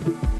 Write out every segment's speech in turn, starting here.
Yeah.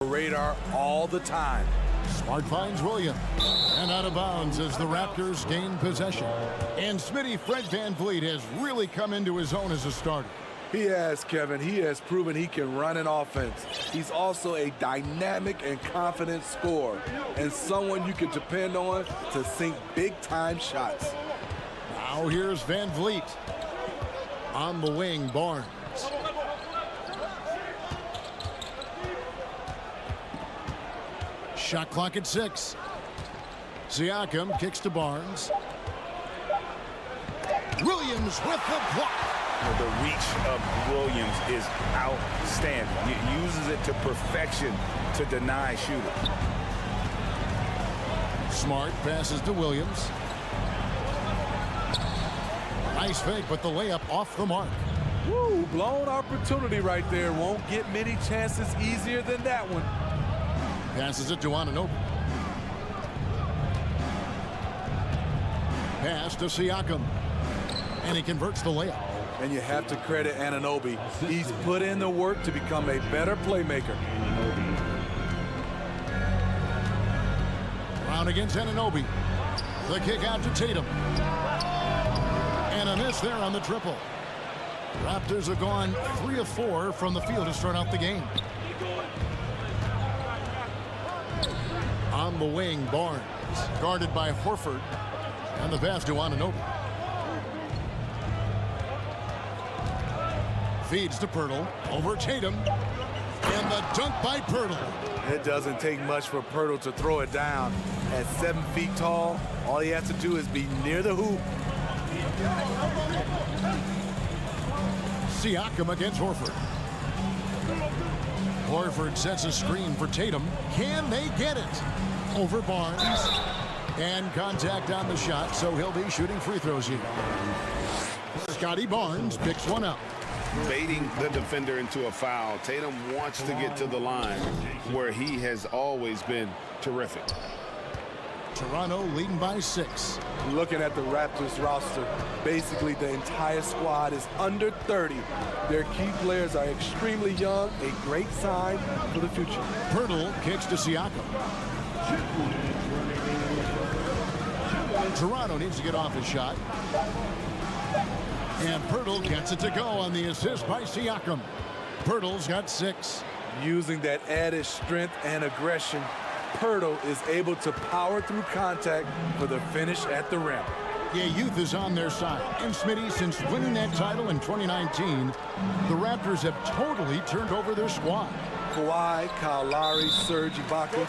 Radar all the time. Smart finds Williams, and out of bounds as the Raptors gain possession. And Smitty, Fred VanVleet has really come into his own as a starter. He has, Kevin. He has proven he can run an offense. He's also a dynamic and confident scorer, and someone you can depend on to sink big-time shots. Now here's VanVleet. On the wing, Barnes. Shot clock at 6. Siakam kicks to Barnes. Williams with the block. The reach of Williams is outstanding. He uses it to perfection to deny shooters. Smart passes to Williams. Nice fake, but the layup off the mark. Woo, blown opportunity right there. Won't get many chances easier than that one. Passes it to Anunoby. Pass to Siakam. And he converts the layup. And you have to credit Anunoby. He's put in the work to become a better playmaker. Brown against Anunoby. The kick out to Tatum. And a miss there on the triple. Raptors have gone 3 of 4 from the field to start out the game. On the wing, Barnes. Guarded by Horford. And the pass to Anunoby. Feeds to Pirtle. Over Tatum. And the dunk by Pirtle. It doesn't take much for Pirtle to throw it down. At 7 feet tall, all he has to do is be near the hoop. Siakam against Horford. Horford sets a screen for Tatum. Can they get it? Over Barnes. And contact on the shot, so he'll be shooting free throws here. Scotty Barnes picks one up. Baiting the defender into a foul. Tatum wants to get to the line where he has always been terrific. Toronto leading by 6. Looking at the Raptors roster, basically the entire squad is under 30. Their key players are extremely young, a great sign for the future. Pirtle kicks to Siakam. Toronto needs to get off his shot. And Pirtle gets it to go on the assist by Siakam. Pirtle's got 6. Using that added strength and aggression, Pirtle is able to power through contact for the finish at the rim. Yeah, youth is on their side. And Smitty, since winning that title in 2019, the Raptors have totally turned over their squad. Kawhi, Kyle Lowry, Serge Ibaka,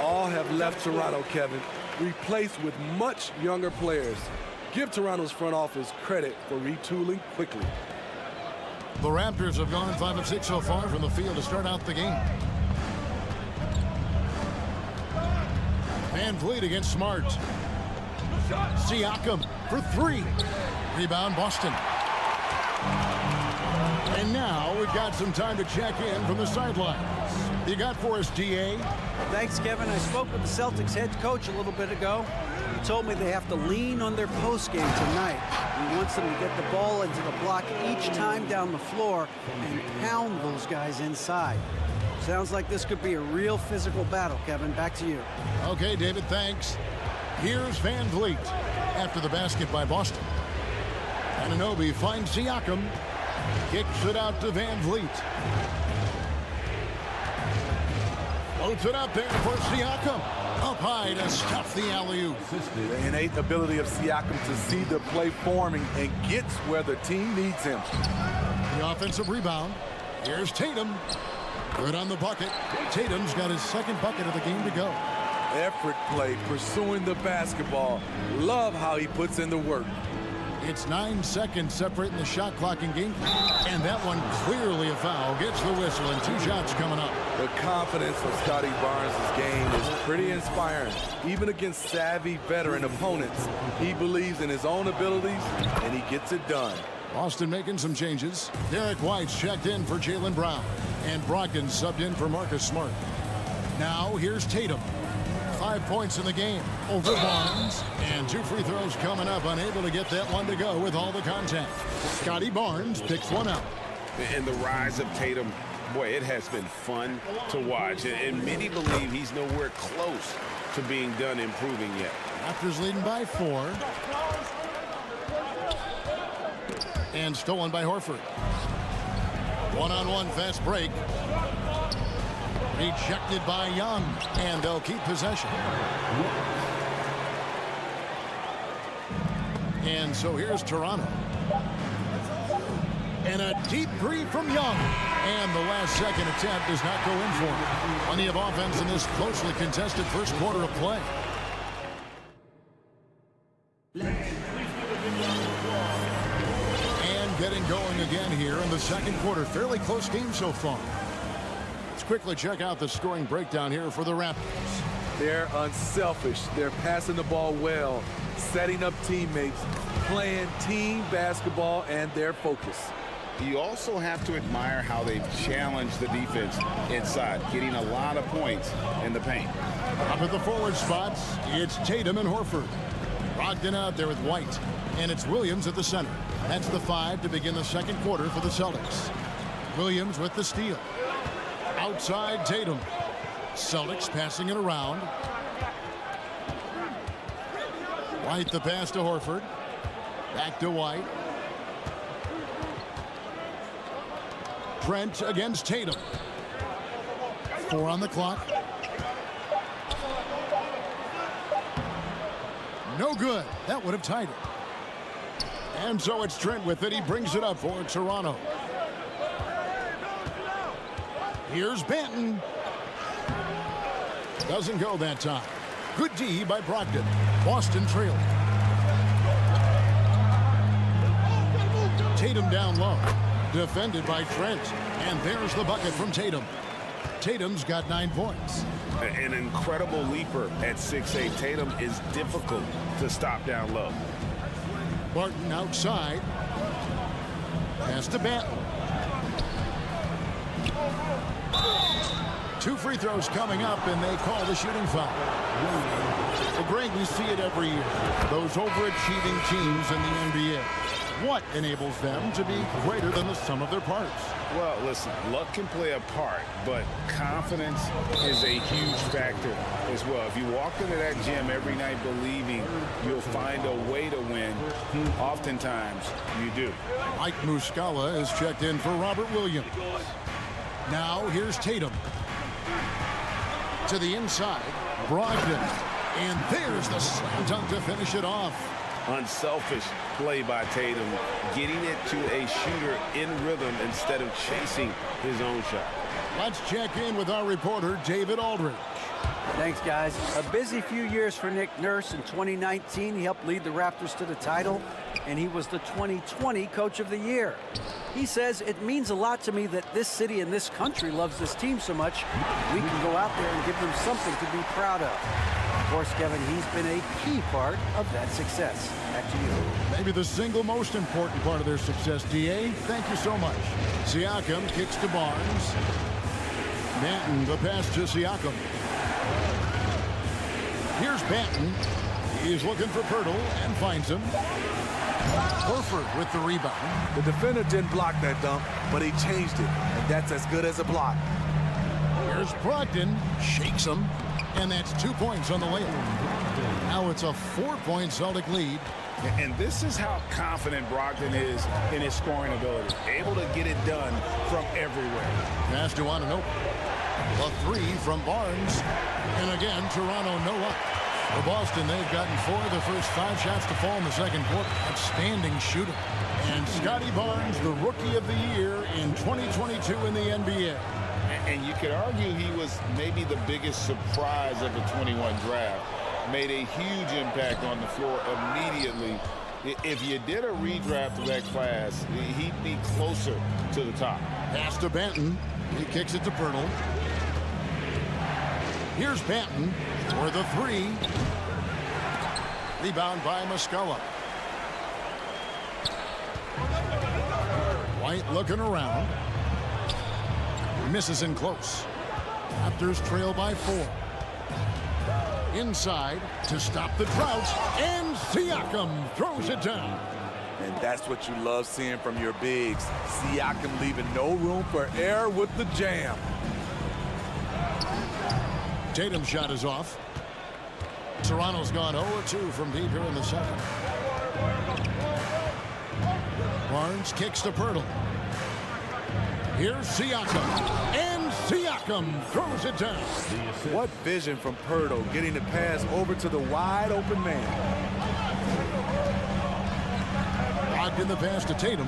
all have left Toronto, Kevin, replaced with much younger players. Give Toronto's front office credit for retooling quickly. The Raptors have gone 5 of 6 so far from the field to start out the game. Van Vliet against Smart. Siakam for 3. Rebound Boston. And now we've got some time to check in from the sidelines. You got for us, DA? Thanks, Kevin. I spoke with the Celtics head coach a little bit ago. He told me they have to lean on their postgame tonight. He wants them to get the ball into the block each time down the floor and pound those guys inside. Sounds like this could be a real physical battle, Kevin. Back to you. Okay, David, thanks. Here's Van Vliet after the basket by Boston. Anunoby finds Siakam. Kicks it out to Van Vliet. Floats it up there for Siakam. Up high to stuff the alley-oop. The innate ability of Siakam to see the play forming and gets where the team needs him. The offensive rebound. Here's Tatum. Good on the bucket. Tatum's got his 2nd bucket of the game to go. Effort play, pursuing the basketball. Love how he puts in the work. It's 9 seconds separating the shot clock and game. And that one clearly a foul. Gets the whistle and 2 shots coming up. The confidence of Scotty Barnes' game is pretty inspiring. Even against savvy veteran opponents, he believes in his own abilities and he gets it done. Boston making some changes. Derek White's checked in for Jaylen Brown. And Brogdon subbed in for Marcus Smart. Now here's Tatum. 5 points in the game over Barnes. And 2 free throws coming up. Unable to get that one to go with all the contact. Scotty Barnes picks one up. And the rise of Tatum, boy, it has been fun to watch. And many believe he's nowhere close to being done improving yet. Raptors leading by 4. And stolen by Horford. One-on-one fast break. Rejected by Young. And they'll keep possession. And so here's Toronto. And a deep three from Young. And the last second attempt does not go in for him. Plenty of offense in this closely contested first quarter of play. And getting going again here in the second quarter. Fairly close game so far. Let's quickly check out the scoring breakdown here for the Raptors. They're unselfish. They're passing the ball well, setting up teammates, playing team basketball, and their focus. You also have to admire how they've challenged the defense inside, getting a lot of points in the paint. Up at the forward spots, it's Tatum and Horford. Brogdon out there with White, and it's Williams at the center. That's the 5 to begin the second quarter for the Celtics. Williams with the steal. Outside Tatum. Celtics passing it around. White the pass to Horford. Back to White. Trent against Tatum. 4 on the clock. No good. That would have tied it. And so it's Trent with it. He brings it up for Toronto. Here's Banton. Doesn't go that time. Good D by Brogdon. Boston trailing. Tatum down low. Defended by Trent. And there's the bucket from Tatum. Tatum's got 9 points. An incredible leaper at 6'8". Tatum is difficult to stop down low. Barton outside. Pass to Banton. 2 free throws coming up, and they call the shooting foul. Well, Greg, we see it every year. Those overachieving teams in the NBA. What enables them to be greater than the sum of their parts? Well, listen, luck can play a part, but confidence is a huge factor as well. If you walk into that gym every night believing you'll find a way to win, oftentimes you do. Mike Muscala is checked in for Robert Williams. Now here's Tatum. To the inside, Brogdon. And there's the slam dunk to finish it off. Unselfish play by Tatum, getting it to a shooter in rhythm instead of chasing his own shot. Let's check in with our reporter, David Aldridge. Thanks, guys. A busy few years for Nick Nurse. In 2019, he helped lead the Raptors to the title, and he was the 2020 Coach of the Year. He says, it means a lot to me that this city and this country loves this team so much, we can go out there and give them something to be proud of. Of course, Kevin, he's been a key part of that success. Back to you. Maybe the single most important part of their success, D.A. Thank you so much. Siakam kicks to Barnes. Banton, the pass to Siakam. Here's Banton. He's looking for Pirtle and finds him. Horford with the rebound. The defender didn't block that dunk, but he changed it, and that's as good as a block. Here's Brogdon. Shakes him. And that's 2 points on the layup. Now it's a 4-point Celtic lead. And this is how confident Brogdon is in his scoring ability. Able to get it done from everywhere. Pass to Anunoby. A 3 from Barnes. And again, Toronto no luck. For Boston, they've gotten 4 of the first 5 shots to fall in the second quarter. Outstanding shooter. And Scotty Barnes, the Rookie of the Year in 2022 in the NBA. And you could argue he was maybe the biggest surprise of the 21 draft. Made a huge impact on the floor immediately. If you did a redraft of that class, he'd be closer to the top. Pass to Banton. He kicks it to Pirtle. Here's Banton for the 3. Rebound by Muscala. White looking around. Misses in close. Raptors trail by 4. Inside to stop the drought, and Siakam throws it down. And that's what you love seeing from your bigs. Siakam leaving no room for error with the jam. Tatum's shot is off. Toronto's gone 0-2 from deep here in the second. Barnes kicks to Pirtle. Here's Siakam, and Siakam throws it down. What vision from Pirtle, getting the pass over to the wide open man. Locked in the pass to Tatum.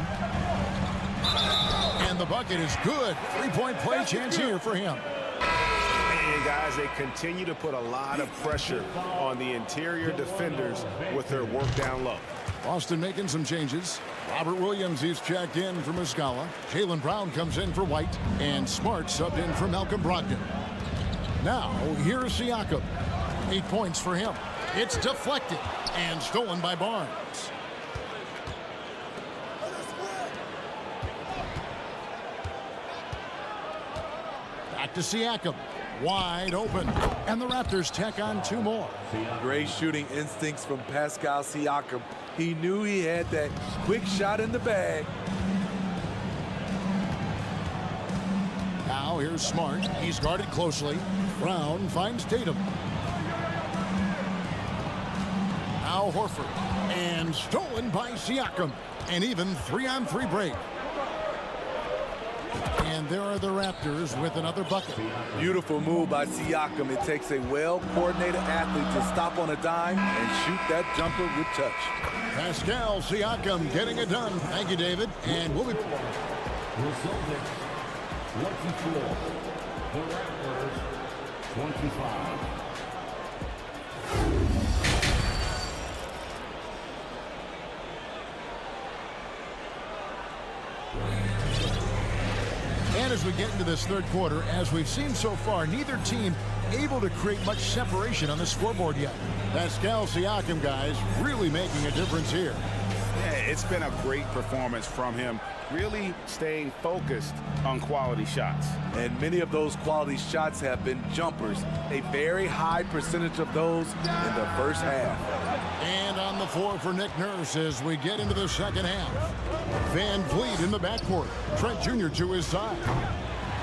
And the bucket is good. Three-point play chance here for him. And guys, they continue to put a lot of pressure on the interior defenders with their work down low. Boston making some changes. Robert Williams, he's checked in for Muscala. Jaylen Brown comes in for White. And Smart subbed in for Malcolm Brogdon. Now, here's Siakam. 8 points for him. It's deflected and stolen by Barnes. Back to Siakam. Wide open. And the Raptors tack on 2 more. Great shooting instincts from Pascal Siakam. He knew he had that quick shot in the bag. Now here's Smart. He's guarded closely. Brown finds Tatum. Now Horford. And stolen by Siakam. And even 3-on-3 break. And there are the Raptors with another bucket. Beautiful move by Siakam. It takes a well-coordinated athlete to stop on a dime and shoot that jumper with touch. Pascal Siakam getting it done. Thank you, David. And we'll be... The Celtics, 24. The Raptors, 25. And as we get into this third quarter, as we've seen so far, neither team able to create much separation on the scoreboard yet. Pascal Siakam, guys, really making a difference here. Yeah, it's been a great performance from him, really staying focused on quality shots. And many of those quality shots have been jumpers. A very high percentage of those in the first half. And on the floor for Nick Nurse as we get into the second half. Van Vliet in the backcourt. Trent Jr. to his side.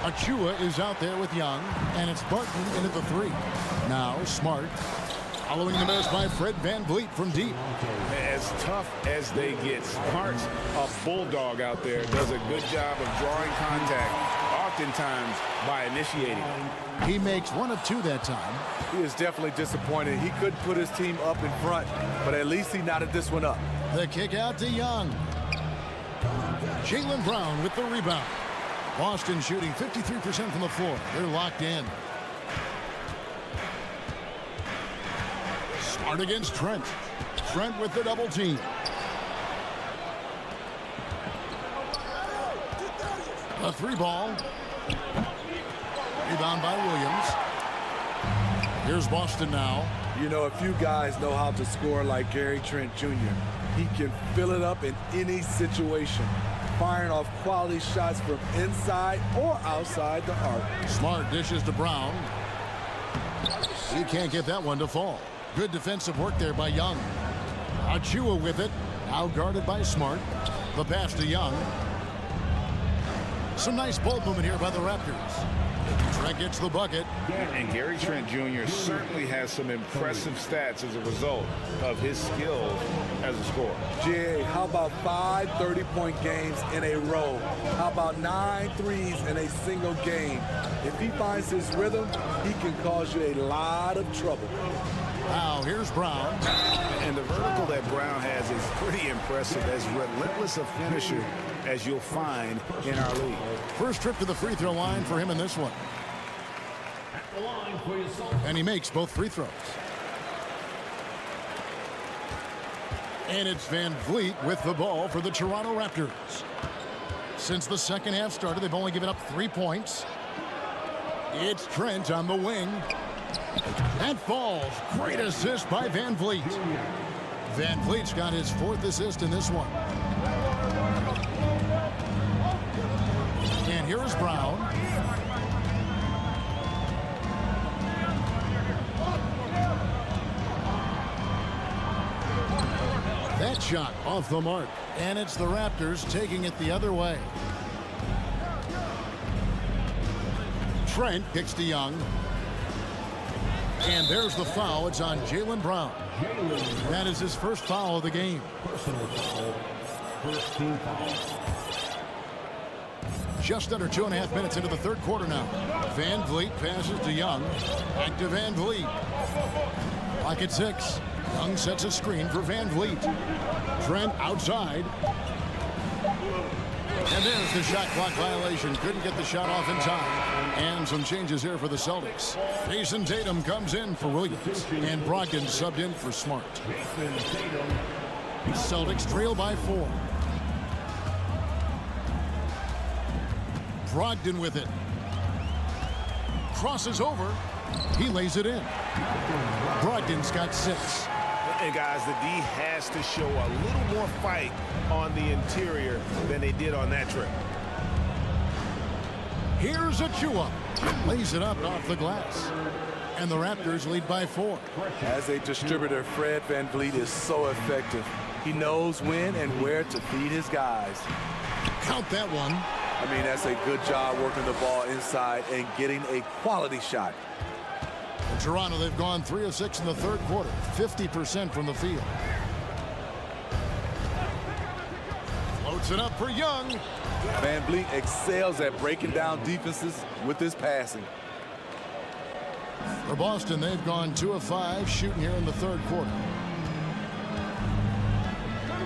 Achua is out there with Young, and it's Barton in at the 3. Now Smart. Following the miss by Fred Van Vliet from deep. As tough as they get, Smart's a bulldog out there, does a good job of drawing contact, oftentimes by initiating. He makes 1 of 2 that time. He is definitely disappointed. He couldn't put his team up in front, but at least he knotted this one up. The kick out to Young. Jaylen Brown with the rebound. Boston shooting 53% from the floor. They're locked in. Smart against Trent. Trent with the double team. A 3 ball. Rebound by Williams. Here's Boston now. You know, a few guys know how to score like Gary Trent Jr. He can fill it up in any situation, firing off quality shots from inside or outside the arc. Smart dishes to Brown. He can't get that one to fall. Good defensive work there by Young. Achua with it. Now guarded by Smart. The pass to Young. Some nice ball movement here by the Raptors. Trent gets the bucket. And Gary Trent Jr. certainly has some impressive stats as a result of his skills as a scorer. GA, how about 5 30-point games in a row? How about 9 threes in a single game? If he finds his rhythm, he can cause you a lot of trouble. Now here's Brown. And the vertical that Brown has is pretty impressive, as relentless a finisher as you'll find in our league. First trip to the free throw line for him in this one. And he makes both free throws. And it's Van Vliet with the ball for the Toronto Raptors. Since the second half started, they've only given up 3 points. It's Trent on the wing. That falls. Great assist by Van Vliet. Van Vliet's got his 4th assist in this one. And here's Brown. That shot off the mark. And it's the Raptors taking it the other way. Trent kicks to Young. And there's the foul. It's on Jaylen Brown. That is his first foul of the game. Personal foul. First team foul. Just under 2.5 minutes into the third quarter now. Van Vliet passes to Young. Back to Van Vliet. Clock at 6. Young sets a screen for Van Vliet. Trent outside. And there's the shot clock violation. Couldn't get the shot off in time. And some changes here for the Celtics. Jason Tatum comes in for Williams. And Brogdon subbed in for Smart. Celtics trail by 4. Brogdon with it. Crosses over. He lays it in. Brogdon's got 6. And guys, the D has to show a little more fight on the interior than they did on that trip. Here's Achua. Lays it up off the glass. And the Raptors lead by 4. As a distributor, Fred VanVleet is so effective. He knows when and where to feed his guys. Count that one. I mean, that's a good job working the ball inside and getting a quality shot. In Toronto, they've gone 3 of 6 in the third quarter, 50% from the field. Floats it up for Young. VanVleet excels at breaking down defenses with his passing. For Boston, they've gone 2 of 5 shooting here in the third quarter.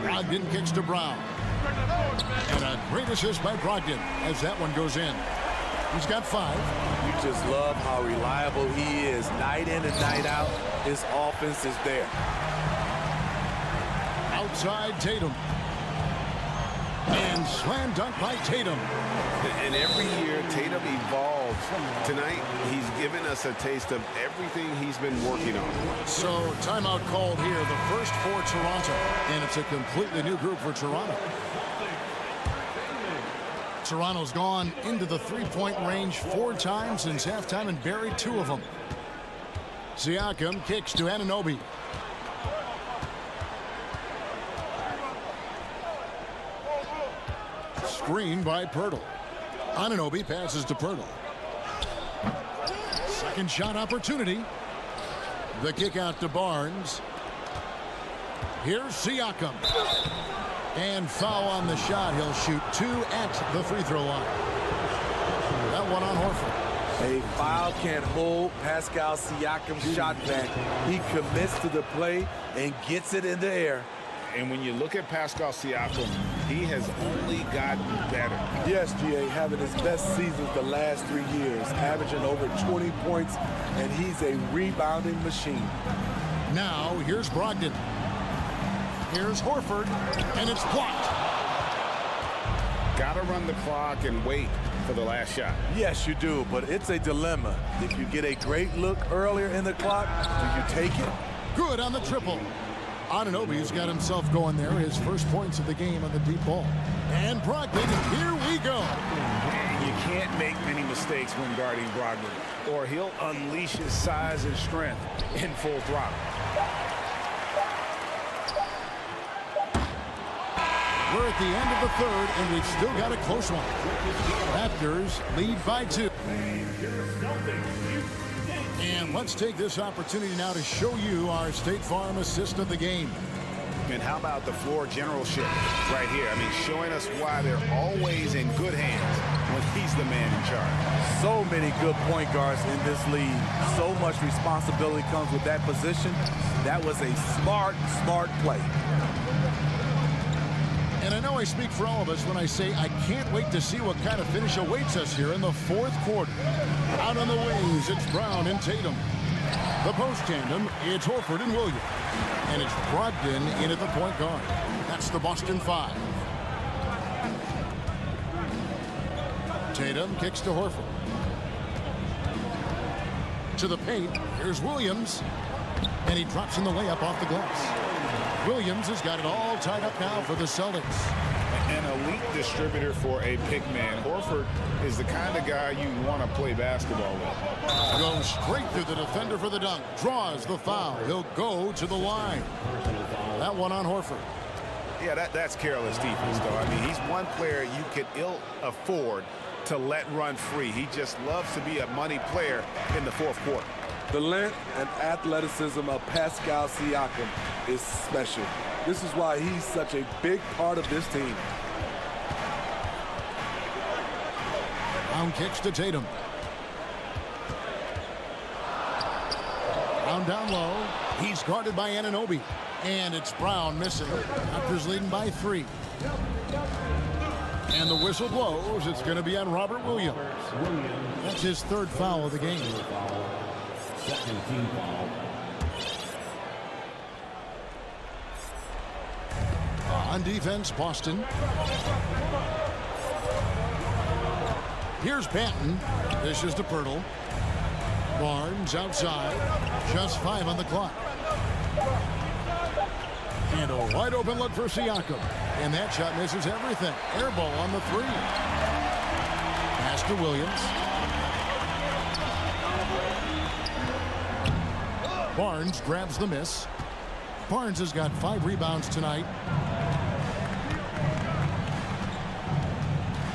Brogdon kicks to Brown. And a great assist by Brogdon as that one goes in. He's got 5. You just love how reliable he is. Night in and night out, his offense is there. Outside Tatum. And slam dunk by Tatum. And every year, Tatum evolves. Tonight, he's given us a taste of everything he's been working on. So, timeout called here, the first for Toronto. And it's a completely new group for Toronto. Toronto's gone into the three-point range 4 times since halftime and buried 2 of them. Siakam kicks to Anunoby. Screen by Pirtle. Anunoby passes to Pirtle. Second shot opportunity. The kick out to Barnes. Here's Siakam. And foul on the shot. He'll shoot 2 at the free throw line. That one on Horford. A foul can't hold Pascal Siakam's shot back. He commits to the play and gets it in the air. And when you look at Pascal Siakam, he has only gotten better. Yes, GA, having his best seasons the last 3 years, averaging over 20 points, and he's a rebounding machine. Now, here's Brogdon. Here's Horford, and it's blocked. Got to run the clock and wait for the last shot. Yes, you do, but it's a dilemma. If you get a great look earlier in the clock, do you take it? Good on the triple. Anunoby's got himself going there. His first points of the game on the deep ball. And Brogdon, here we go. You can't make many mistakes when guarding Brogdon, or he'll unleash his size and strength in full throttle. We're at the end of the third, and we've still got a close one. Raptors lead by 2. And let's take this opportunity now to show you our State Farm assist of the game. And how about the floor generalship right here? I mean, showing us why they're always in good hands when he's the man in charge. So many good point guards in this league. So much responsibility comes with that position. That was a smart play. And I know I speak for all of us when I say I can't wait to see what kind of finish awaits us here in the fourth quarter. Out on the wings, it's Brown and Tatum. The post tandem, it's Horford and Williams. And it's Brogdon in at the point guard. That's the Boston 5. Tatum kicks to Horford. To the paint, here's Williams. And he drops in the layup off the glass. Williams has got it all tied up now for the Celtics. An elite distributor for a pick man. Horford is the kind of guy you want to play basketball with. Goes straight through the defender for the dunk. Draws the foul. He'll go to the line. That one on Horford. Yeah, that's careless defense, though. I mean, he's one player you could ill afford to let run free. He just loves to be a money player in the fourth quarter. The length and athleticism of Pascal Siakam is special. This is why he's such a big part of this team. Brown kicks to Tatum. Brown down low. He's guarded by Anunoby. And it's Brown missing. Raptors leading by 3. And the whistle blows. It's going to be on Robert Williams. That's his third foul of the game. Second team foul. On defense, Boston. Here's Banton. Dishes to Pirtle. Barnes outside. Just 5 on the clock. And a wide open look for Siakam. And that shot misses everything. Air ball on the 3. Pass to Williams. Barnes grabs the miss. Barnes has got 5 rebounds tonight.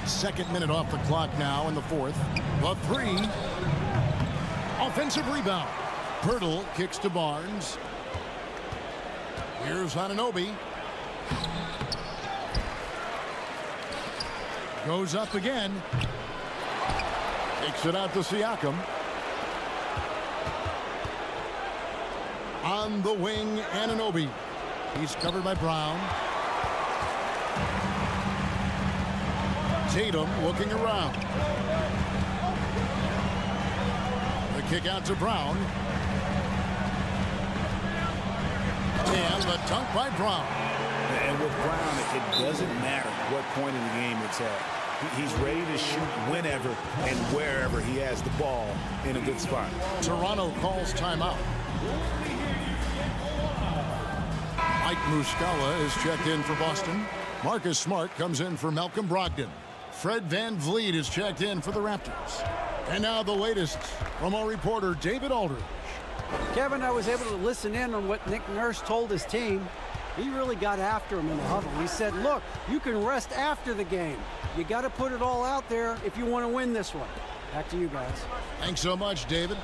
Second minute off the clock now in the fourth. The 3. Offensive rebound. Pirtle kicks to Barnes. Here's Anunoby. Goes up again. Takes it out to Siakam. On the wing, Anunoby. He's covered by Brown. Tatum looking around. The kick out to Brown. And the dunk by Brown. And with Brown, it doesn't matter what point in the game it's at. He's ready to shoot whenever and wherever he has the ball in a good spot. Toronto calls timeout. Mike Muscala is checked in for Boston. Marcus Smart comes in for Malcolm Brogdon. Fred VanVleet is checked in for the Raptors. And now the latest from our reporter, David Aldridge. Kevin, I was able to listen in on what Nick Nurse told his team. He really got after him in the huddle. He said, look, you can rest after the game. You got to put it all out there if you want to win this one. Back to you guys. Thanks so much, David.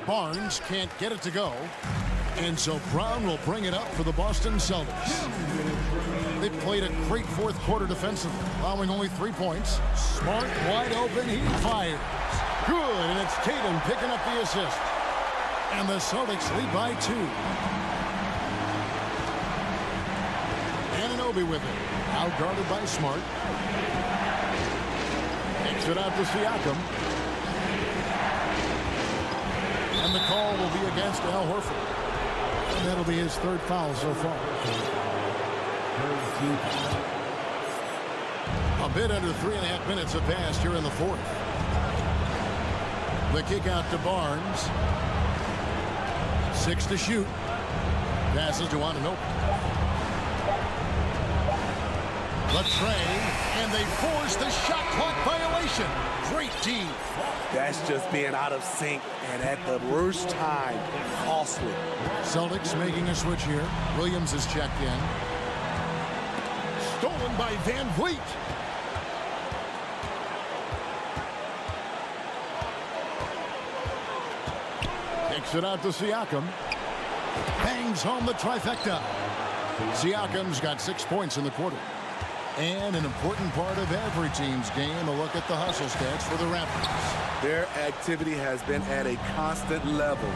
Barnes can't get it to go. And so Brown will bring it up for the Boston Celtics. They played a great fourth quarter defensively, allowing only 3 points. Smart, wide open, he fires. Good, and it's Tatum picking up the assist. And the Celtics lead by 2. Anunoby with it. Out guarded by Smart. Takes it out to Siakam. And the call will be against Al Horford. And that'll be his third foul so far. A bit under 3.5 minutes have passed here in the fourth. The kick out to Barnes. 6 to shoot. Passes to Anunoby. The tray, and they force the shot clock violation. Great team. That's just being out of sync and at the worst time. Costly. Celtics making a switch here. Williams is checked in. Stolen by VanVleet. Takes it out to Siakam. Bangs home the trifecta. Siakam's got 6 points in the quarter. And an important part of every team's game, a look at the hustle stats for the Raptors. Their activity has been at a constant level.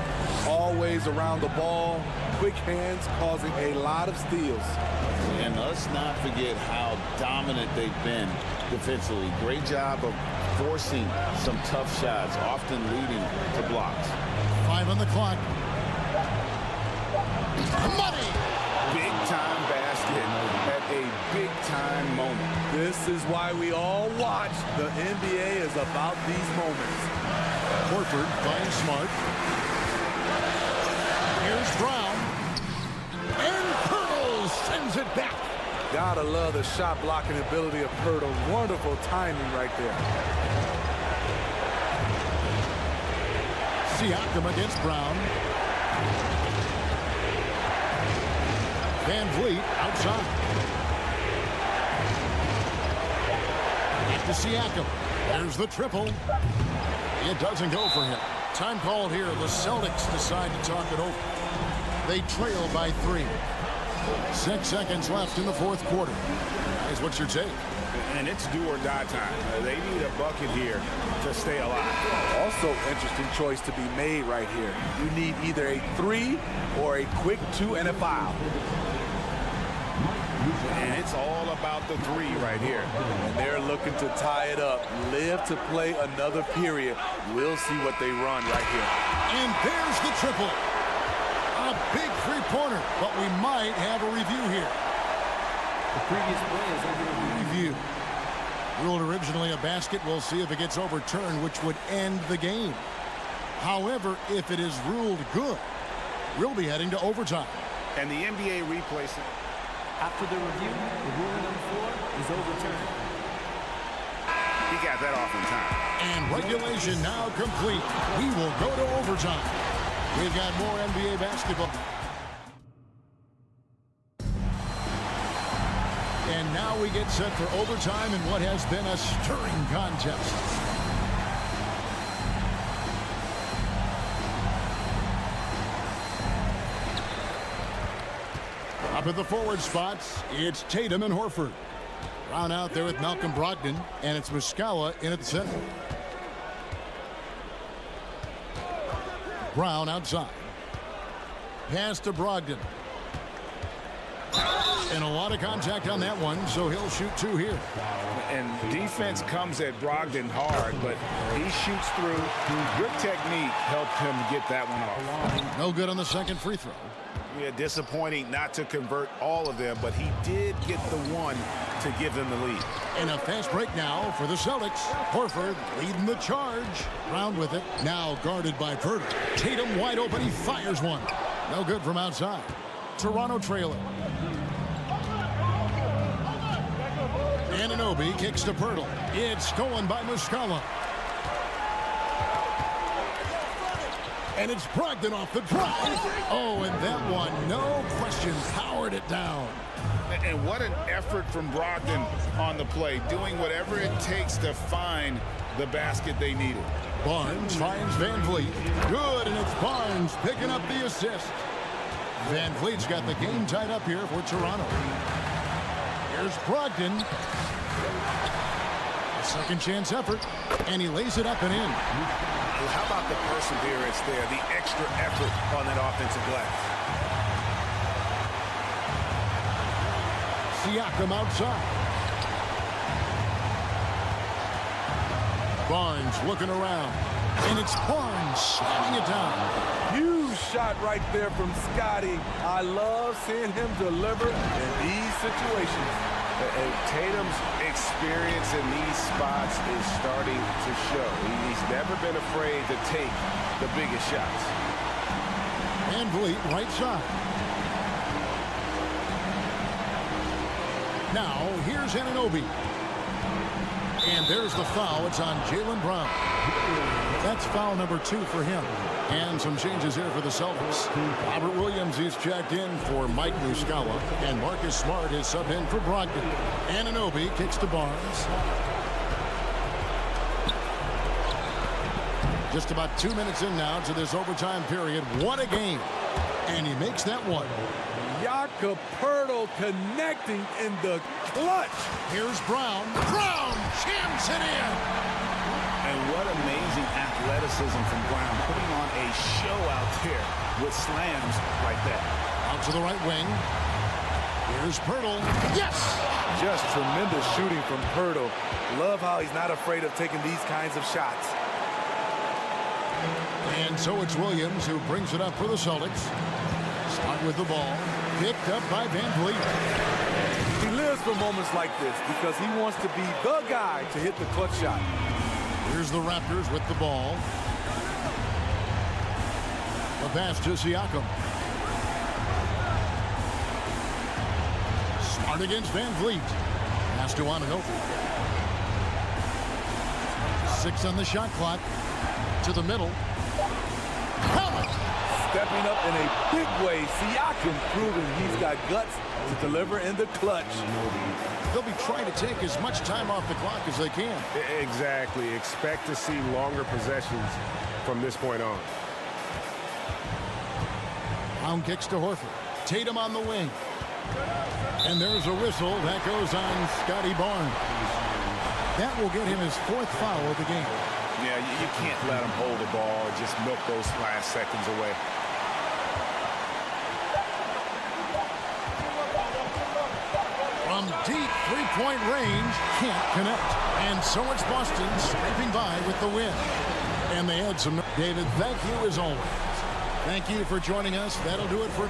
Always around the ball, quick hands causing a lot of steals. And let's not forget how dominant they've been defensively. Great job of forcing some tough shots, often leading to blocks. 5 on the clock. Money! Big-time basket at a big-time moment. This is why we all watch. The NBA is about these moments. Horford finds Smart. Here's Brown. And Pirtle sends it back. Gotta love the shot blocking ability of Pirtle. Wonderful timing right there. Siakam against Brown. VanVleet outside. Back to Siakam. There's the triple. It doesn't go for him. Time called here. The Celtics decide to talk it over. They trail by 3. 6 seconds left in the fourth quarter. Guys, what's your take? And it's do or die time. They need a bucket here to stay alive. Also, interesting choice to be made right here. You need either a 3 or a quick 2 and a foul. And it's all about the three right here. And they're looking to tie it up, live to play another period. We'll see what they run right here. And there's the triple. A big three-pointer, but we might have a review here. The previous play is over. Review. Ruled originally a basket. We'll see if it gets overturned, which would end the game. However, if it is ruled good, we'll be heading to overtime. And the NBA replays it. After the review, the ruling on the floor is overturned. He got that off in time. And regulation now complete. We will go to overtime. We've got more NBA basketball. And now we get set for overtime in what has been a stirring contest. Up at the forward spots, it's Tatum and Horford. Brown out there with Malcolm Brogdon, and it's Muscala in at the center. Brown outside. Pass to Brogdon. And a lot of contact on that one, so he'll shoot two here. And defense comes at Brogdon hard, but he shoots through. Good technique helped him get that one off. No good on the second free throw. Yeah, disappointing not to convert all of them, but he did get the one to give them the lead. And a fast break now for the Celtics. Horford leading the charge. Brown with it. Now guarded by Purtle. Tatum wide open. He fires one. No good from outside. Toronto trailing. Anunoby kicks to Purtle. It's stolen by Muscala. And it's Brogdon off the drive. Oh, and that one, no question, powered it down. And what an effort from Brogdon on the play, doing whatever it takes to find the basket they needed. Barnes finds Van Vliet. Good, and it's Barnes picking up the assist. Van Vliet's got the game tied up here for Toronto. Here's Brogdon. A second chance effort, and he lays it up and in. How about the perseverance there, the extra effort on that offensive glass? Siakam outside. Barnes looking around, and it's Barnes slamming it down. Huge shot right there from Scotty. I love seeing him deliver in these situations. And Tatum's experience in these spots is starting to show. He's never been afraid to take the biggest shots. Van Vliet right side. Now, here's Anunoby. And there's the foul. It's on Jaylen Brown. That's foul number 2 for him. And some changes here for the Celtics. Robert Williams is checked in for Mike Muscala. And Marcus Smart is subbed in for Brogdon. Anunoby kicks to Barnes. Just about 2 minutes in now to this overtime period. What a game. And he makes that one. Jakob Poeltl connecting in the clutch. Here's Brown. Brown jams it in. And what amazing athleticism from Brown, putting on a show out there with slams like that. Out to the right wing. Here's Poeltl. Yes! Just tremendous shooting from Poeltl. Love how he's not afraid of taking these kinds of shots. And so it's Williams who brings it up for the Celtics. Start with the ball. Picked up by Van Vliet. He lives for moments like this because he wants to be the guy to hit the clutch shot. Here's the Raptors with the ball. The pass to Siakam. Smart against Van Vliet. Pass to Anunoby. 6 on the shot clock. To the middle. Stepping up in a big way, Siakam proving he's got guts to deliver in the clutch. They'll be trying to take as much time off the clock as they can. Exactly. Expect to see longer possessions from this point on. Brown kicks to Horford. Tatum on the wing. And there's a whistle. That goes on Scotty Barnes. That will get him his 4th foul of the game. Yeah, you can't let him hold the ball and just milk those last seconds away. three-point range, can't connect. And so it's Boston scraping by with the win. And they had some. David, thank you as always. Thank you for joining us. That'll do it for.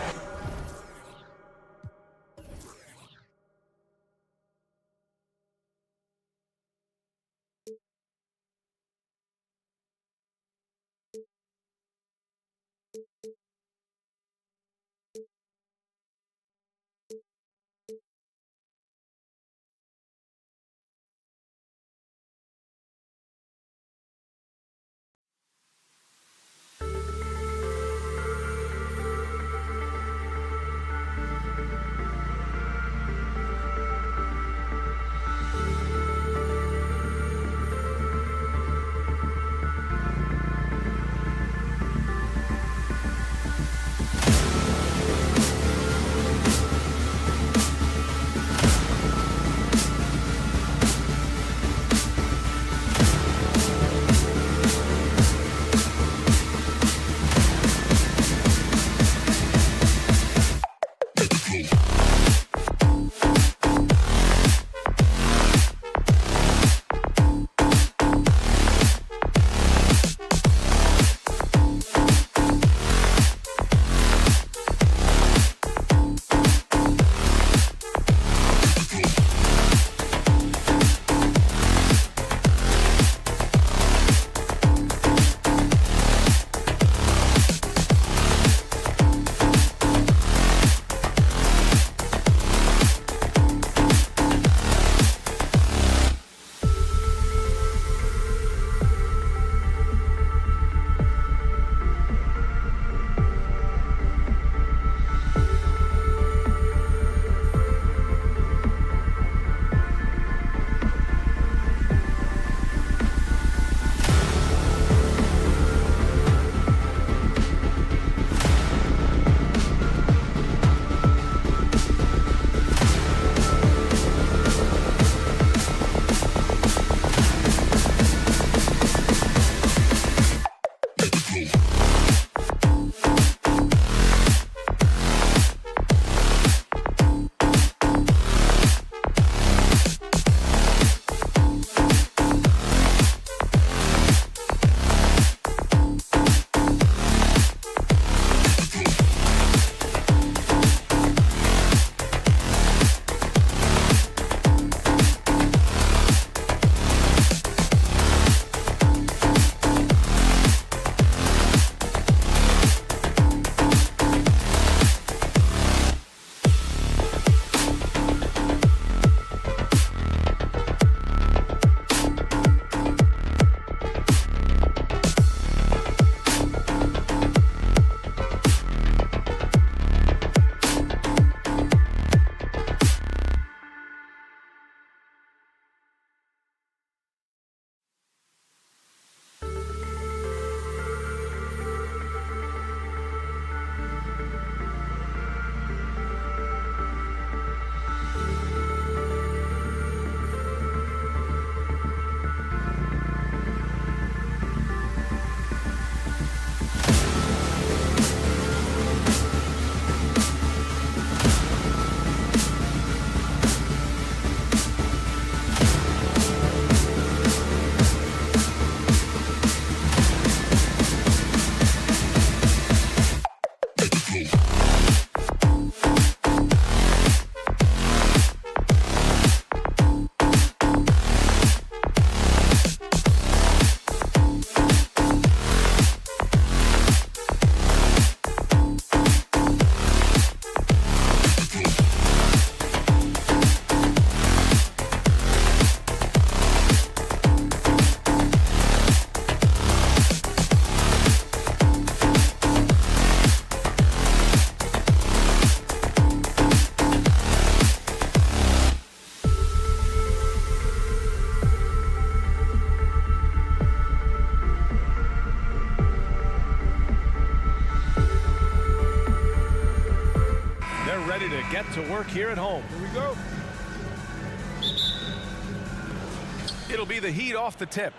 ready to get to work here at home. Here we go. It'll be the Heat off the tip.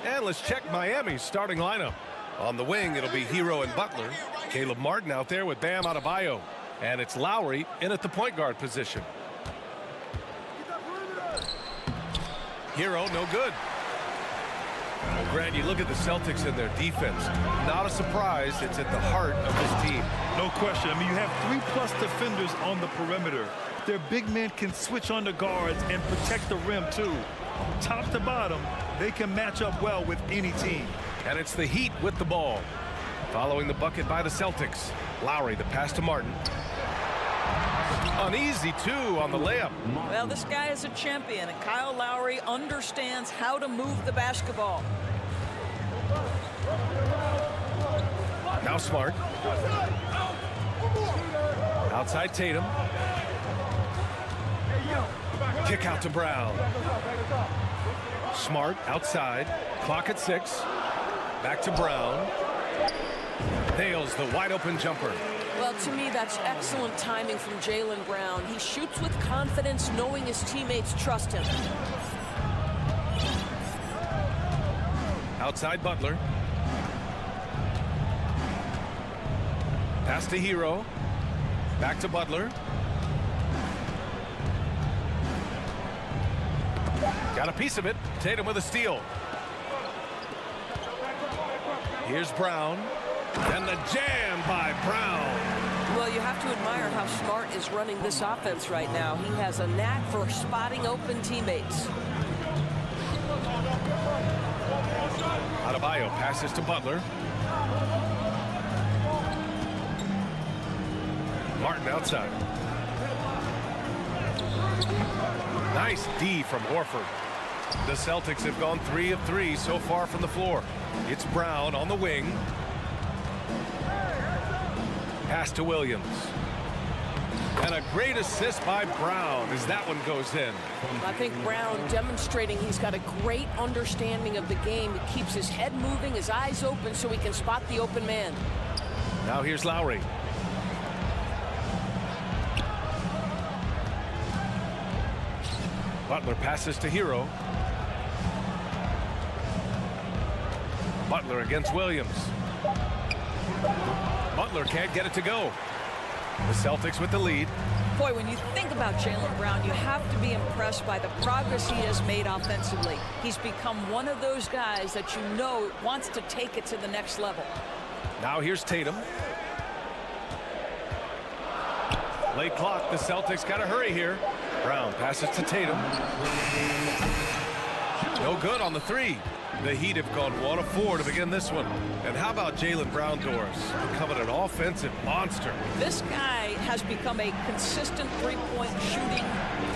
And let's check Miami's starting lineup. On the wing, it'll be Hero and Butler. Caleb Martin out there with Bam Adebayo. And it's Lowry in at the point guard position. Hero, no good. Grant, you look at the Celtics and their defense. Not a surprise, it's at the heart of this team. No question. I mean, you have 3+ defenders on the perimeter. Their big men can switch on the guards and protect the rim, too. Top to bottom, they can match up well with any team. And it's the Heat with the ball. Following the bucket by the Celtics. Lowry, the pass to Martin. An easy 2 on the layup. Well, this guy is a champion, and Kyle Lowry understands how to move the basketball. Now Smart. Outside Tatum. Kick out to Brown. Smart outside. Clock at 6. Back to Brown. Nails the wide open jumper. Well, to me, that's excellent timing from Jaylen Brown. He shoots with confidence, knowing his teammates trust him. Outside Butler. Pass to Hero. Back to Butler. Got a piece of it. Tatum with a steal. Here's Brown. And the jam by Brown. Well, you have to admire how Smart is running this offense right now. He has a knack for spotting open teammates. Adebayo passes to Butler. Martin outside. Nice D from Horford. The Celtics have gone 3 of 3 so far from the floor. It's Brown on the wing. Pass to Williams. And a great assist by Brown as that one goes in. I think Brown demonstrating he's got a great understanding of the game. He keeps his head moving, his eyes open so he can spot the open man. Now here's Lowry. Butler passes to Hero. Butler against Williams. Butler can't get it to go. The Celtics with the lead. Boy, when you think about Jaylen Brown, you have to be impressed by the progress he has made offensively. He's become one of those guys that you know wants to take it to the next level. Now here's Tatum. Late clock, the Celtics got to hurry here. Brown passes to Tatum. No good on the 3. The Heat have gone 1 of 4 to begin this one. And how about Jaylen Brown, Doris? Becoming an offensive monster. This guy has become a consistent three-point shooting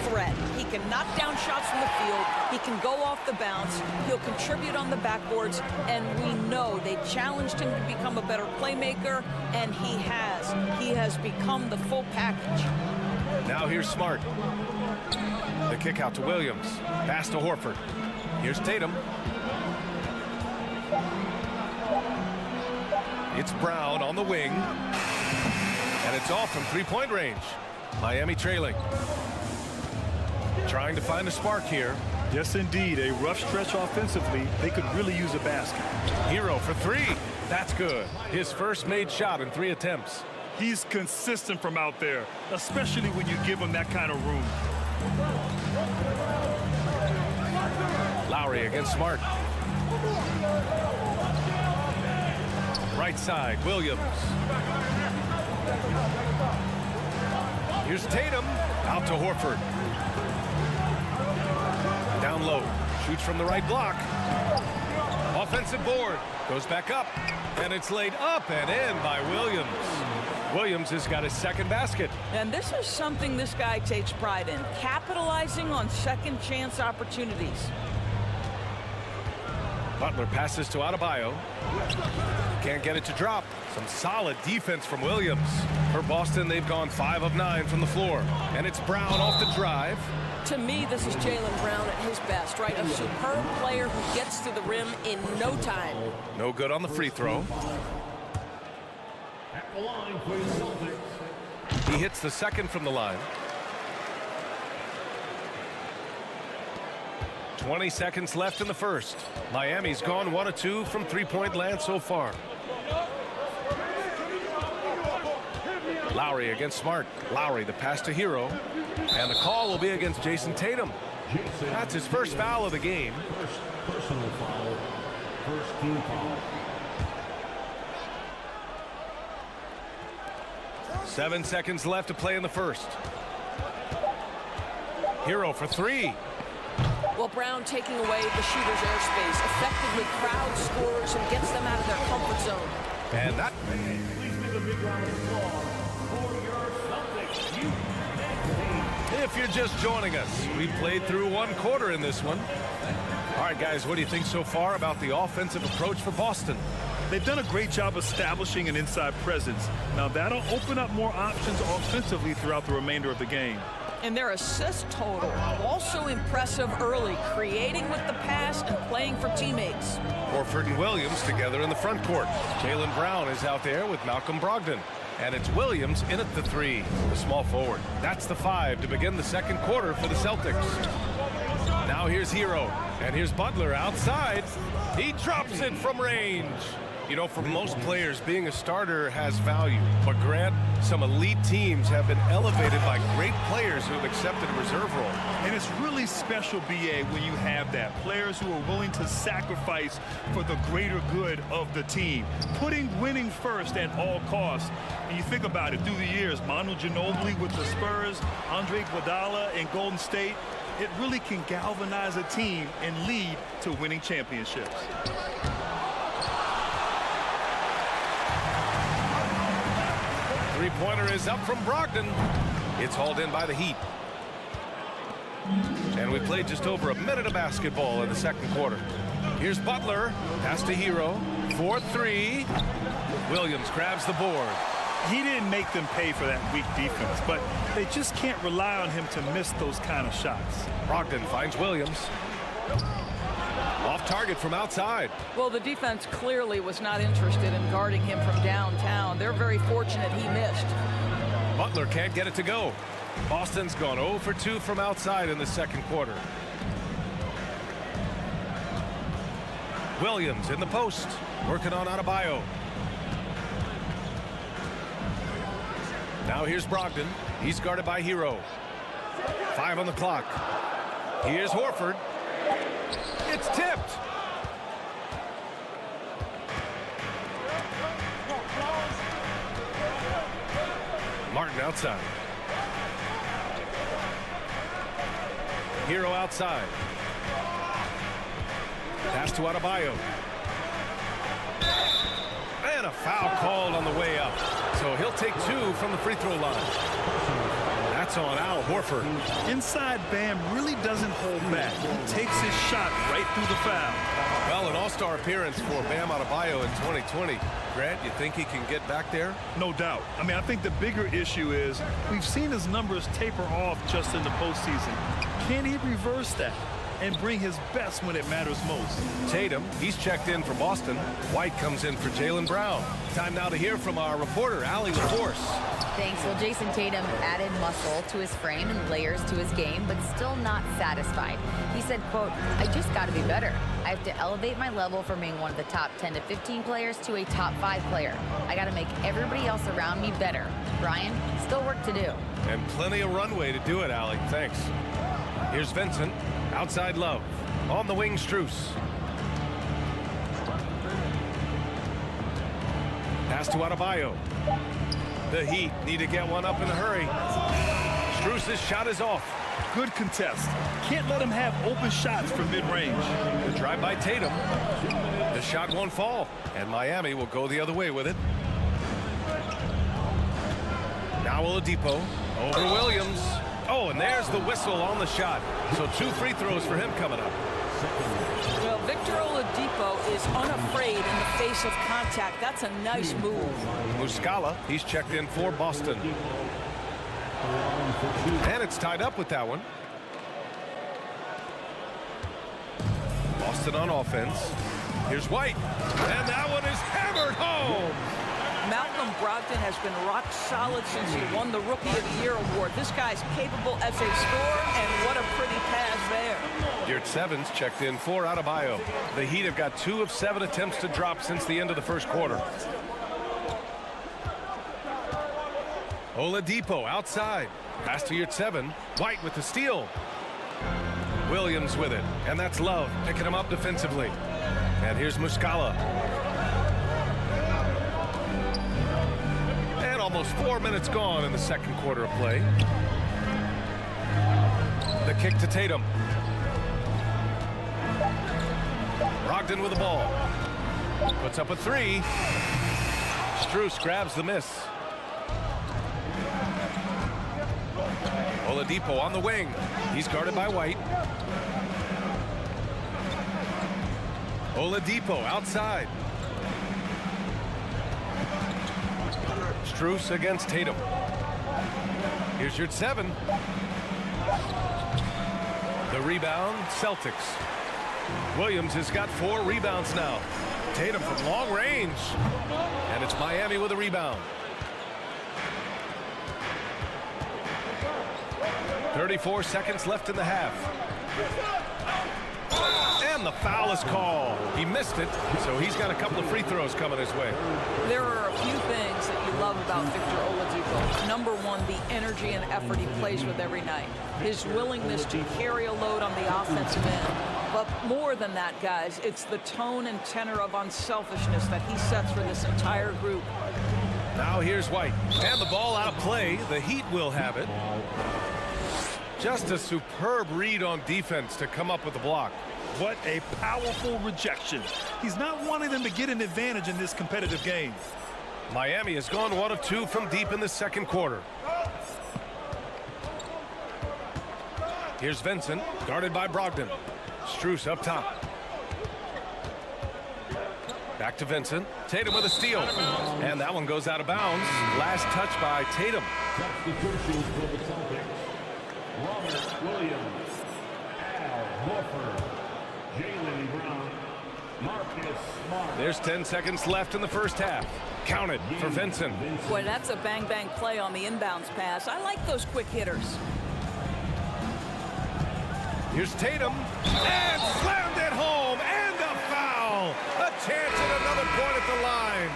threat. He can knock down shots from the field. He can go off the bounce. He'll contribute on the backboards. And we know they challenged him to become a better playmaker, and he has. He has become the full package. Now here's Smart. The kick out to Williams. Pass to Horford. Here's Tatum. It's Brown on the wing. And it's off from three-point range. Miami trailing. Trying to find a spark here. Yes, indeed. A rough stretch offensively. They could really use a basket. Hero for 3. That's good. His first made shot in 3 attempts. He's consistent from out there, especially when you give him that kind of room. Lowry against Smart. Right side, Williams. Here's Tatum. Out to Horford. Down low. Shoots from the right block. Offensive board. Goes back up. And it's laid up and in by Williams. Williams has got his second basket. And this is something this guy takes pride in, capitalizing on second chance opportunities. Butler passes to Adebayo. Can't get it to drop. Some solid defense from Williams. For Boston, they've gone 5 of 9 from the floor. And it's Brown off the drive. To me, this is Jaylen Brown at his best, right? A superb player who gets to the rim in no time. No good on the free throw. He hits the second from the line. 20 seconds left in the first. Miami's gone 1 of 2 from three-point land so far. Lowry against Smart. Lowry, the pass to Hero. And the call will be against Jason Tatum. That's his first foul of the game. First personal foul. First team foul. 7 seconds left to play in the first. Hero for three. Well, Brown taking away the shooter's airspace effectively crowds scorers and gets them out of their comfort zone. And that. If you're just joining us, we played through one quarter in this one. All right, guys, what do you think so far about the offensive approach for Boston? They've done a great job establishing an inside presence. Now, that'll open up more options offensively throughout the remainder of the game. And their assist total, also impressive early, creating with the pass and playing for teammates. Horford and Williams together in the front court. Jaylen Brown is out there with Malcolm Brogdon. And it's Williams in at the three, the small forward. That's the 5 to begin the second quarter for the Celtics. Now here's Hero, and here's Butler outside. He drops it from range. You know, for most players, being a starter has value. But Grant, some elite teams have been elevated by great players who have accepted a reserve role. And it's really special, BA, when you have that. Players who are willing to sacrifice for the greater good of the team. Putting winning first at all costs. And you think about it, through the years, Manu Ginobili with the Spurs, Andre Iguodala in Golden State, it really can galvanize a team and lead to winning championships. Three-pointer is up from Brogdon. It's hauled in by the Heat. And we played just over a minute of basketball in the second quarter. Here's Butler. Pass to Hero. 4-3. Williams grabs the board. He didn't make them pay for that weak defense, but they just can't rely on him to miss those kind of shots. Brogdon finds Williams. Off target from outside. Well, the defense clearly was not interested in guarding him from downtown. They're very fortunate he missed. Butler can't get it to go. Boston's gone 0 for 2 from outside in the second quarter. Williams in the post, working on Adebayo. Now here's Brogdon. He's guarded by Hero. 5 on the clock. Here's Horford. It's tipped. Martin outside. Hero outside. Pass to Adebayo. And a foul called on the way up. So he'll take 2 from the free throw line. That's on Al Horford. Inside Bam really doesn't hold back. He takes his shot right through the foul. Well, an all-star appearance for Bam Adebayo in 2020. Grant, you think he can get back there? No doubt. I mean, I think the bigger issue is we've seen his numbers taper off just in the postseason. Can he reverse that and bring his best when it matters most? Tatum, he's checked in for Boston. White comes in for Jaylen Brown. Time now to hear from our reporter, Allie LaForce. Thanks. Well, Jason Tatum added muscle to his frame and layers to his game, but still not satisfied. He said, quote, "I just got to be better. I have to elevate my level from being one of the top 10 to 15 players to a top 5 player. I got to make everybody else around me better. Brian, still work to do." And plenty of runway to do it, Allie. Thanks. Here's Vincent. Outside Love. On the wing, Strus. Pass to Adebayo. The Heat need to get one up in a hurry. Strus's shot is off. Good contest. Can't let him have open shots from mid-range. The drive by Tatum. The shot won't fall. And Miami will go the other way with it. Now Oladipo. Over Williams. Oh, and there's the whistle on the shot. So 2 free throws for him coming up. Well, Victor Oladipo is unafraid in the face of contact. That's a nice move. Muscala, he's checked in for Boston. And it's tied up with that one. Boston on offense. Here's White. And that one is hammered home. Malcolm Brogdon has been rock solid since he won the Rookie of the Year award. This guy's capable as a scorer, and what a pretty pass there. Yurtsevens checked in for Adebayo. The Heat have got 2 of 7 attempts to drop since the end of the first quarter. Oladipo outside. Pass to Yurtseven. White with the steal. Williams with it, and that's Love picking him up defensively. And here's Muscala. And almost 4 minutes gone in the second quarter of play. The kick to Tatum. Brogdon with the ball. Puts up a three. Strus grabs the miss. Oladipo on the wing. He's guarded by White. Oladipo outside. Strus against Tatum. Here's your 7. The rebound, Celtics. Williams has got 4 rebounds now. Tatum from long range. And it's Miami with a rebound. 34 seconds left in the half. And the foul is called. He missed it, so he's got a couple of free throws coming his way. There are a few things that you love about Victor Oladipo. Number one, the energy and effort he plays with every night. His willingness to carry a load on the offensive end. But more than that, guys, it's the tone and tenor of unselfishness that he sets for this entire group. Now here's White. And the ball out of play. The Heat will have it. Just a superb read on defense to come up with the block. What a powerful rejection. He's not wanting them to get an advantage in this competitive game. Miami has gone 1 of 2 from deep in the second quarter. Here's Vincent, guarded by Brogdon. Strus up top. Back to Vincent. Tatum with a steal. And that one goes out of bounds. Last touch by Tatum. Substitutions for the Celtics. Robert Williams, Al Horford, Jaylen Brown, Marcus Smart. There's 10 seconds left in the first half. Counted for Vincent. Boy, that's a bang-bang play on the inbounds pass. I like those quick hitters. Here's Tatum. And slammed it home. And a foul. A chance at another point at the line.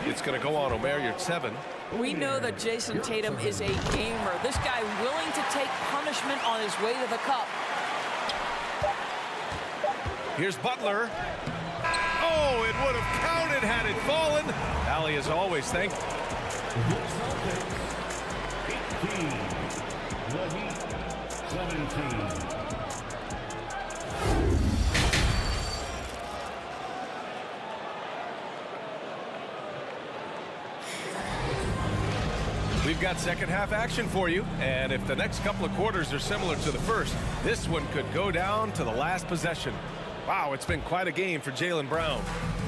It's going to go on Omer. You're at 7. We know that Jason Tatum is a gamer. This guy willing to take punishment on his way to the cup. Here's Butler. Oh, it would have counted had it fallen. Allie, as always, thank you. 18. The Heat, 17. We've got second half action for you, and if the next couple of quarters are similar to the first, this one could go down to the last possession. Wow, it's been quite a game for Jaylen Brown.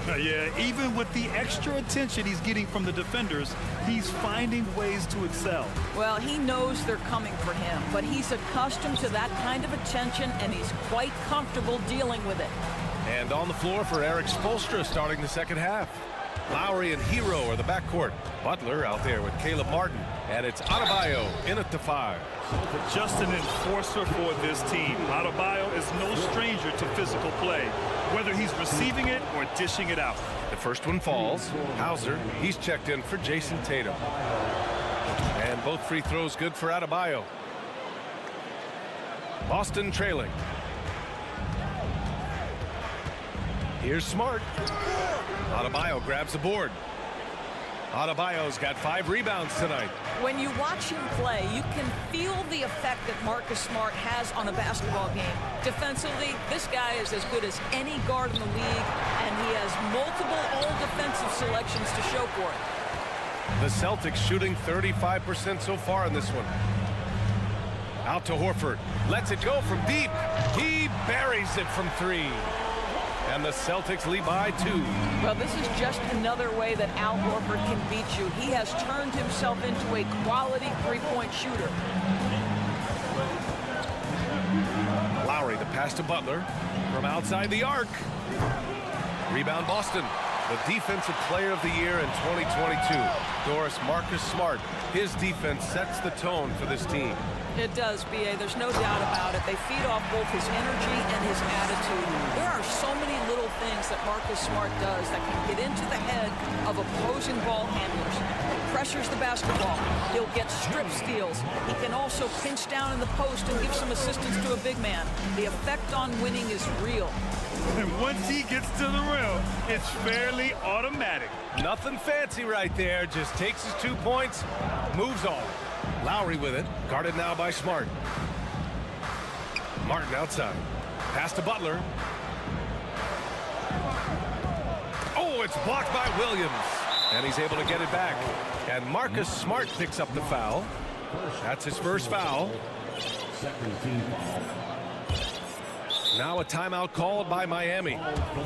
Yeah, even with the extra attention he's getting from the defenders, he's finding ways to excel. Well, he knows they're coming for him, but he's accustomed to that kind of attention, and he's quite comfortable dealing with it. And on the floor for Eric Spoelstra starting the second half. Lowry and Hero are the backcourt. Butler out there with Caleb Martin. And it's Adebayo in at the 5. Just an enforcer for this team. Adebayo is no stranger to physical play, whether he's receiving it or dishing it out. The first one falls. Hauser, he's checked in for Jason Tatum. And both free throws good for Adebayo. Boston trailing. Here's Smart. Adebayo grabs the board. Adebayo's got 5 rebounds tonight. When you watch him play, you can feel the effect that Marcus Smart has on a basketball game. Defensively, this guy is as good as any guard in the league, and he has multiple all-defensive selections to show for it. The Celtics shooting 35% so far in this one. Out to Horford. Lets it go from deep. He buries it from 3. And the Celtics lead by 2. Well, this is just another way that Al Horford can beat you. He has turned himself into a quality three-point shooter. Lowry, the pass to Butler from outside the arc. Rebound Boston. The defensive player of the year in 2022. Doris Marcus Smart. His defense sets the tone for this team. It does, B.A. There's no doubt about it. They feed off both his energy and his attitude. There are so many little things that Marcus Smart does that can get into the head of opposing ball handlers. He pressures the basketball. He'll get strip steals. He can also pinch down in the post and give some assistance to a big man. The effect on winning is real. And once he gets to the rim, it's fairly automatic. Nothing fancy right there. Just takes his 2 points, moves on. Lowry with it, guarded now by Smart. Martin outside. Pass to Butler. Oh, it's blocked by Williams. And he's able to get it back. And Marcus Smart picks up the foul. That's his first foul. Second team foul. Now a timeout called by Miami.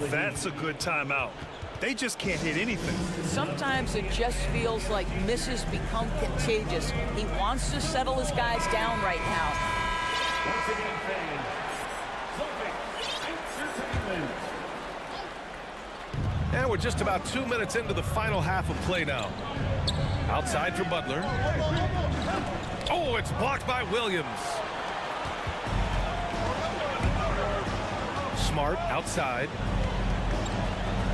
That's a good timeout. They just can't hit anything. Sometimes it just feels like misses become contagious. He wants to settle his guys down right now. Once again, fans, Celtics entertainment. And we're just about 2 minutes into the final half of play now. Outside for Butler. Oh, it's blocked by Williams. Smart outside.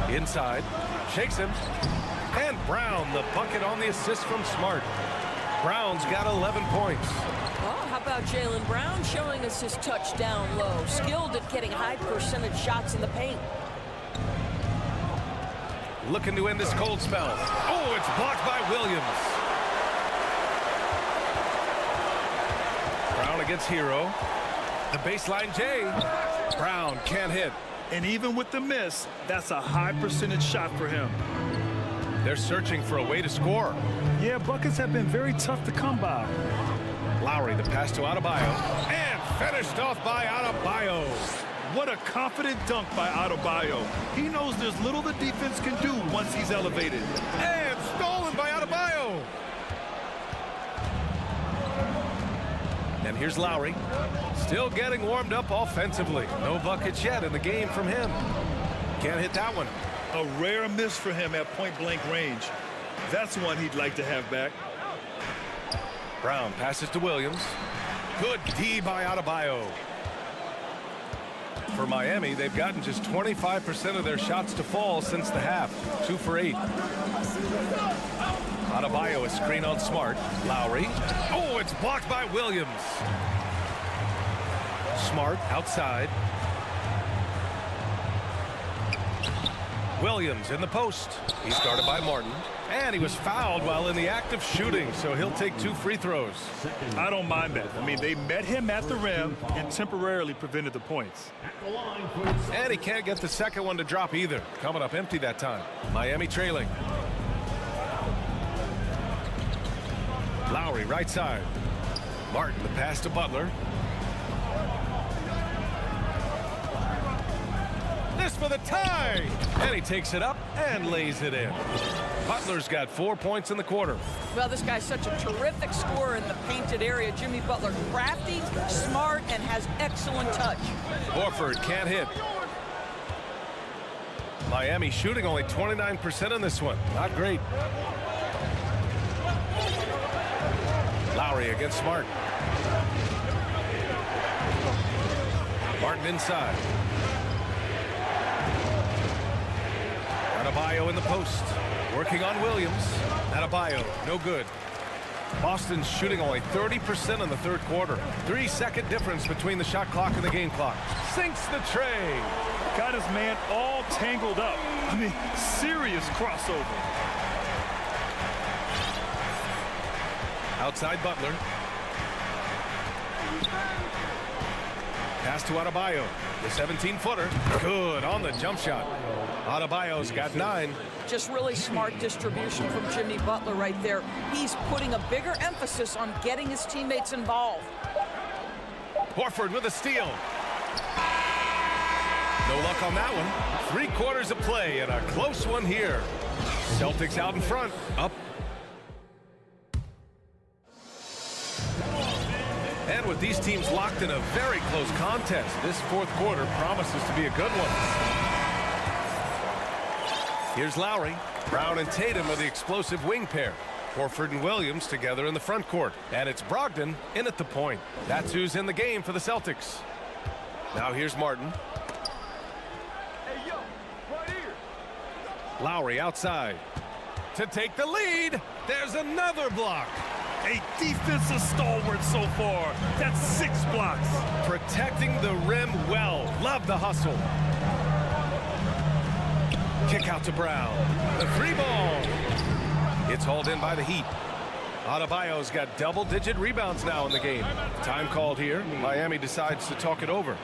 Inside. Shakes him. And Brown, the bucket on the assist from Smart. Brown's got 11 points. Well, how about Jaylen Brown showing us his touchdown low? Skilled at getting high percentage shots in the paint. Looking to end this cold spell. Oh, it's blocked by Williams. Brown against Hero. The baseline J. Brown can't hit. And even with the miss, that's a high percentage shot for him. They're searching for a way to score. Yeah, buckets have been very tough to come by. Lowry, the pass to Adebayo. And finished off by Adebayo. What a confident dunk by Adebayo. He knows there's little the defense can do once he's elevated. And stolen by Adebayo. And here's Lowry. Still getting warmed up offensively. No buckets yet in the game from him. Can't hit that one. A rare miss for him at point-blank range. That's one he'd like to have back. Brown passes to Williams. Good D by Adebayo. For Miami, they've gotten just 25% of their shots to fall since the half. 2 for 8. Adebayo is screen on Smart. Lowry. Oh, it's blocked by Williams. Smart outside. Williams in the post. He's guarded by Martin. And he was fouled while in the act of shooting, so he'll take 2 free throws. I don't mind that. I mean, they met him at the rim and temporarily prevented the points. And he can't get the second one to drop either. Coming up empty that time. Miami trailing. Lowry right side. Martin the pass to Butler. This for the tie. And he takes it up and lays it in. Butler's got 4 points in the quarter. Well, this guy's such a terrific scorer in the painted area. Jimmy Butler, crafty, smart, and has excellent touch. Horford can't hit. Miami shooting only 29% in this one. Not great. Lowry against Smart. Martin inside. Adebayo in the post. Working on Williams. Adebayo, no good. Boston's shooting only 30% in the third quarter. 3-second difference between the shot clock and the game clock. Sinks the tray. Got his man all tangled up. I mean, serious crossover. Outside Butler. Pass to Adebayo. The 17-footer. Good on the jump shot. Adebayo's got 9. Just really smart distribution from Jimmy Butler right there. He's putting a bigger emphasis on getting his teammates involved. Horford with a steal. No luck on that one. 3 quarters of play and a close one here. Celtics out in front. Up. And with these teams locked in a very close contest, this fourth quarter promises to be a good one. Here's Lowry. Brown and Tatum are the explosive wing pair. Horford and Williams together in the front court. And it's Brogdon in at the point. That's who's in the game for the Celtics. Now here's Martin. Hey, yo, right here. Lowry outside to take the lead. There's another block. A defensive stalwart so far. That's 6 blocks. Protecting the rim well. Love the hustle. Kick out to Brown. The 3-ball. It's hauled in by the Heat. Adebayo's got double-digit rebounds now in the game. Time called here. Miami decides to talk it over.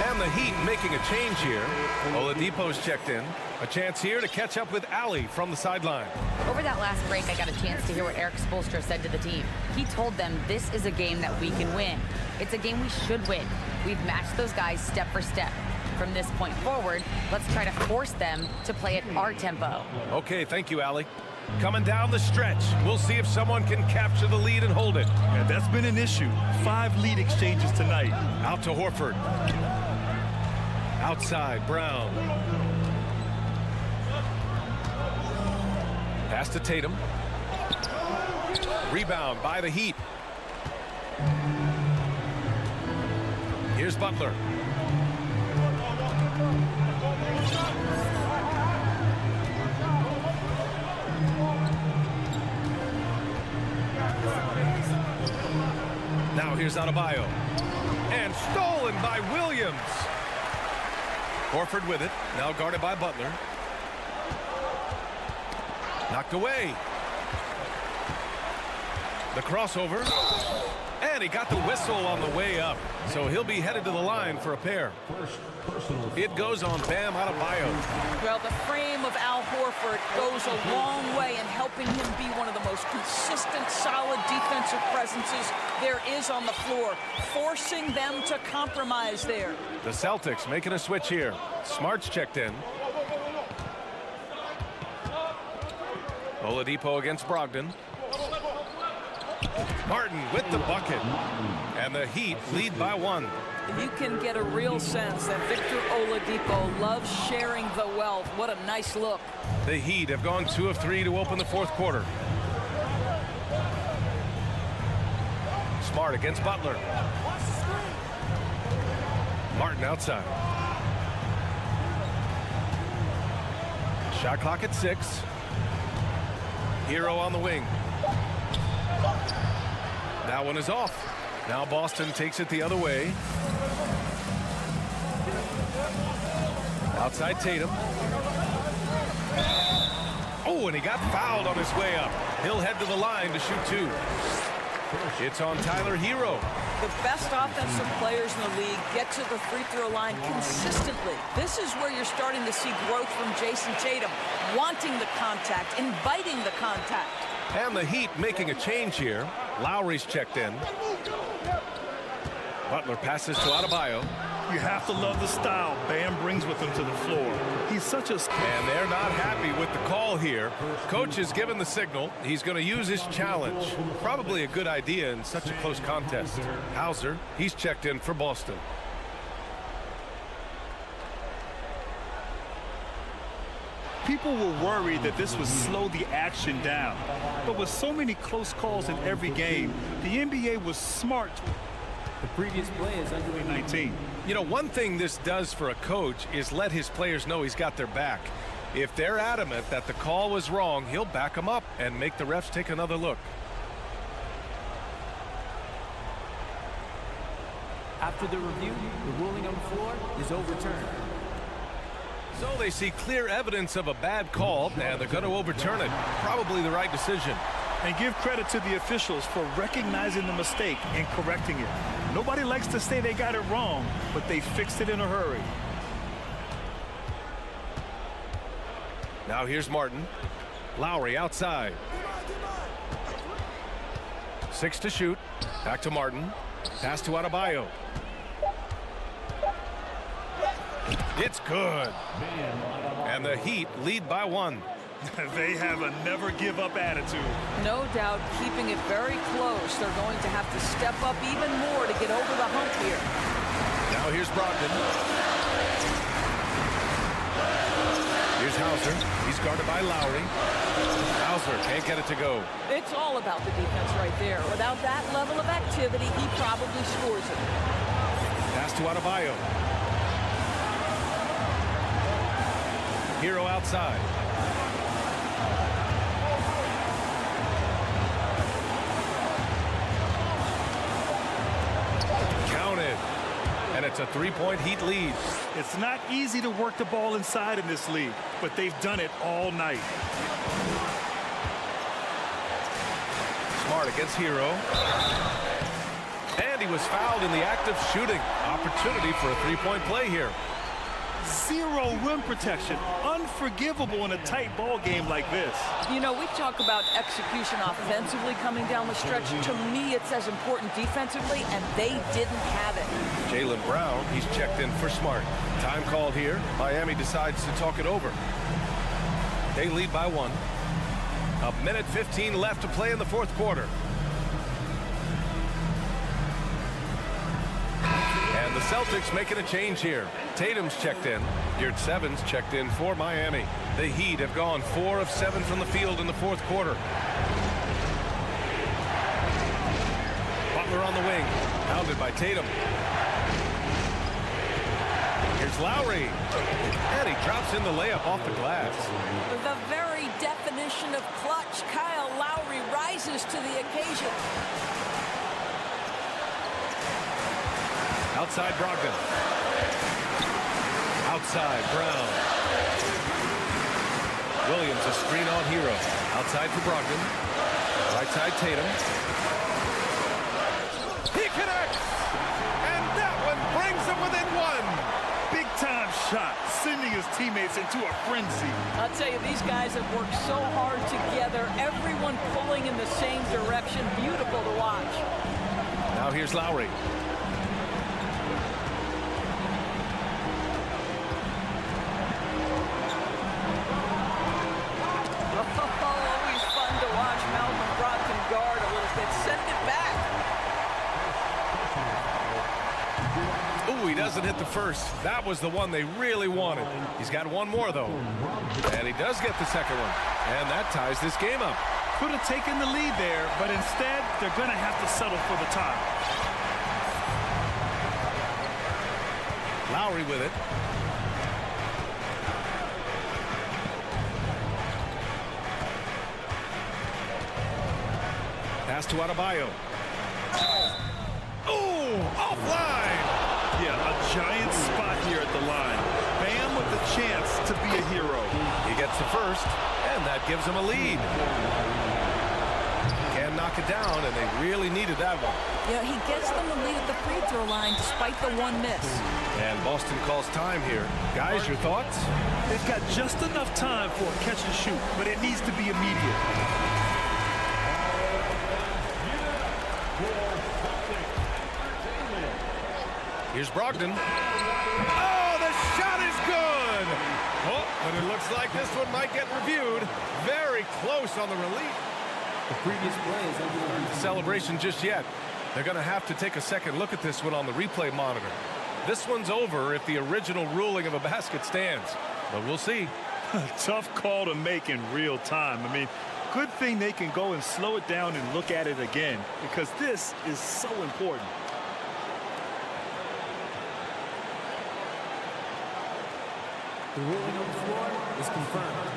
And the Heat making a change here. Oladipo's checked in. A chance here to catch up with Allie from the sideline. Over that last break, I got a chance to hear what Eric Spoelstra said to the team. He told them this is a game that we can win. It's a game we should win. We've matched those guys step for step. From this point forward, let's try to force them to play at our tempo. Okay, thank you, Allie. Coming down the stretch. We'll see if someone can capture the lead and hold it. And that's been an issue. 5 lead exchanges tonight. Out to Horford. Outside, Brown. Pass to Tatum. Rebound by the Heat. Here's Butler. Now here's Adebayo. And stolen by Williams. Horford with it. Now guarded by Butler. Knocked away. The crossover. And he got the whistle on the way up. So he'll be headed to the line for a pair. It goes on Bam Adebayo. Well, the frame of Al Horford goes a long way in helping him be one of the most consistent, solid defensive presences there is on the floor, forcing them to compromise there. The Celtics making a switch here. Smart's checked in. Oladipo against Brogdon. Martin with the bucket. And the Heat lead by 1. You can get a real sense that Victor Oladipo loves sharing the wealth. What a nice look. The Heat have gone 2 of 3 to open the 4th quarter. Smart against Butler. Martin outside. Shot clock at 6. Hero on the wing. That one is off. Now Boston takes it the other way. Outside Tatum. Oh, and he got fouled on his way up. He'll head to the line to shoot 2. It's on Tyler Hero. The best offensive players in the league get to the free throw line consistently. This is where you're starting to see growth from Jason Tatum, wanting the contact, inviting the contact. And the Heat making a change here. Lowry's checked in. Butler passes to Adebayo. You have to love the style Bam brings with him to the floor. He's such a... And they're not happy with the call here. Coach has given the signal. He's going to use his challenge. Probably a good idea in such a close contest. Hauser, he's checked in for Boston. People were worried that this would slow the action down. But with so many close calls in every game, the NBA was smart. The previous play is under 19. You know, one thing this does for a coach is let his players know he's got their back. If they're adamant that the call was wrong, he'll back them up and make the refs take another look. After the review, the ruling on the floor is overturned. So they see clear evidence of a bad call, and they're going to overturn it. Probably the right decision. And give credit to the officials for recognizing the mistake and correcting it. Nobody likes to say they got it wrong, but they fixed it in a hurry. Now here's Martin. Lowry outside. 6 to shoot. Back to Martin. Pass to Adebayo. It's good. And the Heat lead by 1. They have a never-give-up attitude. No doubt, keeping it very close. They're going to have to step up even more to get over the hump here. Now here's Brogdon. Here's Hauser. He's guarded by Lowry. Hauser can't get it to go. It's all about the defense right there. Without that level of activity, he probably scores it. Pass to Adebayo. Hero outside. Counted. And it's a three-point Heat lead. It's not easy to work the ball inside in this league, but they've done it all night. Smart against Hero. And he was fouled in the act of shooting. Opportunity for a three-point play here. Zero rim protection. Unforgivable in a tight ball game like this. You know, we talk about execution offensively coming down the stretch. To me, it's as important defensively, and they didn't have it. Jaylen Brown, he's checked in for Smart. Time called here. Miami decides to talk it over. They lead by 1. A minute 15 left to play in the fourth quarter. And the Celtics making a change here. Tatum's checked in. Geert Sevens checked in for Miami. The Heat have gone 4 of 7 from the field in the fourth quarter. Butler on the wing. Pounded by Tatum. Here's Lowry. And he drops in the layup off the glass. The very definition of clutch. Kyle Lowry rises to the occasion. Outside Brogdon. Outside Brown. Williams a screen on Hero. Outside for Brogdon. Right side Tatum. He connects! And that one brings him within 1. Big time shot, sending his teammates into a frenzy. I'll tell you, these guys have worked so hard together. Everyone pulling in the same direction. Beautiful to watch. Now here's Lowry. Always fun to watch Malcolm Brogdon guard a little bit. Send it back. Ooh, he doesn't hit the first. That was the one they really wanted. He's got one more, though. And he does get the second one. And that ties this game up. Could have taken the lead there, but instead, they're going to have to settle for the tie. Lowry with it. Pass to Adebayo. Ooh, offline. Yeah, a giant spot here at the line. Bam with the chance to be a hero. He gets the first, and that gives him a lead. Can knock it down, and they really needed that one. Yeah, he gets them the lead at the free throw line despite the one miss. And Boston calls time here. Guys, your thoughts? They've got just enough time for a catch and shoot, but it needs to be immediate. Here's Brogdon. Oh, the shot is good! Oh, but it looks like this one might get reviewed. Very close on the release. The previous play is over. The celebration just yet. They're going to have to take a second look at this one on the replay monitor. This one's over if the original ruling of a basket stands. But we'll see. Tough call to make in real time. I mean, good thing they can go and slow it down and look at it again, because this is so important. The ruling on the floor is confirmed.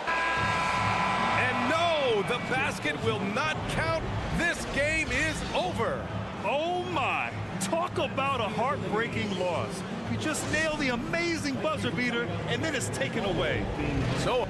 And no, the basket will not count. This game is over. Oh my, talk about a heartbreaking loss. You just nailed the amazing buzzer beater, and then it's taken away. So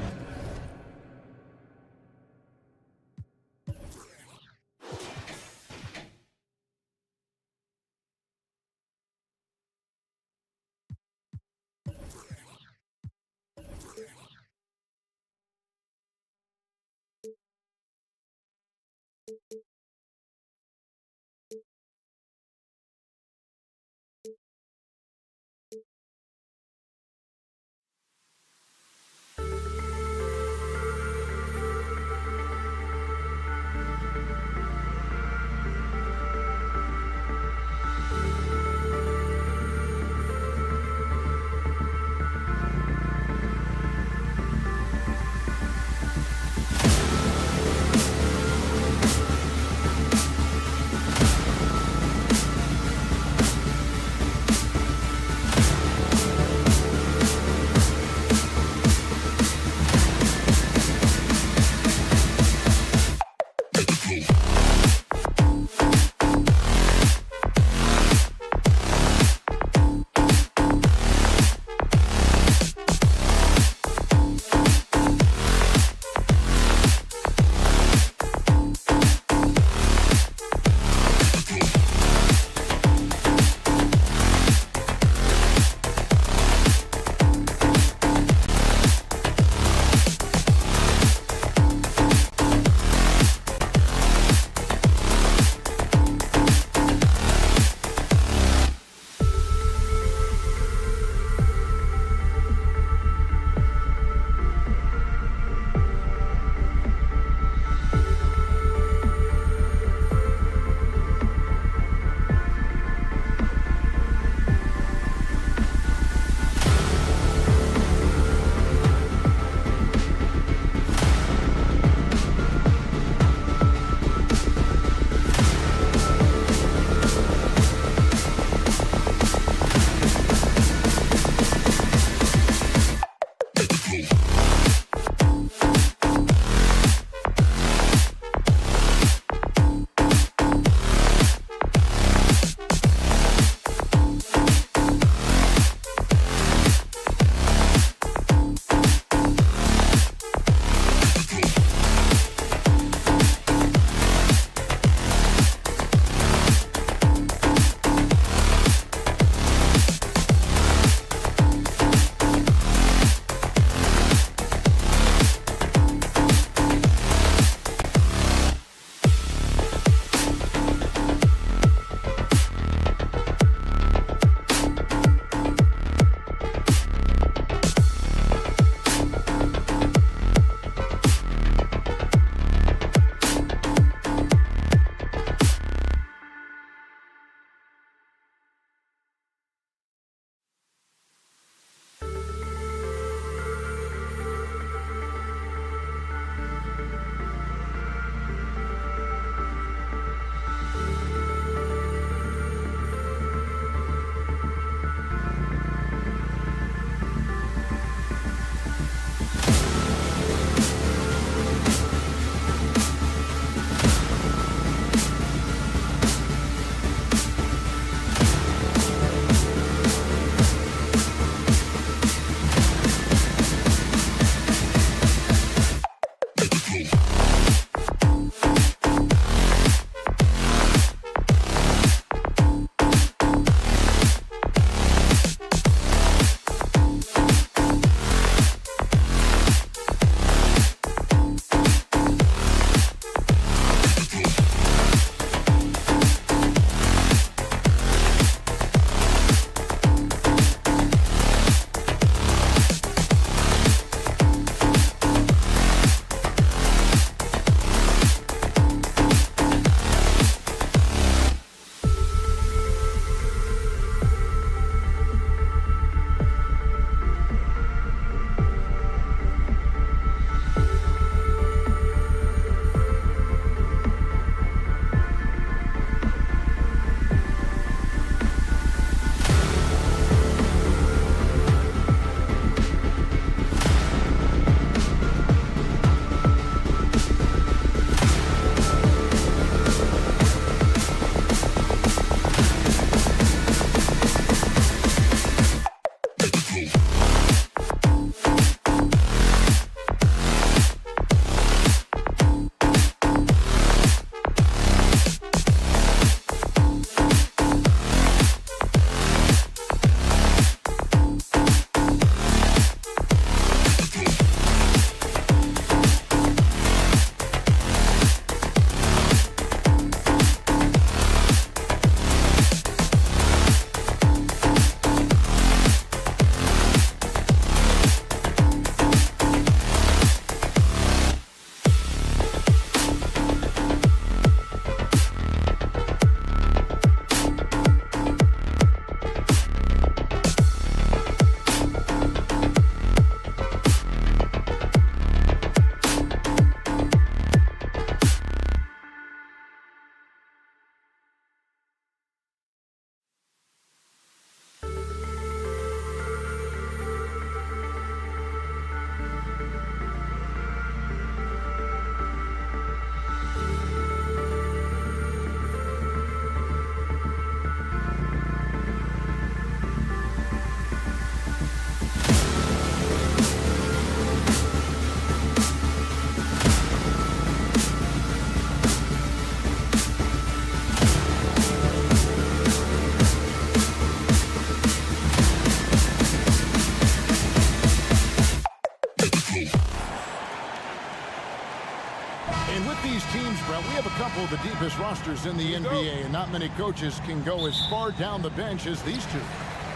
this roster's in the NBA, and not many coaches can go as far down the bench as these two.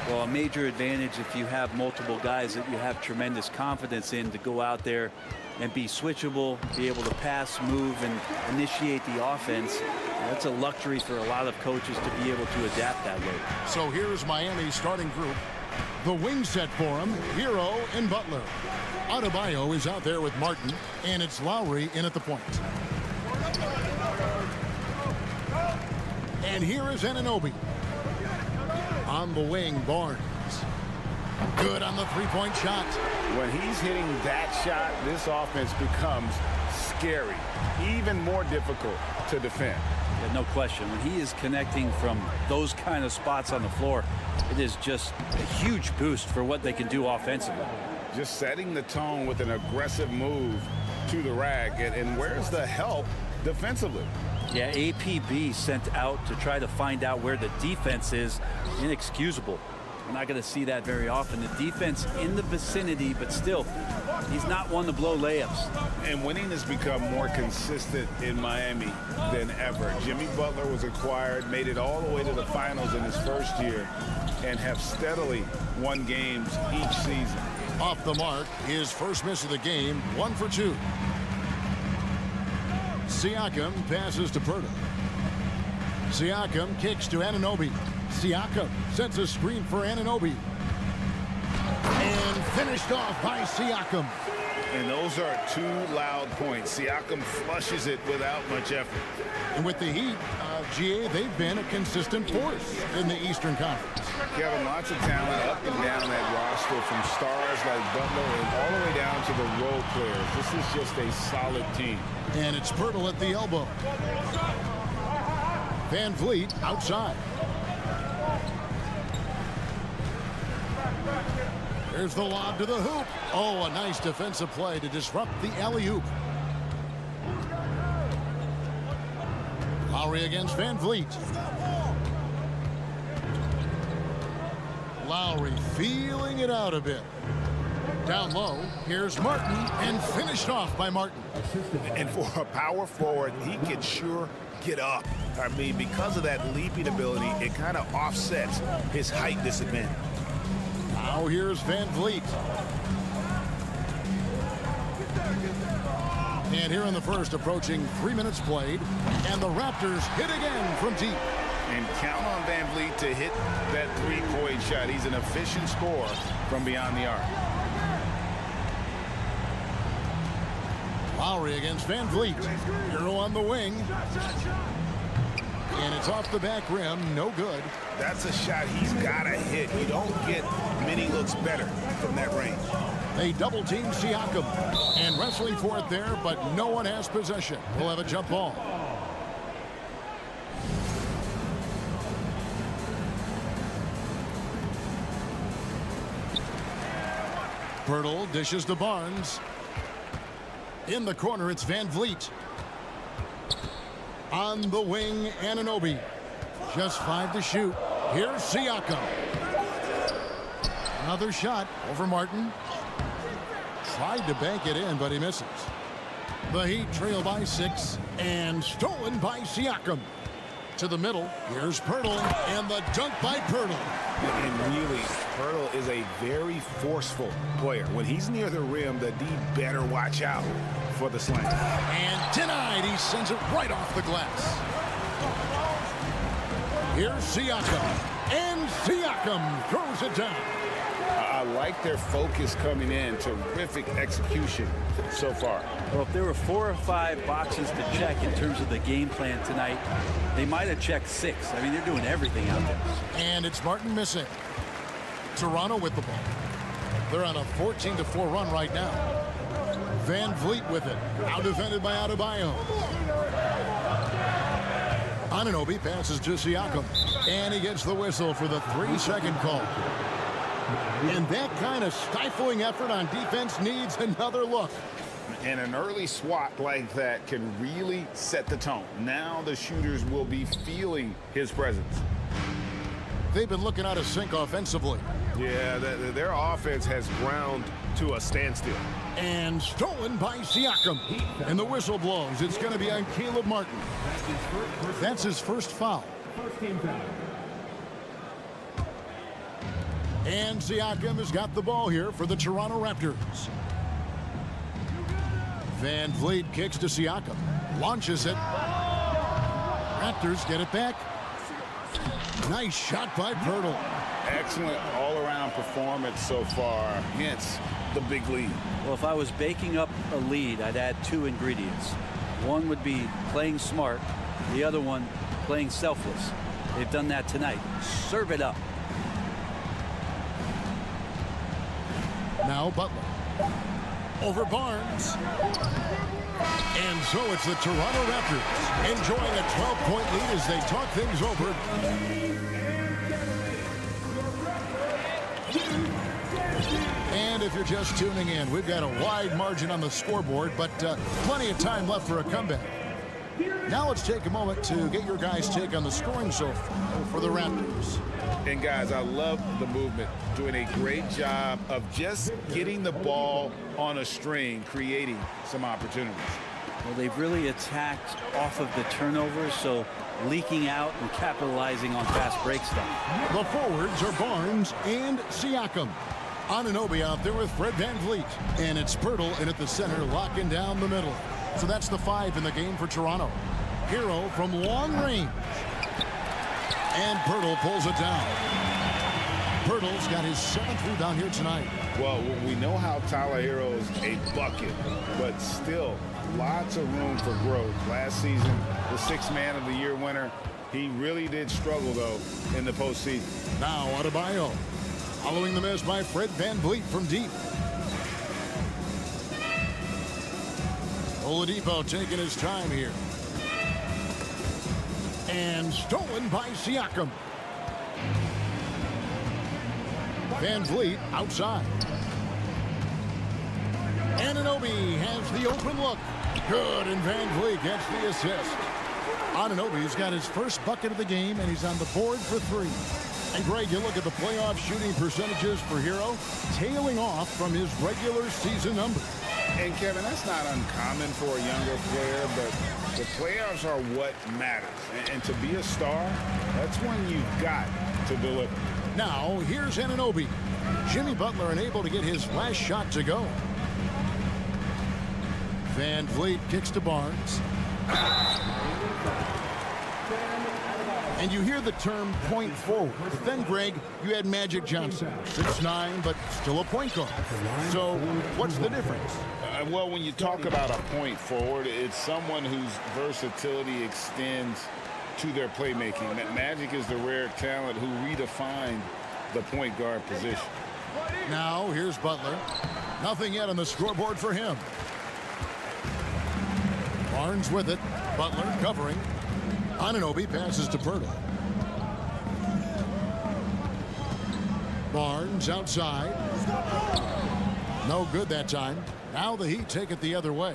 Well, a major advantage if you have multiple guys that you have tremendous confidence in to go out there and be switchable, be able to pass, move, and initiate the offense. That's a luxury for a lot of coaches to be able to adapt that way. So here's Miami's starting group. The wing set for him, Hero and Butler. Adebayo is out there with Martin, and it's Lowry in at the point. And here is Anunoby. On the wing, Barnes. Good on the three-point shot. When he's hitting that shot, this offense becomes scary, even more difficult to defend. Yeah, no question. When he is connecting from those kind of spots on the floor, it is just a huge boost for what they can do offensively. Just setting the tone with an aggressive move to the rack. And where's the help defensively? Yeah, APB sent out to try to find out where the defense is. Inexcusable. We're not going to see that very often. The defense in the vicinity, but still, he's not one to blow layups. And winning has become more consistent in Miami than ever. Jimmy Butler was acquired, made it all the way to the finals in his first year, and have steadily won games each season. Off the mark, his first miss of the game, 1 for 2. Siakam passes to Pirtle. Siakam kicks to Anunoby. Siakam sets a screen for Anunoby. And finished off by Siakam. And those are 2 loud points. Siakam flushes it without much effort. And with the Heat, GA, they've been a consistent force in the Eastern Conference. Kevin, lots of talent up and down that roster, from stars like Butler and all the way down to the role players. This is just a solid team. And it's Pirtle at the elbow. Van Vliet outside. There's the lob to the hoop. Oh, a nice defensive play to disrupt the alley-oop. Lowry against Van Vliet. Lowry feeling it out a bit. Down low, here's Martin, and finished off by Martin. And for a power forward, he can sure get up. I mean, because of that leaping ability, it kind of offsets his height disadvantage. Now here's Van Vliet. And here in the first, approaching 3 minutes played, and the Raptors hit again from deep. And count on Van Vliet to hit that three-point shot. He's an efficient scorer from beyond the arc. Lowry against Van Vliet. Hero on the wing. And it's off the back rim, no good. That's a shot he's got to hit. You don't get many looks better from that range. They double team Siakam. And wrestling for it there, but no one has possession. We'll have a jump ball. Pirtle dishes to Barnes. In the corner, it's Van Vliet. On the wing, Anunoby. Just 5 to shoot. Here's Siakam. Another shot over Martin. Tried to bank it in, but he misses. The Heat trail by 6, and stolen by Siakam. To the middle, here's Pirtle, and the dunk by Pirtle. And really, Pirtle is a very forceful player. When he's near the rim, the D better watch out for the slam. And denied. He sends it right off the glass. Here's Siakam. And Siakam throws it down. I like their focus coming in. Terrific execution so far. Well, if there were 4 or 5 boxes to check in terms of the game plan tonight, they might have checked 6. I mean, they're doing everything out there. And it's Martin missing. Toronto with the ball. They're on a 14-4 run right now. Van Vliet with it. Out defended by Adebayo. Anunoby passes to Siakam. And he gets the whistle for the 3-second call. And that kind of stifling effort on defense needs another look. And an early swat like that can really set the tone. Now the shooters will be feeling his presence. They've been looking out of sync offensively. Yeah, their offense has ground to a standstill. And stolen by Siakam. And the whistle blows. It's going to be on Caleb Martin. That's his first foul. First team foul. And Siakam has got the ball here for the Toronto Raptors. Van Vliet kicks to Siakam. Launches it. Raptors get it back. Nice shot by Pirtle. Excellent all-around performance so far, hence the big lead. Well, if I was baking up a lead, I'd add 2 ingredients. One would be playing smart. The other one, playing selfless. They've done that tonight. Serve it up. Now Butler. Over Barnes. And so it's the Toronto Raptors enjoying a 12-point lead as they talk things over. And if you're just tuning in, we've got a wide margin on the scoreboard, but plenty of time left for a comeback. Now let's take a moment to get your guys' take on the scoring so far for the Raptors. And guys, I love the movement, doing a great job of just getting the ball on a string, creating some opportunities. Well, they've really attacked off of the turnovers, so leaking out and capitalizing on fast break stuff. The forwards are Barnes and Siakam. Anunoby out there with Fred Van Vliet. And it's Pirtle in at the center, locking down the middle. So that's the 5 in the game for Toronto. Hero from long range. And Pirtle pulls it down. Pirtle's got his 7th rebound here tonight. Well, we know how Tyler Hero's a bucket, but still lots of room for growth. Last season, the 6th Man of the Year winner, he really did struggle, though, in the postseason. Now Adebayo. Following the miss by Fred Van Vliet from deep. Oladipo taking his time here. And stolen by Siakam. Van Vliet outside. Anunoby has the open look. Good, and Van Vliet gets the assist. Anunoby's got his first bucket of the game, and he's on the board for 3. And Greg, you look at the playoff shooting percentages for Hero, tailing off from his regular season numbers. And Kevin, that's not uncommon for a younger player, but the playoffs are what matters. And to be a star, that's when you've got to deliver. Now, here's Anunoby. Jimmy Butler unable to get his last shot to go. Van Vliet kicks to Barnes. And you hear the term point forward. But then, Greg, you had Magic Johnson. 6'9", but still a point guard. So what's the difference? Well, when you talk about a point forward, it's someone whose versatility extends to their playmaking. Magic is the rare talent who redefined the point guard position. Now, here's Butler. Nothing yet on the scoreboard for him. Barnes with it. Butler covering. Anunoby passes to Pirtle. Barnes outside. No good that time. Now the Heat take it the other way.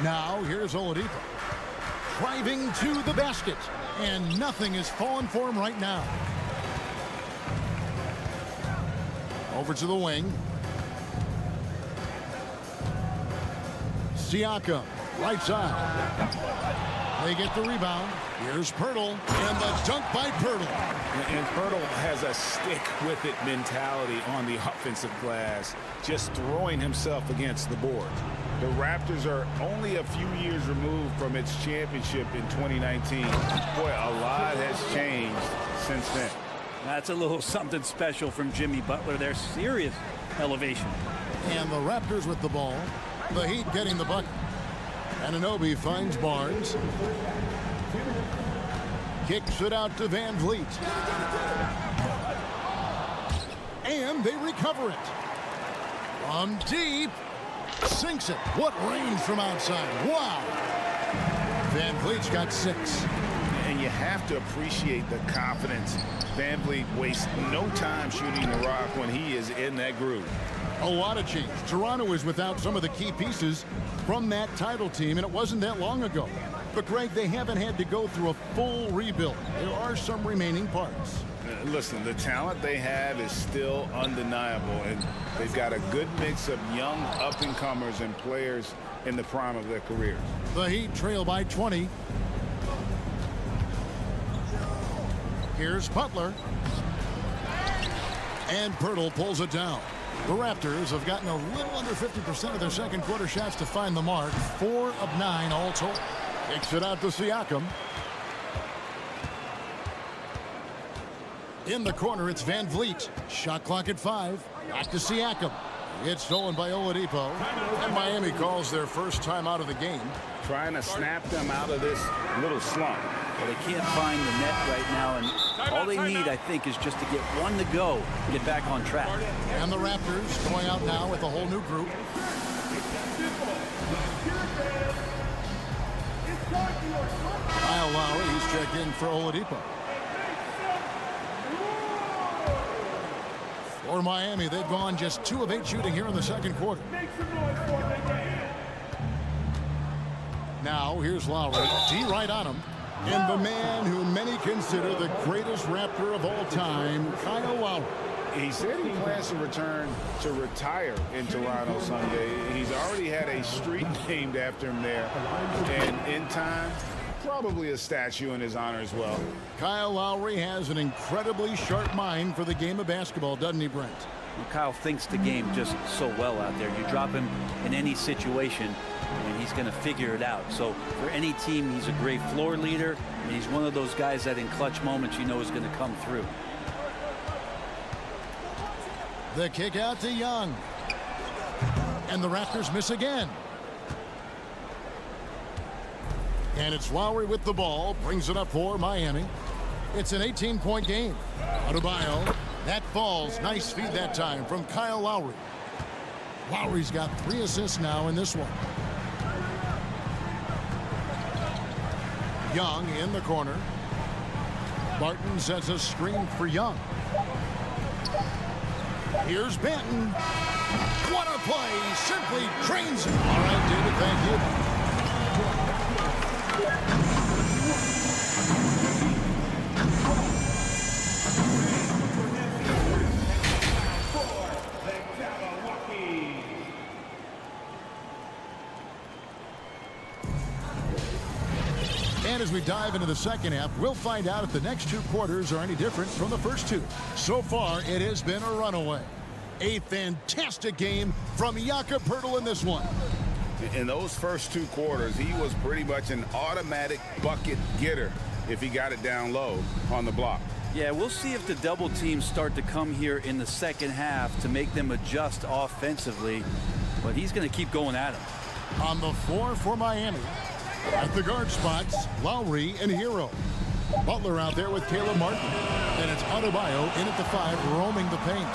Now here's Oladipo. Driving to the basket. And nothing is falling for him right now. Over to the wing. Siakam. Right side. They get the rebound. Here's Pirtle. And the dunk by Pirtle. And Pirtle has a stick-with-it mentality on the offensive glass, just throwing himself against the board. The Raptors are only a few years removed from its championship in 2019. Boy, a lot has changed since then. That's a little something special from Jimmy Butler. They're serious elevation. And the Raptors with the ball. The Heat getting the bucket. Anunoby finds Barnes. Kicks it out to Van Vliet. And they recover it. From deep. Sinks it. What range from outside. Wow. Van Vliet's got 6. And you have to appreciate the confidence. Van Vliet wastes no time shooting the rock when he is in that groove. A lot of change. Toronto is without some of the key pieces from that title team, and it wasn't that long ago. But, Greg, they haven't had to go through a full rebuild. There are some remaining parts. Listen, the talent they have is still undeniable, and they've got a good mix of young up-and-comers and players in the prime of their careers. The Heat trail by 20. Here's Butler. And Pirtle pulls it down. The Raptors have gotten a little under 50% of their second quarter shots to find the mark. 4 of 9 all told. Kicks it out to Siakam. In the corner, it's Van Vliet. Shot clock at 5. Back to Siakam. It's stolen by Oladipo. And Miami calls their first time out of the game. Trying to snap them out of this little slump. Well, they can't find the net right now, and all they need, I think, is just to get one to go, get back on track. And the Raptors going out now with a whole new group. Kyle Lowry, he's checked in for Oladipo. For Miami, they've gone just 2 of 8 shooting here in the second quarter. Now, here's Lowry. D right on him. And the man who many consider the greatest Raptor of all time, Kyle Lowry. He said he plans to return to retire in Toronto Sunday. He's already had a street named after him there. And in time, probably a statue in his honor as well. Kyle Lowry has an incredibly sharp mind for the game of basketball, doesn't he, Brent? Well, Kyle thinks the game just so well out there. You drop him in any situation, and he's going to figure it out. So for any team, he's a great floor leader, and he's one of those guys that in clutch moments you know is going to come through. The kick out to Young. And the Raptors miss again. And it's Lowry with the ball, brings it up for Miami. It's an 18-point game. Adebayo, that falls. Nice feed that time from Kyle Lowry. Lowry's got 3 assists now in this one. Young in the corner. Barton sets a screen for Young. Here's Benton. What a play. Simply drains it. All right, David, thank you. And as we dive into the second half, we'll find out if the next 2 quarters are any different from the first 2. So far, it has been a runaway. A fantastic game from Jakob Poeltl in this one. In those first 2 quarters, he was pretty much an automatic bucket getter if he got it down low on the block. Yeah, we'll see if the double teams start to come here in the second half to make them adjust offensively. But he's going to keep going at him. On the floor for Miami. At the guard spots, Lowry and Hero. Butler out there with Caleb Martin. And it's Adebayo in at the 5, roaming the paint.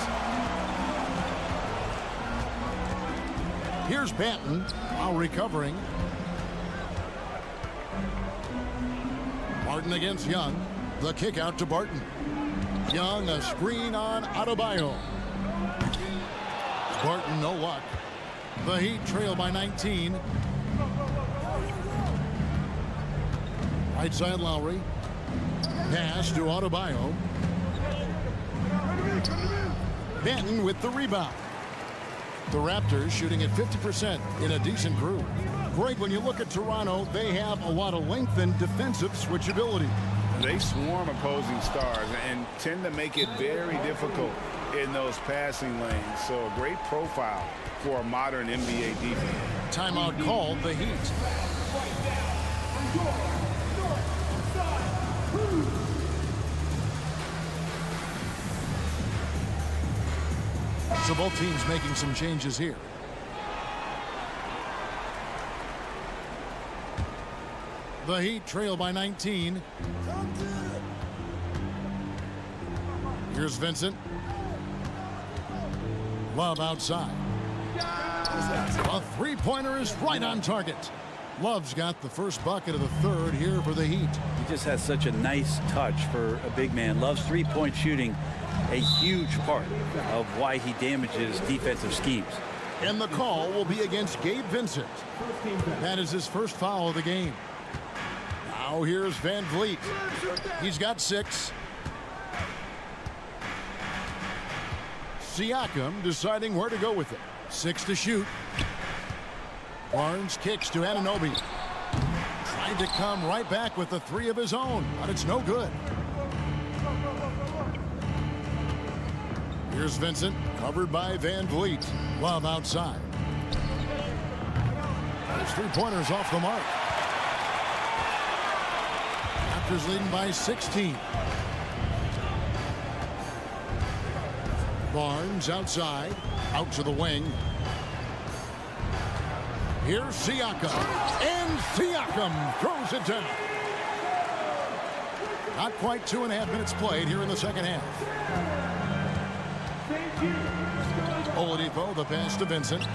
Here's Banton, Lowry covering. Martin against Young. The kick out to Barton. Young, a screen on Adebayo. Barton, no luck. The Heat trail by 19. Right side Lowry. Pass to Adebayo. Benton with the rebound. The Raptors shooting at 50% in a decent groove. Greg, when you look at Toronto, they have a lot of length and defensive switchability. They swarm opposing stars and tend to make it very difficult in those passing lanes. So a great profile for a modern NBA defense. Timeout called, the Heat. So both teams making some changes here. The Heat trail by 19. Here's Vincent. Love outside. A three-pointer is right on target. Love's got the first bucket of the third here for the Heat. He just has such a nice touch for a big man. Love's three-point shooting a huge part of why he damages defensive schemes. And the call will be against Gabe Vincent. That is his first foul of the game. Now here's Van Vliet. He's got 6. Siakam deciding where to go with it. 6 to shoot. Barnes kicks to Anunoby. Trying to come right back with the 3 of his own, but it's no good. Here's Vincent, covered by Van Vliet. Love outside. Those 3-pointers off the mark. Raptors leading by 16. Barnes outside, out to the wing. Here's Siakam, and Siakam throws it down. Not quite 2.5 minutes played here in the second half. Oladipo, the pass to Vincent.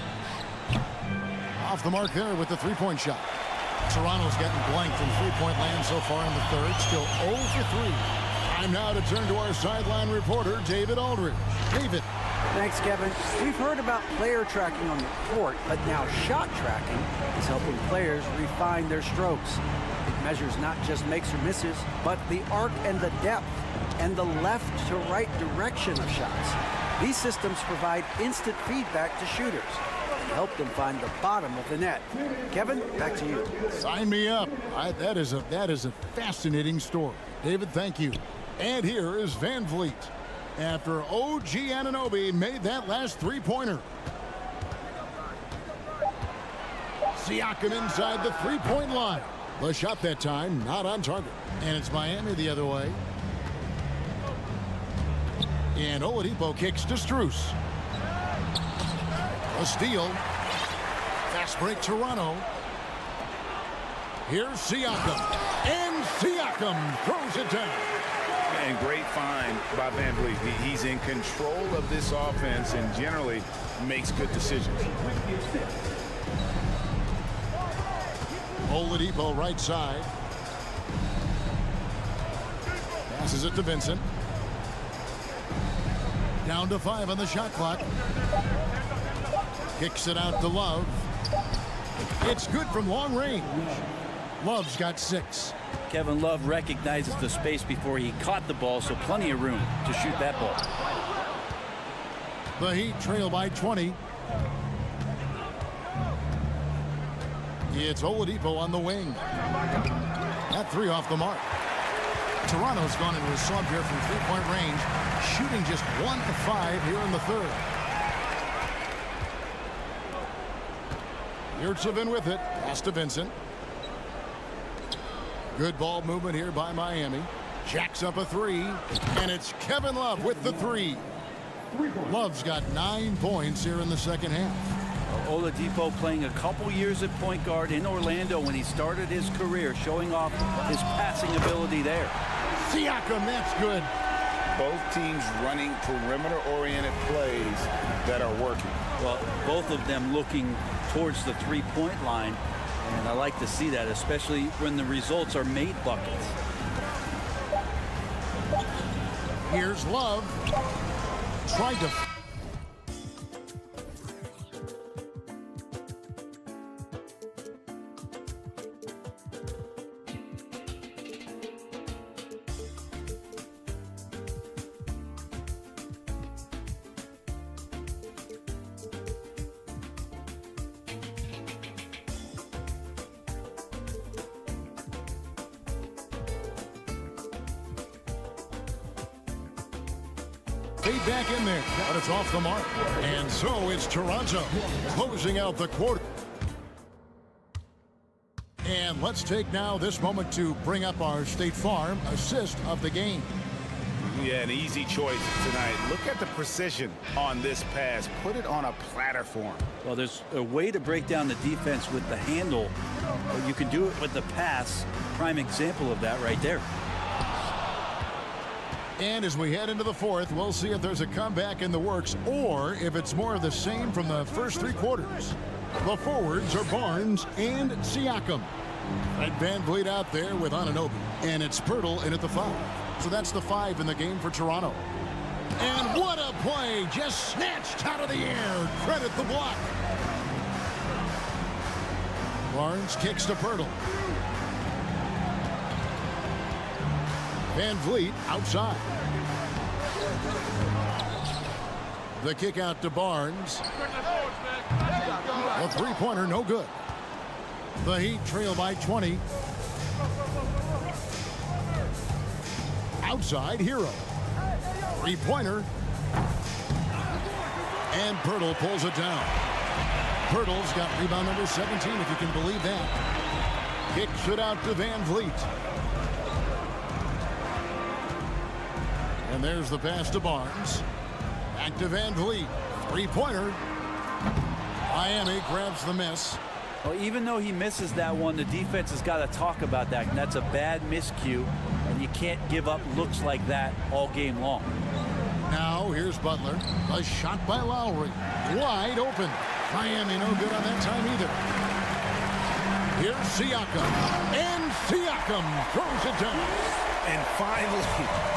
Off the mark there with the 3-point shot. Toronto's getting blank from 3-point land so far in the third. Still 0 for 3. Time now to turn to our sideline reporter, David Aldridge. David. Thanks, Kevin. We've heard about player tracking on the court, but now shot tracking is helping players refine their strokes. It measures not just makes or misses, but the arc and the depth and the left to right direction of shots. These systems provide instant feedback to shooters and help them find the bottom of the net. Kevin, back to you. Sign me up. That is a fascinating story. David, thank you. And here is Van Vliet after OG Anunoby made that last 3-pointer. Siakam inside the 3-point line. The shot that time not on target. And it's Miami the other way. And Oladipo kicks to Strus. A steal. Fast break Toronto. Here's Siakam. And Siakam throws it down. And great find by Van Vliet. He's in control of this offense and generally makes good decisions. Oladipo right side. Passes it to Vincent. Down to 5 on the shot clock. Kicks it out to Love. It's good from long range. Love's got 6. Kevin Love recognizes the space before he caught the ball, so plenty of room to shoot that ball. The Heat trail by 20. It's Oladipo on the wing. That 3 off the mark. Toronto's gone into a slump here from 3-point range, shooting just 1 of 5 here in the third. Yurtsevin with it. Pass to Vincent. Good ball movement here by Miami. Jacks up a 3, and it's Kevin Love with the 3. Love's got 9 points here in the second half. Oladipo playing a couple years at point guard in Orlando when he started his career, showing off his passing ability there. Siakam, that's good. Both teams running perimeter-oriented plays that are working. Well, both of them looking towards the 3-point line. And I like to see that, especially when the results are made buckets. Here's Love. Tried to... Fade back in there, but it's off the mark. And so it's Toronto closing out the quarter. And let's take now this moment to bring up our State Farm assist of the game. Yeah, an easy choice tonight. Look at the precision on this pass. Put it on a platter form. Well, there's a way to break down the defense with the handle. You can do it with the pass. Prime example of that right there. And as we head into the fourth, we'll see if there's a comeback in the works or if it's more of the same from the first 3 quarters. The forwards are Barnes and Siakam. And Van Vliet out there with Anunoby. And it's Pirtle in at the 5. So that's the 5 in the game for Toronto. And what a play! Just snatched out of the air. Credit the block. Barnes kicks to Pirtle. Van Vliet outside. The kick out to Barnes. A three-pointer, no good. The Heat trail by 20. Outside, Hero. Three-pointer. And Pirtle pulls it down. Pirtle's got rebound number 17, if you can believe that. Kicks it out to Van Vliet. And there's the pass to Barnes. Back to Van Vliet. Three-pointer. Miami grabs the miss. Well, even though he misses that one, the defense has got to talk about that. And that's a bad miscue, and you can't give up looks like that all game long. Now here's Butler. A shot by Lowry. Wide open. Miami no good on that time either. Here's Siakam. And Siakam throws it down. And finally,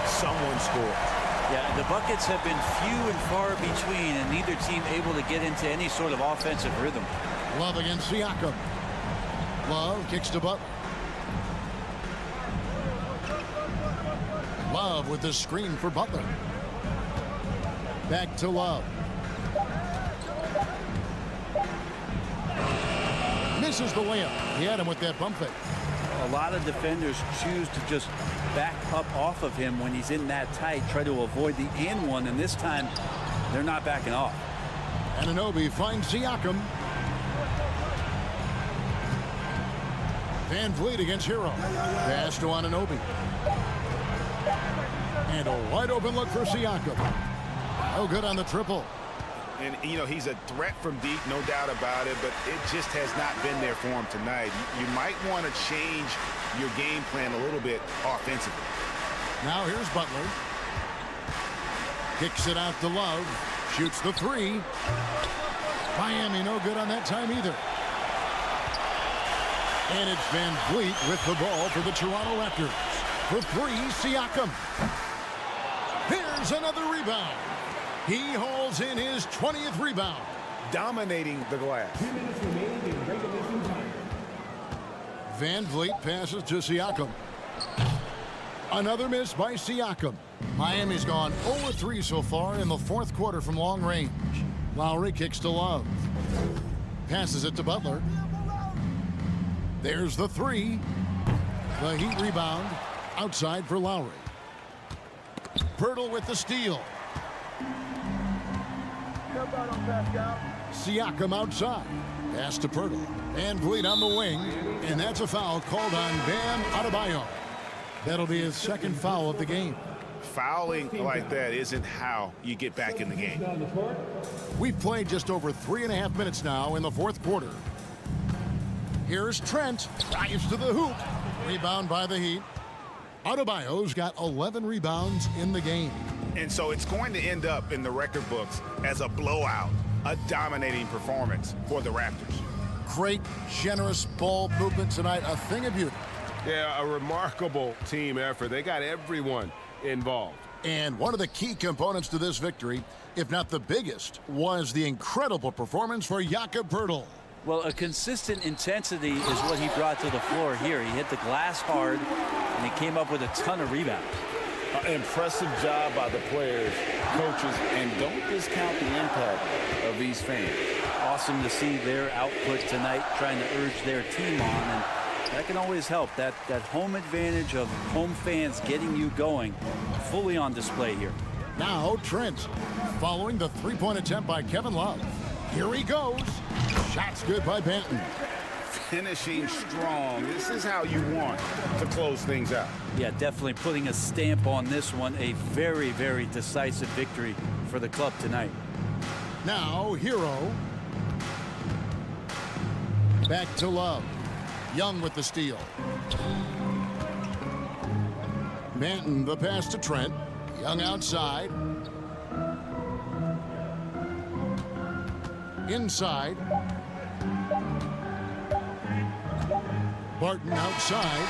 someone scored. Yeah, the buckets have been few and far between, and neither team able to get into any sort of offensive rhythm. Love against Siakam. Love kicks to Butler. Love with the screen for Butler. Back to Love. Misses the layup. He had him with that bump fake. A lot of defenders choose to just back up off of him when he's in that tight, try to avoid the and one, and this time they're not backing off. Anunoby finds Siakam. Van Vliet against Hero. Pass to Anunoby. And a wide open look for Siakam. No good on the triple. And, you know, he's a threat from deep, no doubt about it, but it just has not been there for him tonight. You might want to change your game plan a little bit offensively. Now here's Butler. Kicks it out to Love. Shoots the three. Miami no good on that time either. And it's Van Vliet with the ball for the Toronto Raptors. For three, Siakam. Here's another rebound. He hauls in his 20th rebound. Dominating the glass. 2 minutes remaining in regulation time. Van Vliet passes to Siakam. Another miss by Siakam. Miami's gone 0-3 so far in the fourth quarter from long range. Lowry kicks to Love. Passes it to Butler. There's the three. The Heat rebound. Outside for Lowry. Pirtle with the steal. Siakam outside. Pass to Pirtle. Van Vliet on the wing. And that's a foul called on Bam Adebayo. That'll be his second foul of the game. Fouling like that isn't how you get back in the game. We've played just over 3.5 minutes now in the fourth quarter. Here's Trent. Drives to the hoop. Rebound by the Heat. Adebayo's got 11 rebounds in the game. And so it's going to end up in the record books as a blowout, a dominating performance for the Raptors. Great, generous ball movement tonight. A thing of beauty. Yeah, a remarkable team effort. They got everyone involved. And one of the key components to this victory, if not the biggest, was the incredible performance for Jakob Poeltl. Well, a consistent intensity is what he brought to the floor here. He hit the glass hard, and he came up with a ton of rebounds. Impressive job by the players, coaches, and don't discount the impact of these fans. Awesome to see their output tonight, trying to urge their team on, and that can always help. That home advantage of home fans getting you going, fully on display here. Now Trent, following the three-point attempt by Kevin Love. Here he goes. Shots good by Banton. Finishing strong. This is how you want to close things out. Yeah, definitely putting a stamp on this one. A very, very decisive victory for the club tonight. Now Hero. Back to Love. Young with the steal. Banton the pass to Trent. Young outside. Inside. Barton outside.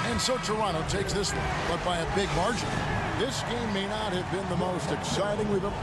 And so Toronto takes this one, but by a big margin. This game may not have been the most exciting we've ever...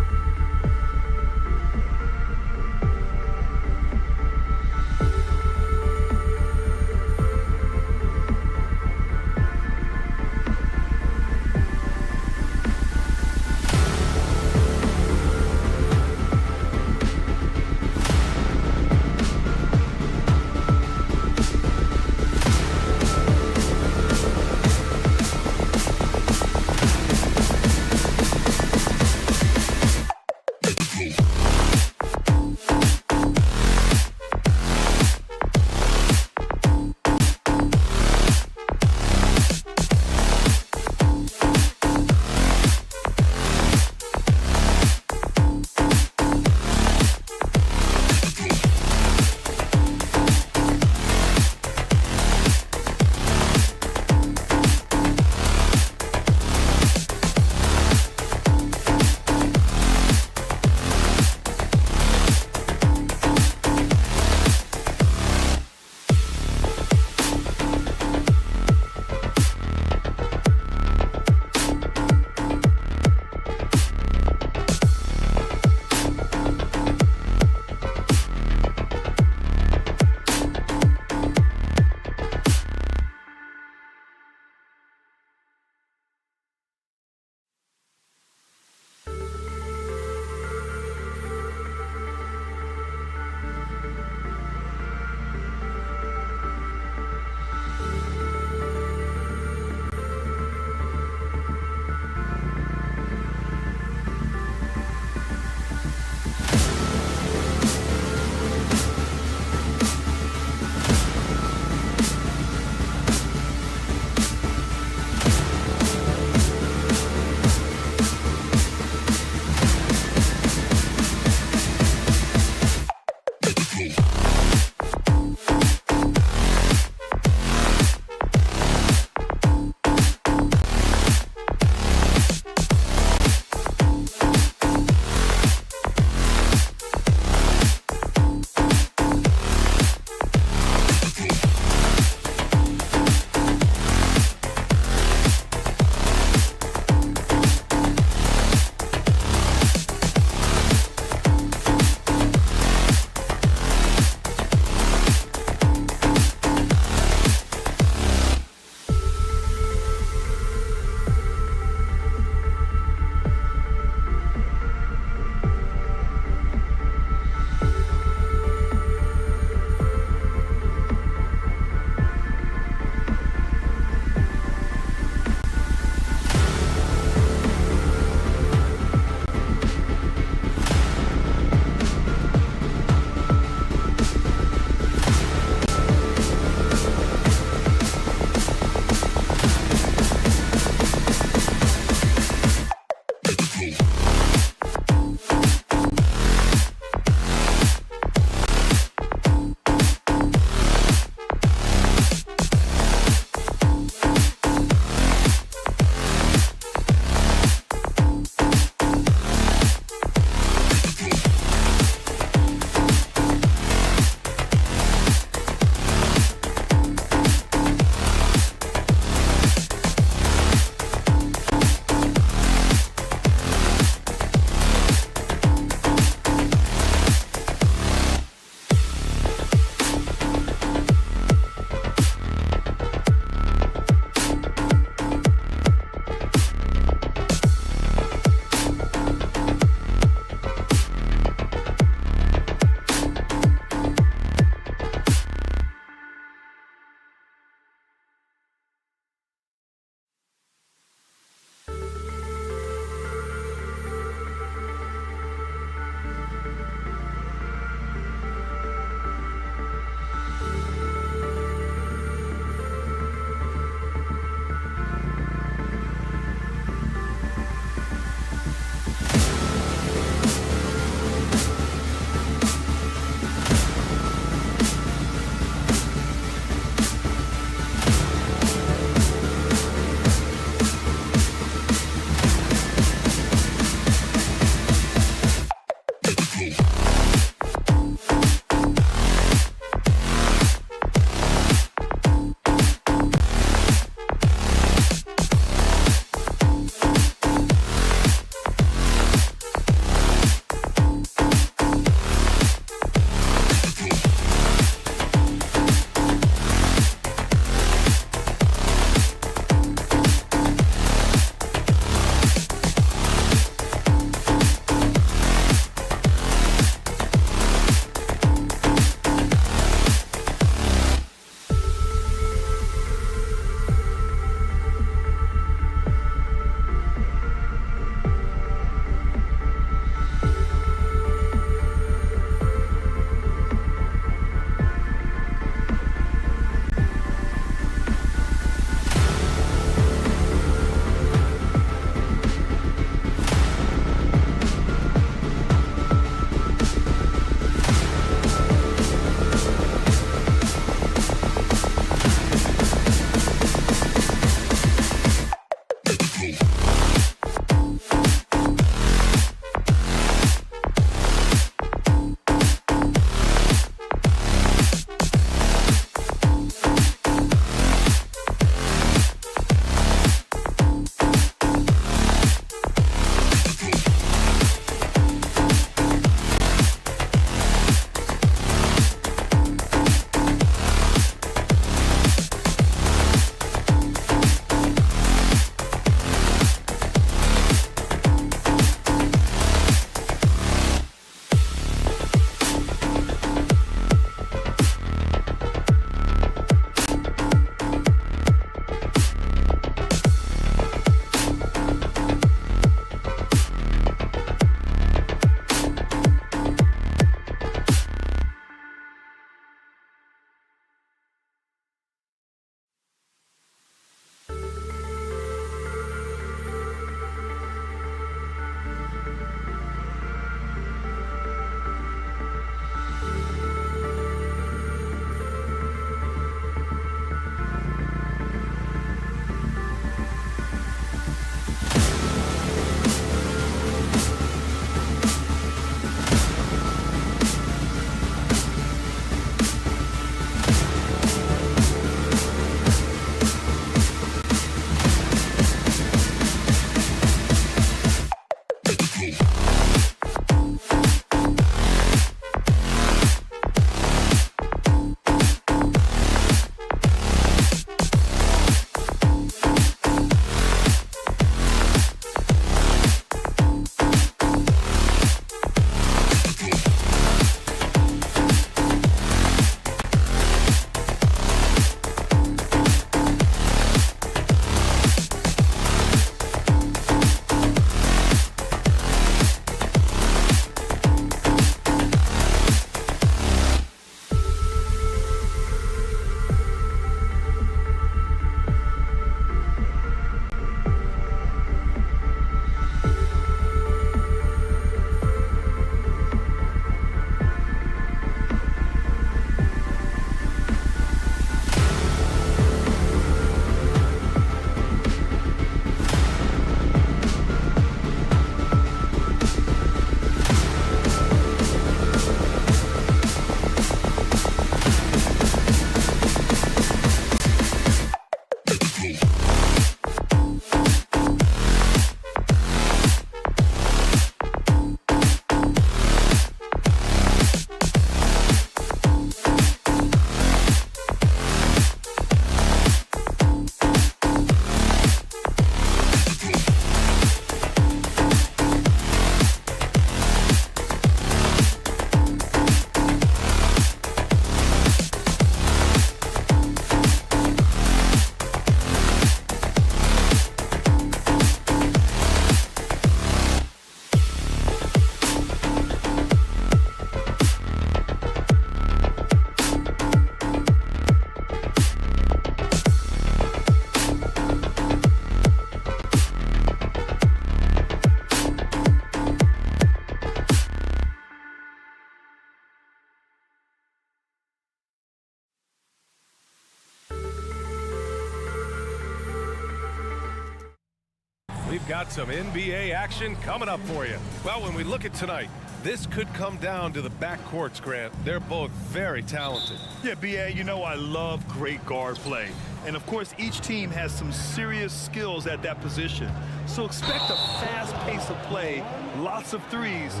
We've got some NBA action coming up for you. Well, when we look at tonight, this could come down to the backcourts, Grant. They're both very talented. Yeah, B.A., you know I love great guard play. And, of course, each team has some serious skills at that position. So expect a fast pace of play, lots of threes.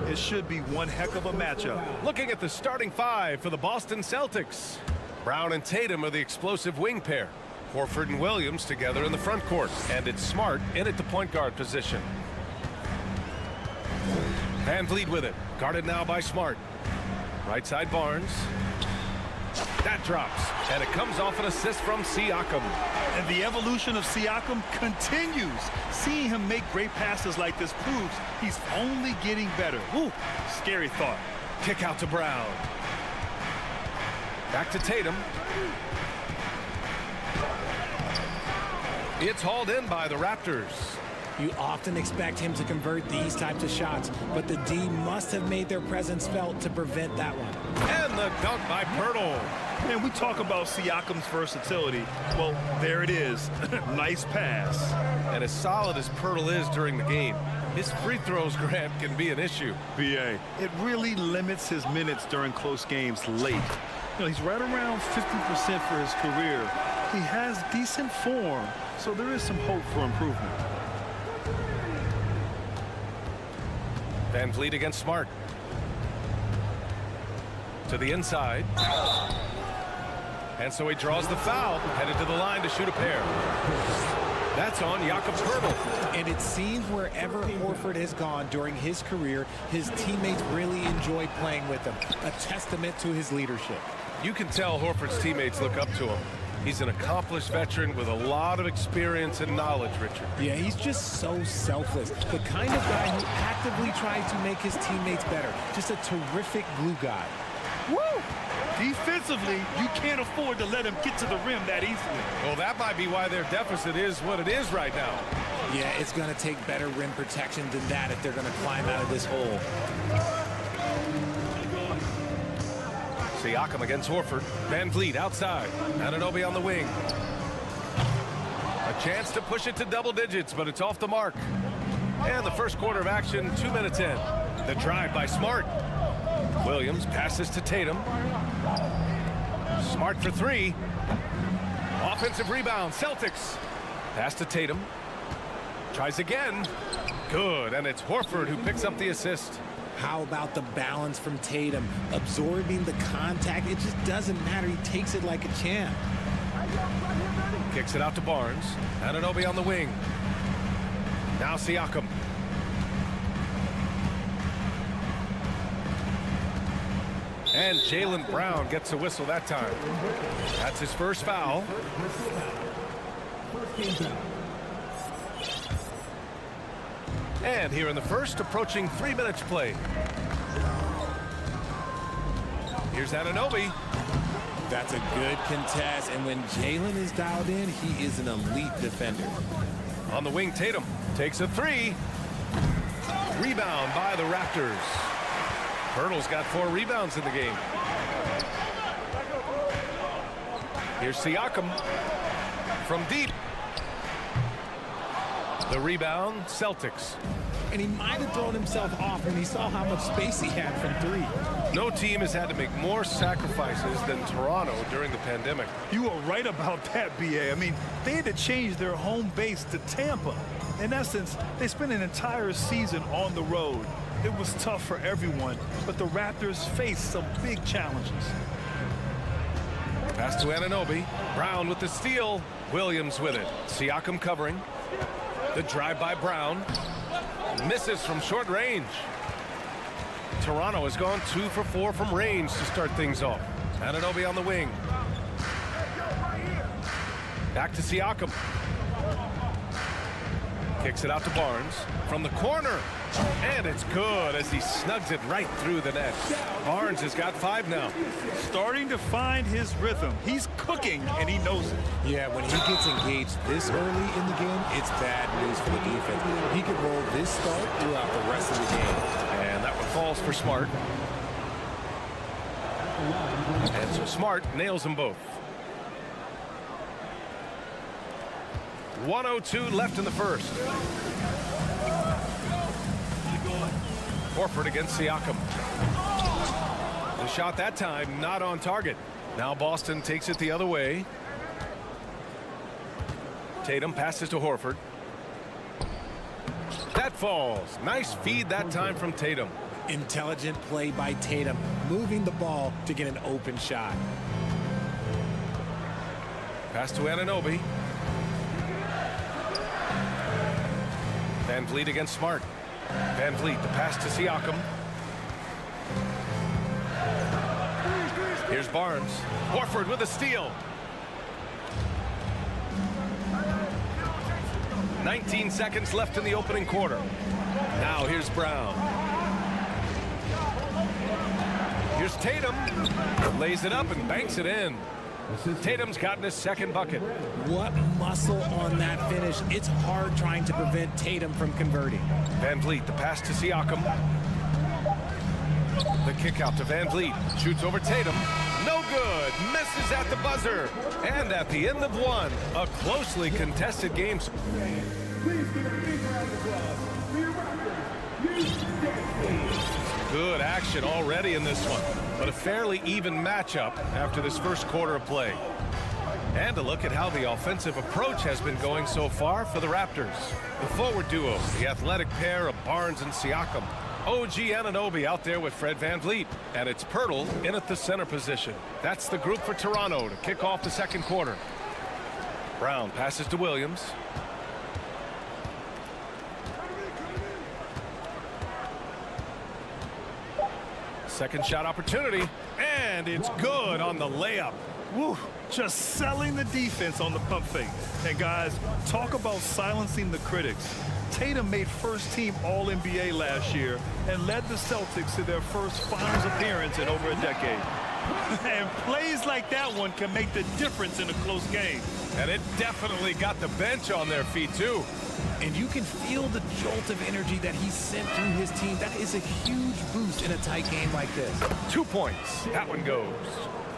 It should be one heck of a matchup. Looking at the starting five for the Boston Celtics. Brown and Tatum are the explosive wing pair. Horford and Williams together in the front court. And it's Smart in at the point guard position. Van Vliet with it. Guarded now by Smart. Right side Barnes. That drops. And it comes off an assist from Siakam. And the evolution of Siakam continues. Seeing him make great passes like this proves he's only getting better. Ooh, scary thought. Kick out to Brown. Back to Tatum. It's hauled in by the Raptors. You often expect him to convert these types of shots, but the D must have made their presence felt to prevent that one. And the dunk by Pirtle. And we talk about Siakam's versatility. Well, there it is. Nice pass. And as solid as Pirtle is during the game, his free throws, Grant, can be an issue. B.A., it really limits his minutes during close games late. You know, he's right around 50% for his career. He has decent form, so there is some hope for improvement. Van Vliet against Smart. To the inside. And so he draws the foul, headed to the line to shoot a pair. That's on Jakob Poeltl. And it seems wherever Horford has gone during his career, his teammates really enjoy playing with him. A testament to his leadership. You can tell Horford's teammates look up to him. He's an accomplished veteran with a lot of experience and knowledge, Richard. Yeah, he's just so selfless. The kind of guy who actively tries to make his teammates better. Just a terrific glue guy. Woo! Defensively, you can't afford to let him get to the rim that easily. Well, that might be why their deficit is what it is right now. Yeah, it's going to take better rim protection than that if they're going to climb out of this hole. Siakam against Horford. Van Vliet outside. Anunoby on the wing. A chance to push it to double digits, but it's off the mark. And the first quarter of action, 2 minutes in. The drive by Smart. Williams passes to Tatum. Smart for three. Offensive rebound, Celtics. Pass to Tatum. Tries again. Good, and it's Horford who picks up the assist. How about the balance from Tatum? Absorbing the contact, it just doesn't matter. He takes it like a champ. Kicks it out to Barnes. Anunoby on the wing. Now Siakam. And Jaylen Brown gets a whistle that time. That's his first foul. And here in the first, approaching 3 minutes played. Here's Anunoby. That's a good contest, and when Jaylen is dialed in, he is an elite defender. On the wing, Tatum takes a three. Rebound by the Raptors. Pirtle's got 4 rebounds in the game. Here's Siakam from deep. The rebound, Celtics. And he might have thrown himself off when he saw how much space he had from three. No team has had to make more sacrifices than Toronto during the pandemic. You are right about that, B.A. I mean, they had to change their home base to Tampa. In essence, they spent an entire season on the road. It was tough for everyone, but the Raptors faced some big challenges. Pass to Anunoby. Brown with the steal. Williams with it. Siakam covering. The drive by Brown. Misses from short range. Toronto has gone 2 for 4 from range to start things off. Anunoby on the wing. Back to Siakam. Kicks it out to Barnes from the corner. And it's good as he snugs it right through the net. Barnes has got 5 now. Starting to find his rhythm. He's cooking, and he knows it. Yeah, when he gets engaged this early in the game, it's bad news for the defense. He could roll this start throughout the rest of the game. And that one falls for Smart. And so Smart nails them both. 1:02 left in the first. Horford against Siakam. The shot that time not on target. Now Boston takes it the other way. Tatum passes to Horford. That falls. Nice feed that time from Tatum. Intelligent play by Tatum, moving the ball to get an open shot. Pass to Anunoby. Van Vliet against Smart. Van Vliet, the pass to Siakam. Here's Barnes. Horford with a steal. 19 seconds left in the opening quarter. Now here's Brown. Here's Tatum. Lays it up and banks it in. Tatum's gotten his second bucket. What muscle on that finish. It's hard trying to prevent Tatum from converting. Van Vliet, the pass to Siakam. The kick out to Van Vliet. Shoots over Tatum. No good. Misses at the buzzer. And at the end of one, a closely contested game. Good action already in this one, but a fairly even matchup after this first quarter of play. And a look at how the offensive approach has been going so far for the Raptors. The forward duo, the athletic pair of Barnes and Siakam. OG Anunoby out there with Fred Van Vliet, and it's Pirtle in at the center position. That's the group for Toronto to kick off the second quarter. Brown passes to Williams. Second shot opportunity, and it's good on the layup. Woo, just selling the defense on the pump fake. And guys, talk about silencing the critics. Tatum made first team All-NBA last year and led the Celtics to their first finals appearance in over a decade. And plays like that one can make the difference in a close game. And it definitely got the bench on their feet too. And you can feel the jolt of energy that he sent through his team. That is a huge boost in a tight game like this. 2 points. That one goes.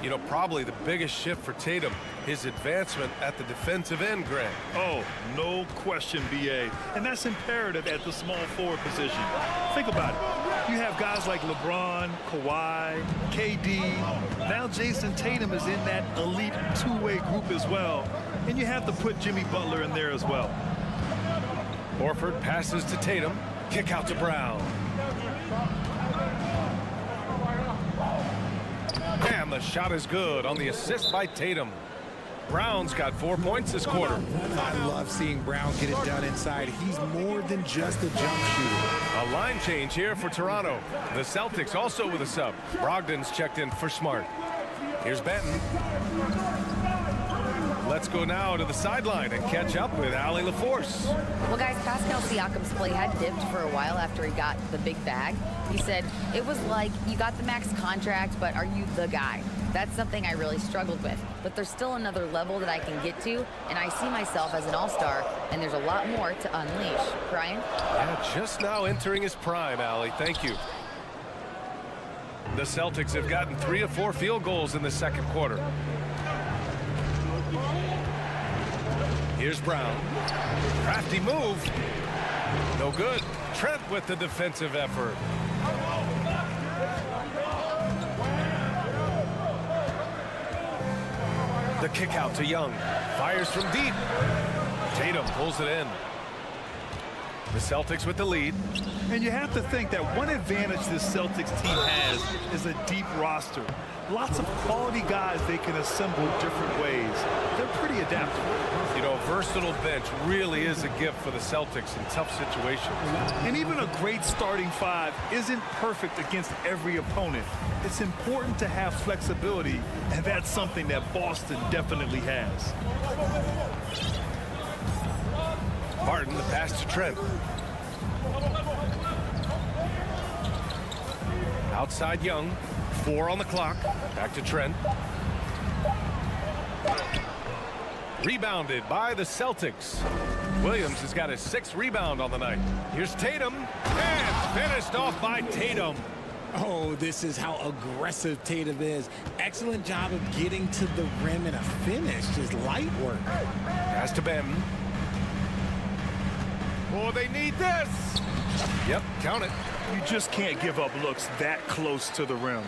You know, probably the biggest shift for Tatum, his advancement at the defensive end, Greg. Oh, no question, B.A. And that's imperative at the small forward position. Think about it. You have guys like LeBron, Kawhi, KD. Now Jason Tatum is in that elite two-way group as well. And you have to put Jimmy Butler in there as well. Horford passes to Tatum. Kick out to Brown. And the shot is good on the assist by Tatum. Brown's got 4 points this quarter. I love seeing Brown get it done inside. He's more than just a jump shooter. A line change here for Toronto. The Celtics also with a sub. Brogdon's checked in for Smart. Here's Benton. Let's go now to the sideline and catch up with Allie LaForce. Well, guys, Pascal Siakam's play had dipped for a while after he got the big bag. He said, it was like, you got the max contract, but are you the guy? That's something I really struggled with. But there's still another level that I can get to, and I see myself as an all-star, and there's a lot more to unleash. Brian? Yeah, just now entering his prime, Allie. Thank you. The Celtics have gotten 3 of 4 field goals in the second quarter. Here's Brown. Crafty move. No good. Trent with the defensive effort. The kick out to Young. Fires from deep. Tatum pulls it in. The Celtics with the lead. And you have to think that one advantage this Celtics team has is a deep roster. Lots of quality guys they can assemble different ways. They're pretty adaptable. You know, a versatile bench really is a gift for the Celtics in tough situations. And even a great starting five isn't perfect against every opponent. It's important to have flexibility, and that's something that Boston definitely has. Harden, the pass to Trent. Outside Young. 4 on the clock. Back to Trent. Rebounded by the Celtics. Williams has got his 6th rebound on the night. Here's Tatum. And finished off by Tatum. Oh, this is how aggressive Tatum is. Excellent job of getting to the rim and a finish. Just light work. Pass to Benton. Oh, they need this. Yep, count it. You just can't give up looks that close to the rim.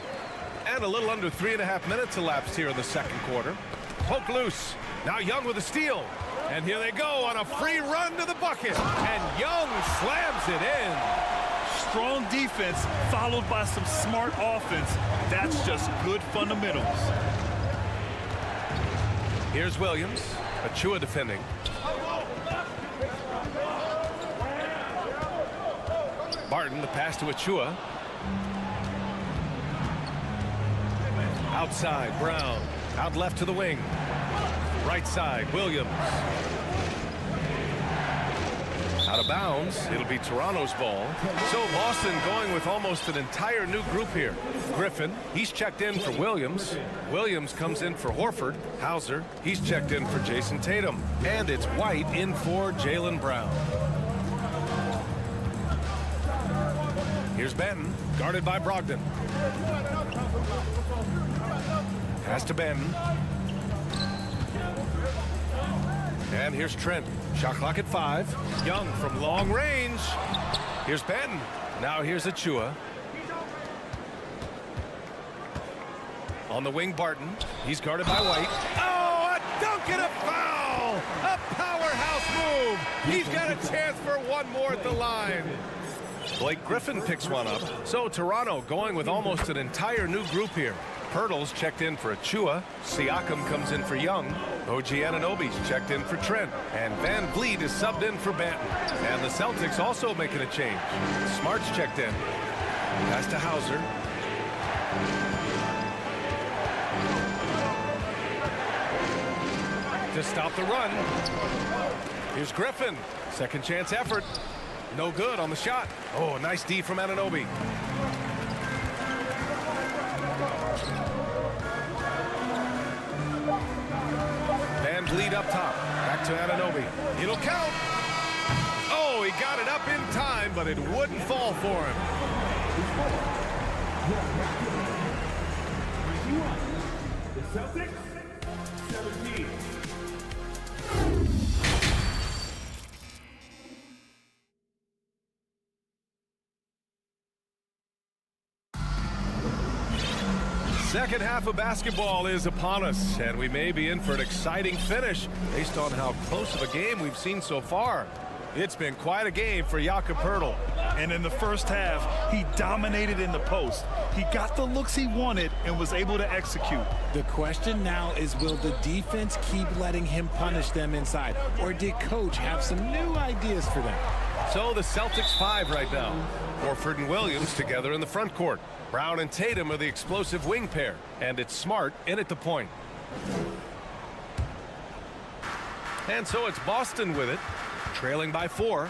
And a little under 3.5 minutes elapsed here in the second quarter. Poke loose. Now Young with a steal. And here they go on a free run to the bucket. And Young slams it in. Strong defense followed by some smart offense. That's just good fundamentals. Here's Williams. Achua defending. Barton, the pass to Achua. Outside, Brown. Out left to the wing. Right side, Williams. Out of bounds. It'll be Toronto's ball. So Boston going with almost an entire new group here. Griffin, he's checked in for Williams. Williams comes in for Horford. Hauser, he's checked in for Jason Tatum. And it's White in for Jaylen Brown. Here's Benton, guarded by Brogdon. Pass to Benton. And here's Trent. Shot clock at 5. Young from long range. Here's Benton. Now here's Achua. On the wing, Barton. He's guarded by White. Oh, a dunk and a foul! A powerhouse move. He's got a chance for one more at the line. Blake Griffin picks one up. So Toronto going with almost an entire new group here. Pirtle's checked in for Achua. Siakam comes in for Young. OG Anunoby's checked in for Trent. And Van Vliet is subbed in for Banton. And the Celtics also making a change. Smart's checked in. Pass to Hauser. To stop the run. Here's Griffin. Second chance effort. No good on the shot. Oh, nice D from Anunoby. Van Vliet up top. Back to Anunoby. It'll count. Oh, he got it up in time, but it wouldn't fall for him. The Celtics, 17. Second half of basketball is upon us, and we may be in for an exciting finish based on how close of a game we've seen so far. It's been quite a game for Jakob Poeltl. And in the first half, he dominated in the post. He got the looks he wanted and was able to execute. The question now is, will the defense keep letting him punish them inside? Or did coach have some new ideas for them? So the Celtics 5 right now. Horford and Williams together in the front court. Brown and Tatum are the explosive wing pair. And it's Smart in at the point. And so it's Boston with it, trailing by 4.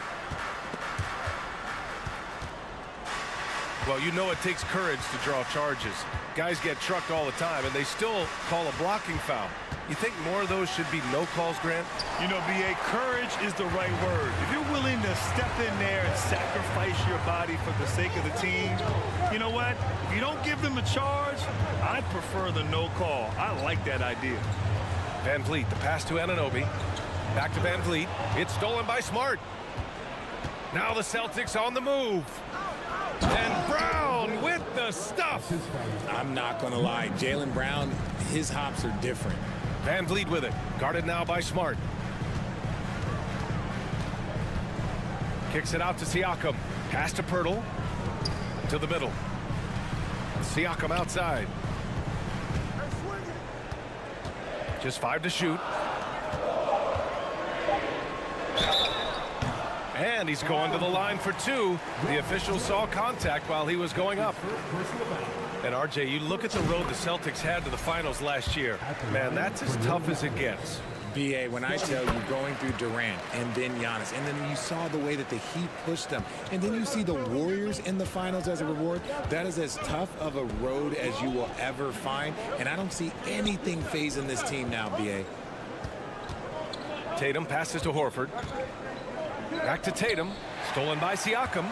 Well, you know it takes courage to draw charges. Guys get trucked all the time, and they still call a blocking foul. You think more of those should be no calls, Grant? You know, B.A., courage is the right word. If you're willing to step in there and sacrifice your body for the sake of the team, you know what? If you don't give them a charge, I'd prefer the no call. I like that idea. Van Vliet, the pass to Anunoby. Back to Van Vliet. It's stolen by Smart. Now the Celtics on the move. And Brown with the stuff. I'm not going to lie. Jaylen Brown, his hops are different. Van Vliet with it. Guarded now by Smart. Kicks it out to Siakam. Pass to Poeltl. To the middle. Siakam outside. Just 5 to shoot. And he's going to the line for 2. The official saw contact while he was going up. And RJ, you look at the road the Celtics had to the finals last year. Man, that's as tough as it gets. B.A., when I tell you, going through Durant and then Giannis, and then you saw the way that the Heat pushed them, and then you see the Warriors in the finals as a reward, that is as tough of a road as you will ever find. And I don't see anything phasing this team now, B.A. Tatum passes to Horford. Back to Tatum. Stolen by Siakam.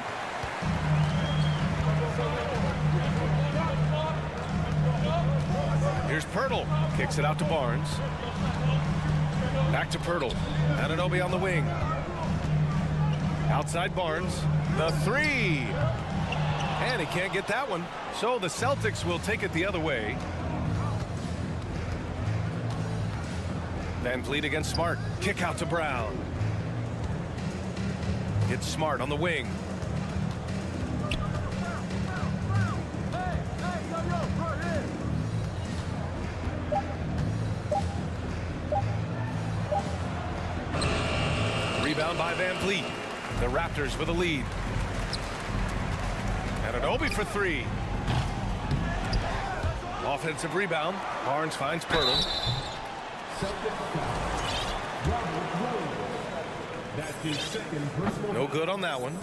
Here's Poeltl. Kicks it out to Barnes. Back to Poeltl. Anunoby on the wing. Outside Barnes, the three. And he can't get that one. So the Celtics will take it the other way. Van Vliet against Smart. Kick out to Brown. It's Smart on the wing. Rebound by Van Vliet. The Raptors with a lead. And an Obi for three. Offensive rebound. Barnes finds Pirtle. No good on that one.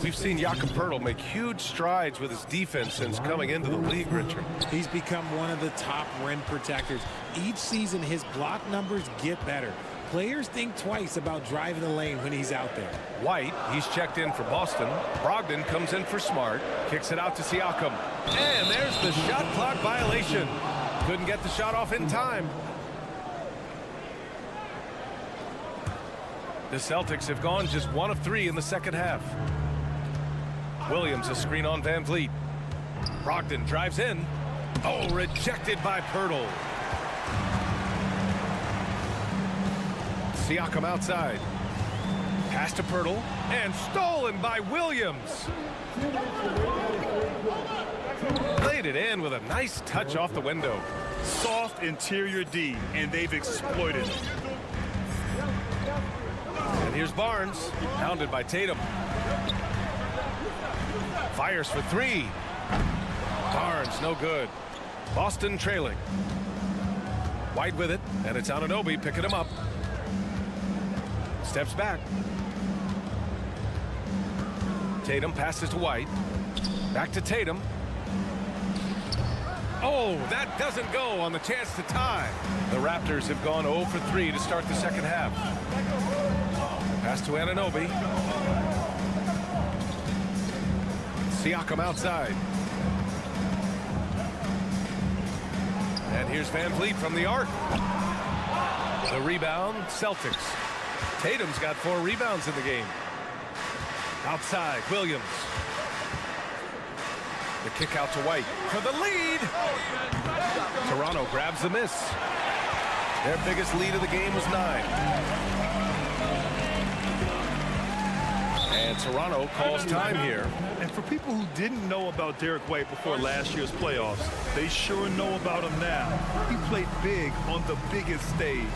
We've seen Jakob Pirtle make huge strides with his defense since coming into the league, Richard. He's become one of the top rim protectors. Each season, his block numbers get better. Players think twice about driving the lane when he's out there. White, he's checked in for Boston. Brogdon comes in for Smart. Kicks it out to Siakam. And there's the shot clock violation. Couldn't get the shot off in time. The Celtics have gone just 1 of 3 in the second half. Williams a screen on Van Vliet. Brogdon drives in. Oh, rejected by Pirtle. Siakam outside. Pass to Pirtle. And stolen by Williams. Played it in with a nice touch off the window. Soft interior D, and they've exploited it. And here's Barnes, hounded by Tatum. Fires for three. Barnes, no good. Boston trailing. White with it, and it's Anunoby picking him up. Steps back. Tatum passes to White. Back to Tatum. Oh, that doesn't go on the chance to tie. The Raptors have gone 0 for 3 to start the second half. Pass to Anunoby. Siakam outside. And here's Van Vliet from the arc. The rebound, Celtics. Tatum's got 4 rebounds in the game. Outside, Williams. The kick out to White for the lead. Toronto grabs the miss. Their biggest lead of the game was 9. And Toronto calls time here. And for people who didn't know about Derek White before last year's playoffs, they sure know about him now. He played big on the biggest stage.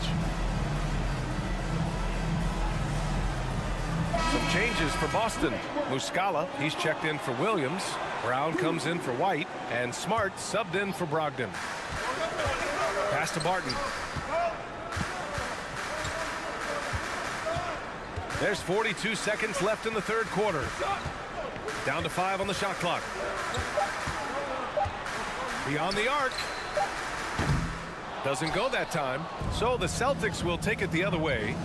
Some changes for Boston. Muscala, he's checked in for Williams. Brown comes in for White. And Smart subbed in for Brogdon. Pass to Barton. There's 42 seconds left in the third quarter. Down to 5 on the shot clock. Beyond the arc. Doesn't go that time. So the Celtics will take it the other way.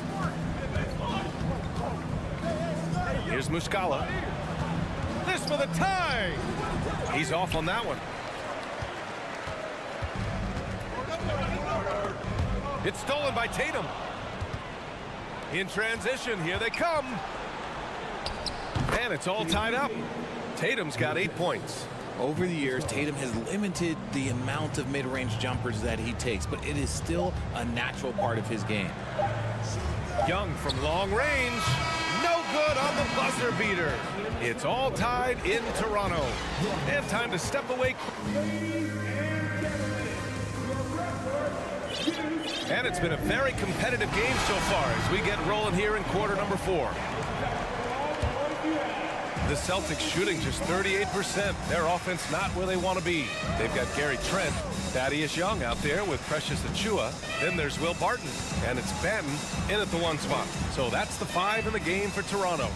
Here's Muscala. This for the tie. He's off on that one. It's stolen by Tatum. In transition, here they come. And it's all tied up. Tatum's got 8 points. Over the years, Tatum has limited the amount of mid-range jumpers that he takes, but it is still a natural part of his game. Young from long range. No good on the buzzer beater. It's all tied in Toronto. They have time to step away. And it's been a very competitive game so far as we get rolling here in quarter number 4. The Celtics shooting just 38%. Their offense not where they want to be. They've got Gary Trent, Thaddeus Young out there with Precious Achiuwa. Then there's Will Barton, and it's Banton in at the 1 spot. So that's the 5 in the game for Toronto.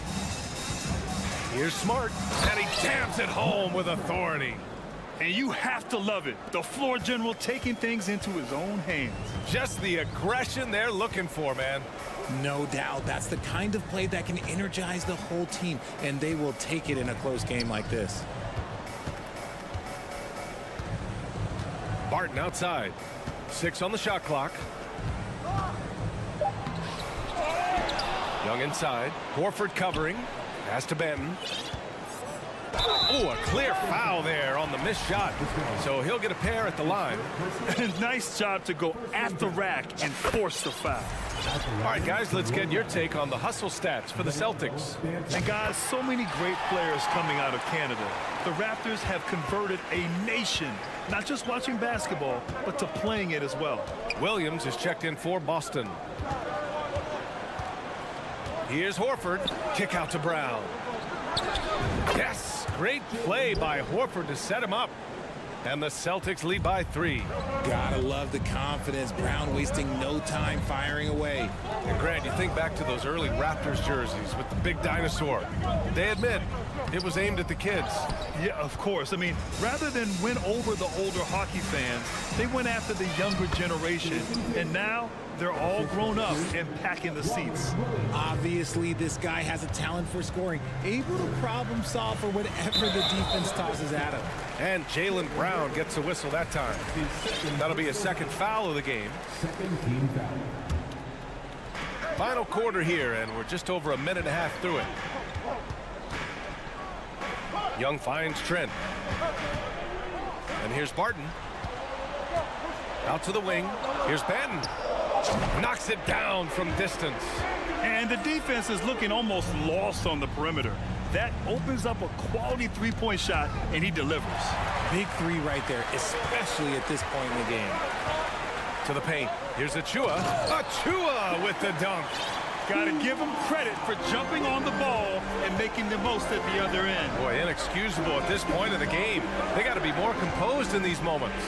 Here's Smart, and he jams it home with authority. And you have to love it. The floor general taking things into his own hands. Just the aggression they're looking for, man. No doubt. That's the kind of play that can energize the whole team, and they will take it in a close game like this. Barton outside. 6 on the shot clock. Young inside. Horford covering. Pass to Benton. Oh, a clear foul there on the missed shot. So he'll get a pair at the line. Nice job to go at the rack and force the foul. All right, guys, let's get your take on the hustle stats for the Celtics. And guys, so many great players coming out of Canada. The Raptors have converted a nation, not just watching basketball, but to playing it as well. Williams is checked in for Boston. Here's Horford. Kick out to Brown. Yes, great play by Horford to set him up. And the Celtics lead by 3. Gotta love the confidence. Brown wasting no time firing away. And Grant, you think back to those early Raptors jerseys with the big dinosaur. They admit it was aimed at the kids. Yeah, of course. I mean, rather than win over the older hockey fans, they went after the younger generation. And now they're all grown up and packing the seats. Obviously, this guy has a talent for scoring, able to problem solve for whatever the defense tosses at him. And Jaylen Brown gets a whistle that time. That'll be a second foul of the game. Final quarter here, and we're just over a minute and a half through it. Young finds Trent. And here's Barton. Out to the wing. Here's Benton. Knocks it down from distance. And the defense is looking almost lost on the perimeter. That opens up a quality three-point shot, and he delivers. Big 3 right there, especially at this point in the game. To the paint. Here's Achua. Achua with the dunk. Got to give him credit for jumping on the ball and making the most at the other end. Boy, inexcusable at this point of the game. They got to be more composed in these moments.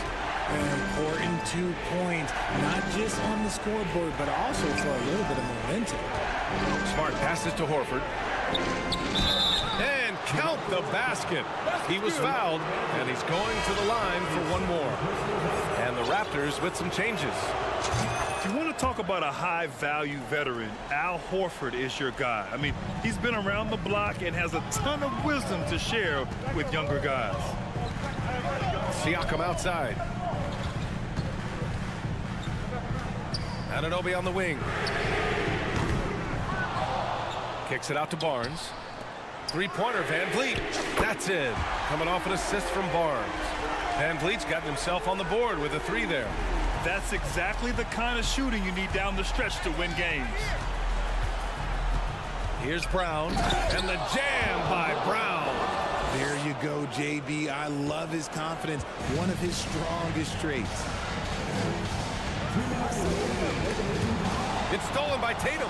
An important 2 points, not just on the scoreboard, but also for a little bit of momentum. Smart passes to Horford. And count the basket. He was fouled, and he's going to the line for one more. And the Raptors with some changes. If you want to talk about a high-value veteran, Al Horford is your guy. I mean, he's been around the block and has a ton of wisdom to share with younger guys. Siakam outside. Anunoby on the wing. Kicks it out to Barnes. Three-pointer, Van Vliet. That's it. Coming off an assist from Barnes. Van Vliet's gotten himself on the board with a 3 there. That's exactly the kind of shooting you need down the stretch to win games. Here's Brown. And the jam by Brown. There you go, JB. I love his confidence. One of his strongest traits. It's stolen by Tatum.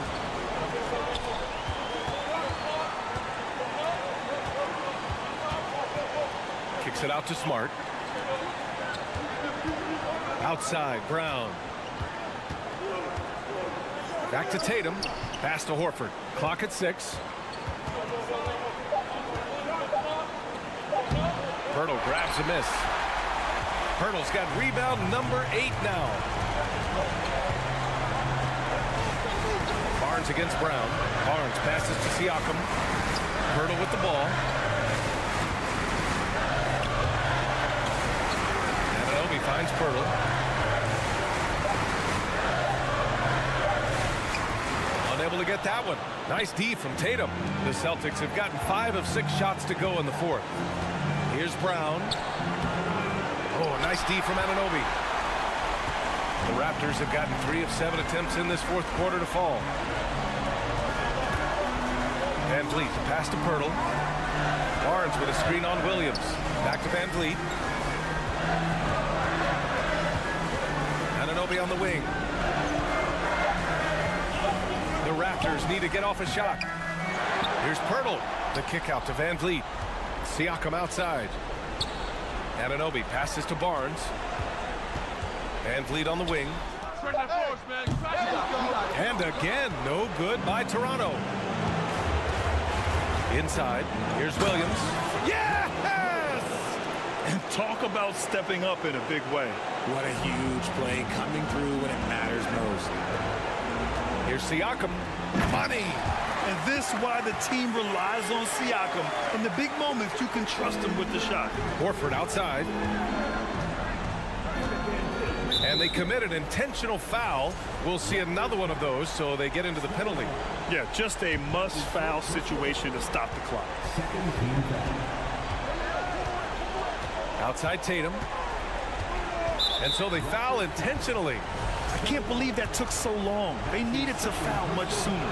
Kicks it out to Smart. Outside, Brown. Back to Tatum. Pass to Horford. Clock at 6. Pirtle grabs a miss. Pirtle's got rebound number 8 now. Barnes against Brown. Barnes passes to Siakam. Pirtle with the ball. Anunoby finds Pirtle. Unable to get that one. Nice D from Tatum. The Celtics have gotten 5 of 6 shots to go in the 4th. Here's Brown. Oh, nice D from Anunoby. The Raptors have gotten 3 of 7 attempts in this 4th quarter to fall. Van Vliet, pass to Pirtle. Barnes with a screen on Williams. Back to Van Vliet. Anunoby on the wing. The Raptors need to get off a shot. Here's Pirtle. The kick out to Van Vliet. Siakam outside. Anunoby passes to Barnes. Van Vliet on the wing. And again, no good by Toronto. Inside, here's Williams. Yes! And talk about stepping up in a big way. What a huge play, coming through when it matters most. Here's Siakam. Money! And this is why the team relies on Siakam. In the big moments, you can trust him with the shot. Horford outside. And they commit an intentional foul. We'll see another one of those, so they get into the penalty. Yeah, just a must-foul situation to stop the clock. Outside Tatum. And so they foul intentionally. I can't believe that took so long. They needed to foul much sooner.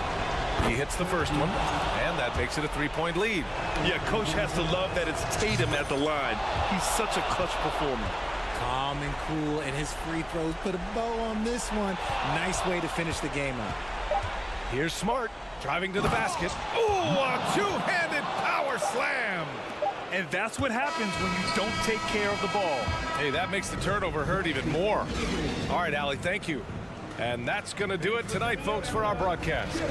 He hits the first one, and that makes it a 3-point lead. Yeah, coach has to love that it's Tatum at the line. He's such a clutch performer. Calm and cool, and his free throws put a bow on this one. Nice way to finish the game up. Here's Smart, driving to the basket. Ooh, a two-handed power slam. And that's what happens when you don't take care of the ball. Hey, that makes the turnover hurt even more. All right, Allie, thank you. And that's going to do it tonight, folks, for our broadcast.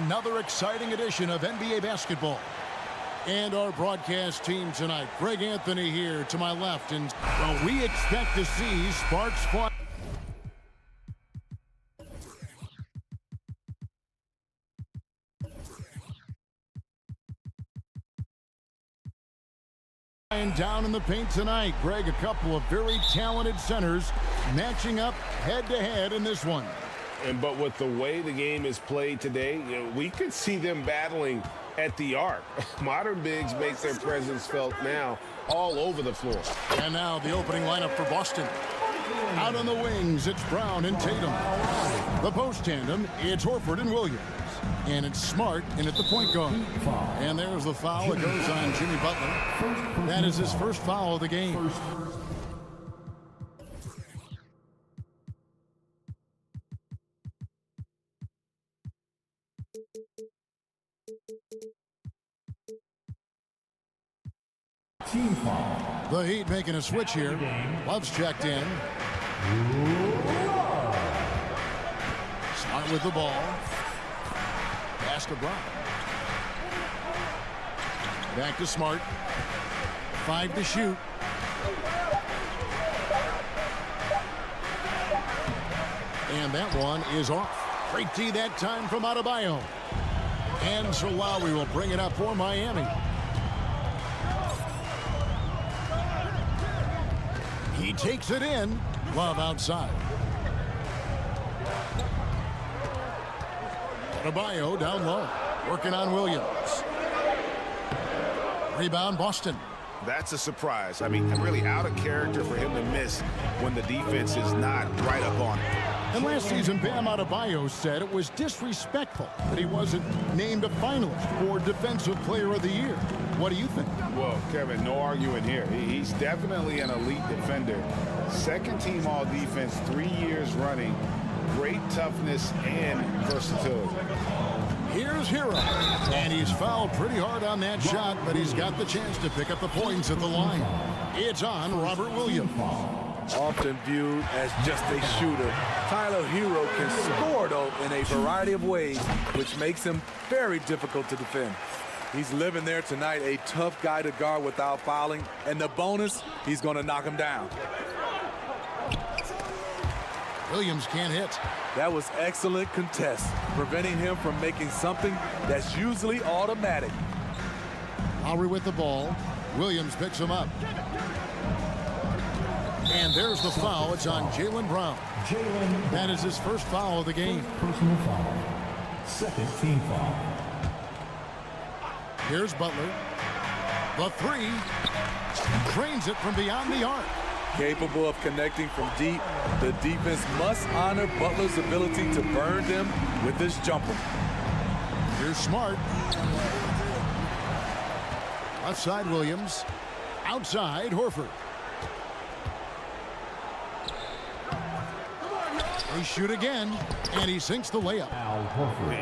another exciting edition of NBA basketball. And our broadcast team tonight, Greg Anthony here to my left. And well, we expect to see sparks fly. And down in the paint tonight, Greg, a couple of very talented centers matching up head-to-head in this one. But with the way the game is played today, we could see them battling at the arc. Modern bigs make their presence felt now all over the floor. And now the opening lineup for Boston. Out on the wings, it's Brown and Tatum. The post tandem, it's Horford and Williams. And it's Smart in at the point guard. And there's the foul. It goes on Jimmy Butler. That is his first foul of the game. Team foul. The Heat making a switch here. Love's checked in. Smart with the ball. Pass to Brown. Back to Smart. 5 to shoot. And that one is off. Great D that time from Adebayo. And so Lowry will bring it up for Miami. He takes it in. Love outside. Adebayo down low. Working on Williams. Rebound Boston. That's a surprise. I mean, really out of character for him to miss when the defense is not right up on him. And last season, Bam Adebayo said it was disrespectful that he wasn't named a finalist for Defensive Player of the Year. What do you think? Well, Kevin, no arguing here. He's definitely an elite defender. Second team all defense 3 years running. Great toughness and versatility. Here's Hero. And he's fouled pretty hard on that shot, but he's got the chance to pick up the points at the line. It's on Robert Williams. Often viewed as just a shooter, Tyler Hero can score, though, in a variety of ways, which makes him very difficult to defend. He's living there tonight, a tough guy to guard without fouling, and the bonus, he's going to knock him down. Williams can't hit. That was excellent contest, preventing him from making something that's usually automatic. Lowry with the ball. Williams picks him up. And there's the foul. It's on Jaylen Brown. That is his first foul of the game. Personal foul. Second team foul. Here's Butler. The three. Drains it from beyond the arc. Capable of connecting from deep, the defense must honor Butler's ability to burn them with this jumper. Here's Smart. Left side Williams. Outside Horford. They shoot again, and he sinks the layup.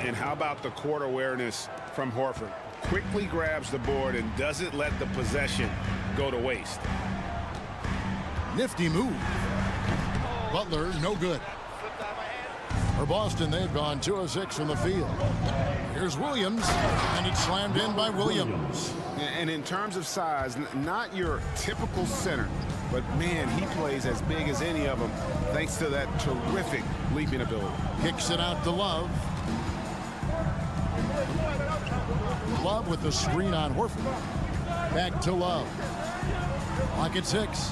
And how about the court awareness from Horford? Quickly grabs the board and doesn't let the possession go to waste. Nifty move. Butler, no good. For Boston, they've gone 2 of 6 from the field. Here's Williams, and it's slammed in by Williams. And in terms of size, not your typical center, but man, he plays as big as any of them thanks to that terrific leaping ability. Kicks it out to Love. Love with the screen on Horford. Back to Love. Lock at 6.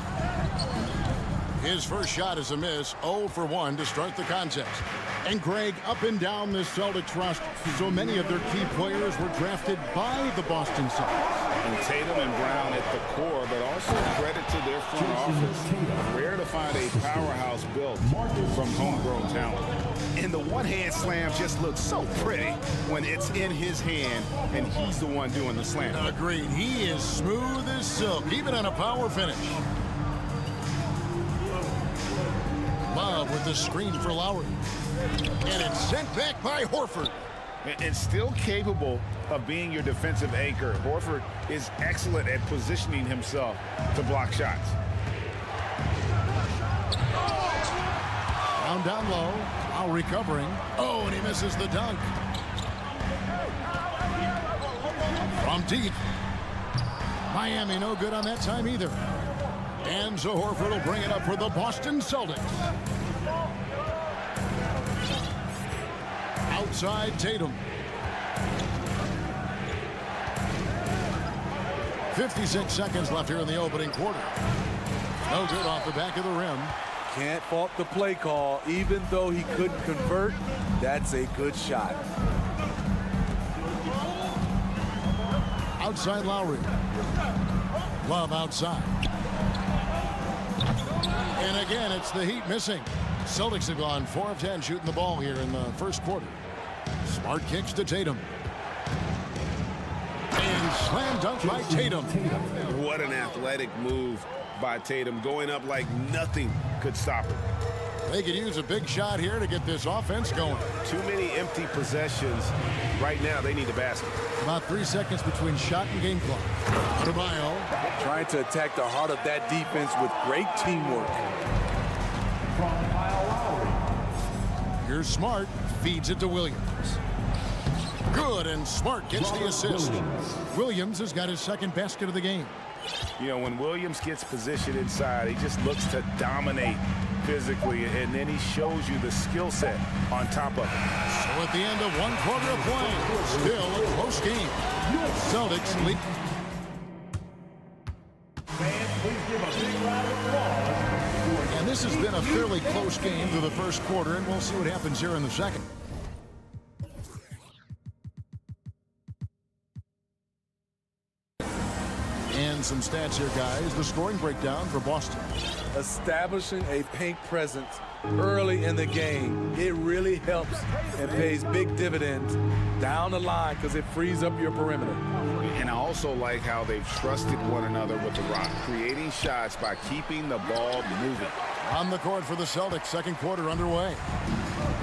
His first shot is a miss, 0 for 1 to start the contest. And Greg, up and down this Celtics roster, so many of their key players were drafted by the Boston Celtics. And Tatum and Brown at the core, but also credit to their front office. Rare to find a powerhouse built from homegrown talent. And the one-hand slam just looks so pretty when it's in his hand and he's the one doing the slam. Agreed. He is smooth as silk, even on a power finish. Love with the screen for Lowry. And it's sent back by Horford. And still capable of being your defensive anchor. Horford is excellent at positioning himself to block shots. Down low. Now recovering. Oh, and he misses the dunk. From deep. Miami no good on that time either. And so Horford will bring it up for the Boston Celtics. Outside Tatum. 56 seconds left here in the opening quarter. No good off the back of the rim. Can't fault the play call. Even though he couldn't convert, that's a good shot. Outside Lowry. Love outside. And again, it's the Heat missing. Celtics have gone 4 of 10 shooting the ball here in the first quarter. Smart kicks to Tatum. And slam dunk by Tatum. What an athletic move by Tatum, going up like nothing could stop him. They could use a big shot here to get this offense going. Too many empty possessions. Right now, they need a basket. About 3 seconds between shot and game clock. Adebayo trying to attack the heart of that defense with great teamwork. Here's Smart, feeds it to Williams. Good, and Smart gets the assist. Williams has got his second basket of the game. You know, when Williams gets positioned inside, he just looks to dominate physically, and then he shows you the skill set on top of it. So at the end of 1 quarter of play, still a close game. Celtics lead. And this has been a fairly close game through the first quarter, and we'll see what happens here in the second. And some stats here, guys. The scoring breakdown for Boston. Establishing a paint presence early in the game, it really helps and pays big dividends down the line because it frees up your perimeter. And I also like how they've trusted one another with the rock, creating shots by keeping the ball moving. On the court for the Celtics, second quarter underway.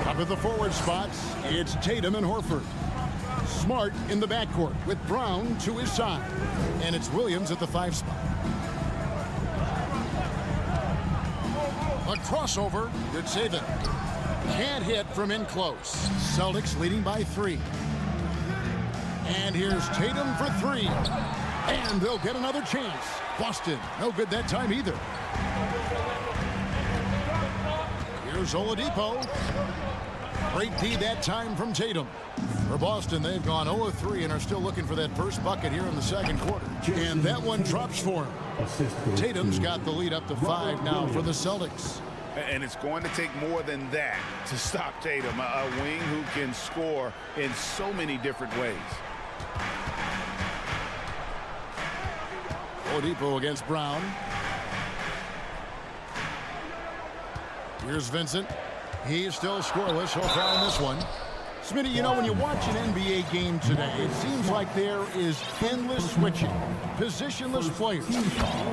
Up at the forward spots, it's Tatum and Horford. Smart in the backcourt with Brown to his side. And it's Williams at the 5 spot. A crossover, good save it. Can't hit from in close. Celtics leading by 3. And here's Tatum for 3. And they'll get another chance. Boston, no good that time either. Here's Oladipo. Great D that time from Tatum. For Boston, they've gone 0 of 3 and are still looking for that first bucket here in the second quarter. And that one drops for him. Tatum's got the lead up to 5 now for the Celtics. And it's going to take more than that to stop Tatum, a wing who can score in so many different ways. Oladipo against Brown. Here's Vincent. He's still scoreless so far in this one. Smitty, you know, when you watch an NBA game today, it seems like there is endless switching, positionless players.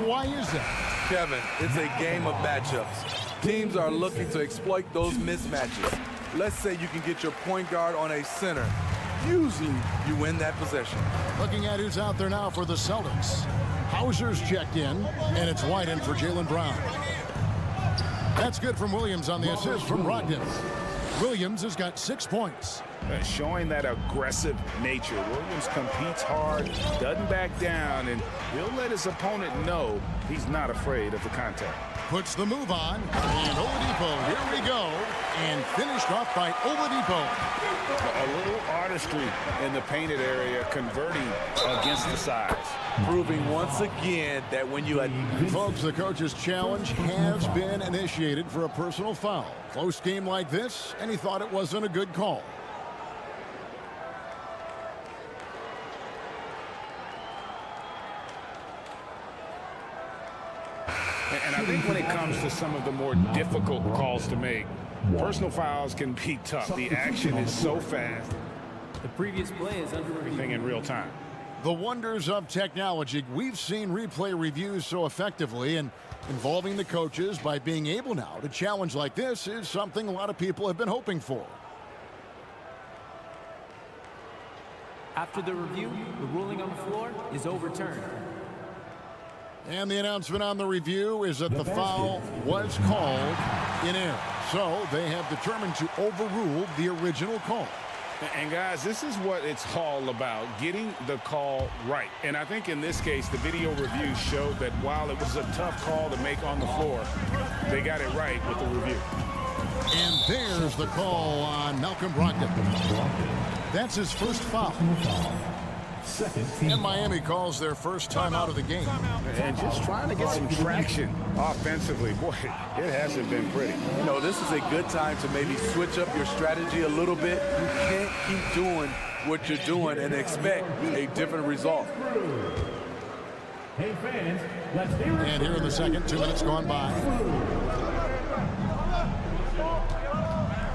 Why is that? Kevin, it's a game of matchups. Teams are looking to exploit those mismatches. Let's say you can get your point guard on a center. Usually, you win that possession. Looking at who's out there now for the Celtics. Hauser's checked in, and it's wide in for Jaylen Brown. That's good from Williams on the assist from Brogdon. Williams has got 6 points. Showing that aggressive nature. Williams competes hard, doesn't back down, and he'll let his opponent know he's not afraid of the contact. Puts the move on, and Oladipo, here we go, and finished off by Oladipo. A little artistry in the painted area, converting against the size. Proving once again that when you... Folks, the coach's challenge has been initiated for a personal foul. Close game like this, and he thought it wasn't a good call. And I think when it comes to some of the more difficult calls to make, personal fouls can be tough. The action is so fast. The previous play is under everything in real time. The wonders of technology. We've seen replay reviews so effectively, and involving the coaches by being able now to challenge like this is something a lot of people have been hoping for. After the review, the ruling on the floor is overturned. And the announcement on the review is that the foul was called in error. So they have determined to overrule the original call. And guys, this is what it's all about, getting the call right. And I think in this case, the video review showed that while it was a tough call to make on the floor, they got it right with the review. And there's the call on Malcolm Brogdon. That's his first foul. And Miami calls their first time out of the game. And just trying to get some traction offensively. Boy, it hasn't been pretty. You know, this is a good time to maybe switch up your strategy a little bit. You can't keep doing what you're doing and expect a different result. Hey fans, let's hear it. And here in the second, 2 minutes gone by.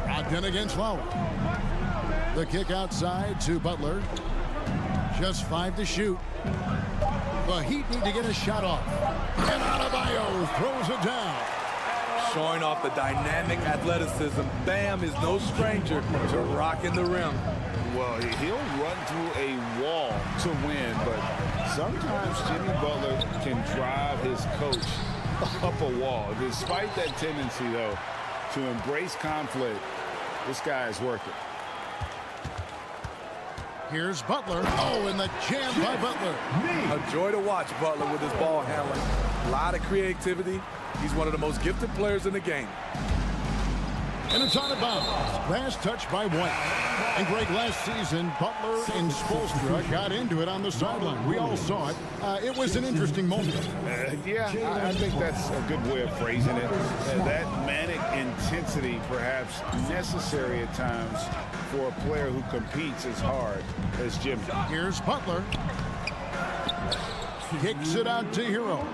Brogdon against Lowry. The kick outside to Butler. Just 5 to shoot. The Heat need to get a shot off. And Adebayo throws it down. Showing off the dynamic athleticism. Bam is no stranger to rocking the rim. Well, he'll run through a wall to win, but sometimes Jimmy Butler can drive his coach up a wall. Despite that tendency, though, to embrace conflict, this guy is working. Here's Butler. Oh, and the jam by Butler. A joy to watch Butler with his ball handling. A lot of creativity. He's one of the most gifted players in the game. And it's out of bounds. Last touch by White. And Greg, last season, Butler and Spoelstra got into it on the sideline. We all saw it. It was an interesting moment. Yeah, I think that's a good way of phrasing it. That manic intensity, perhaps necessary at times for a player who competes as hard as Jimmy. Here's Butler. Kicks it out to Hero.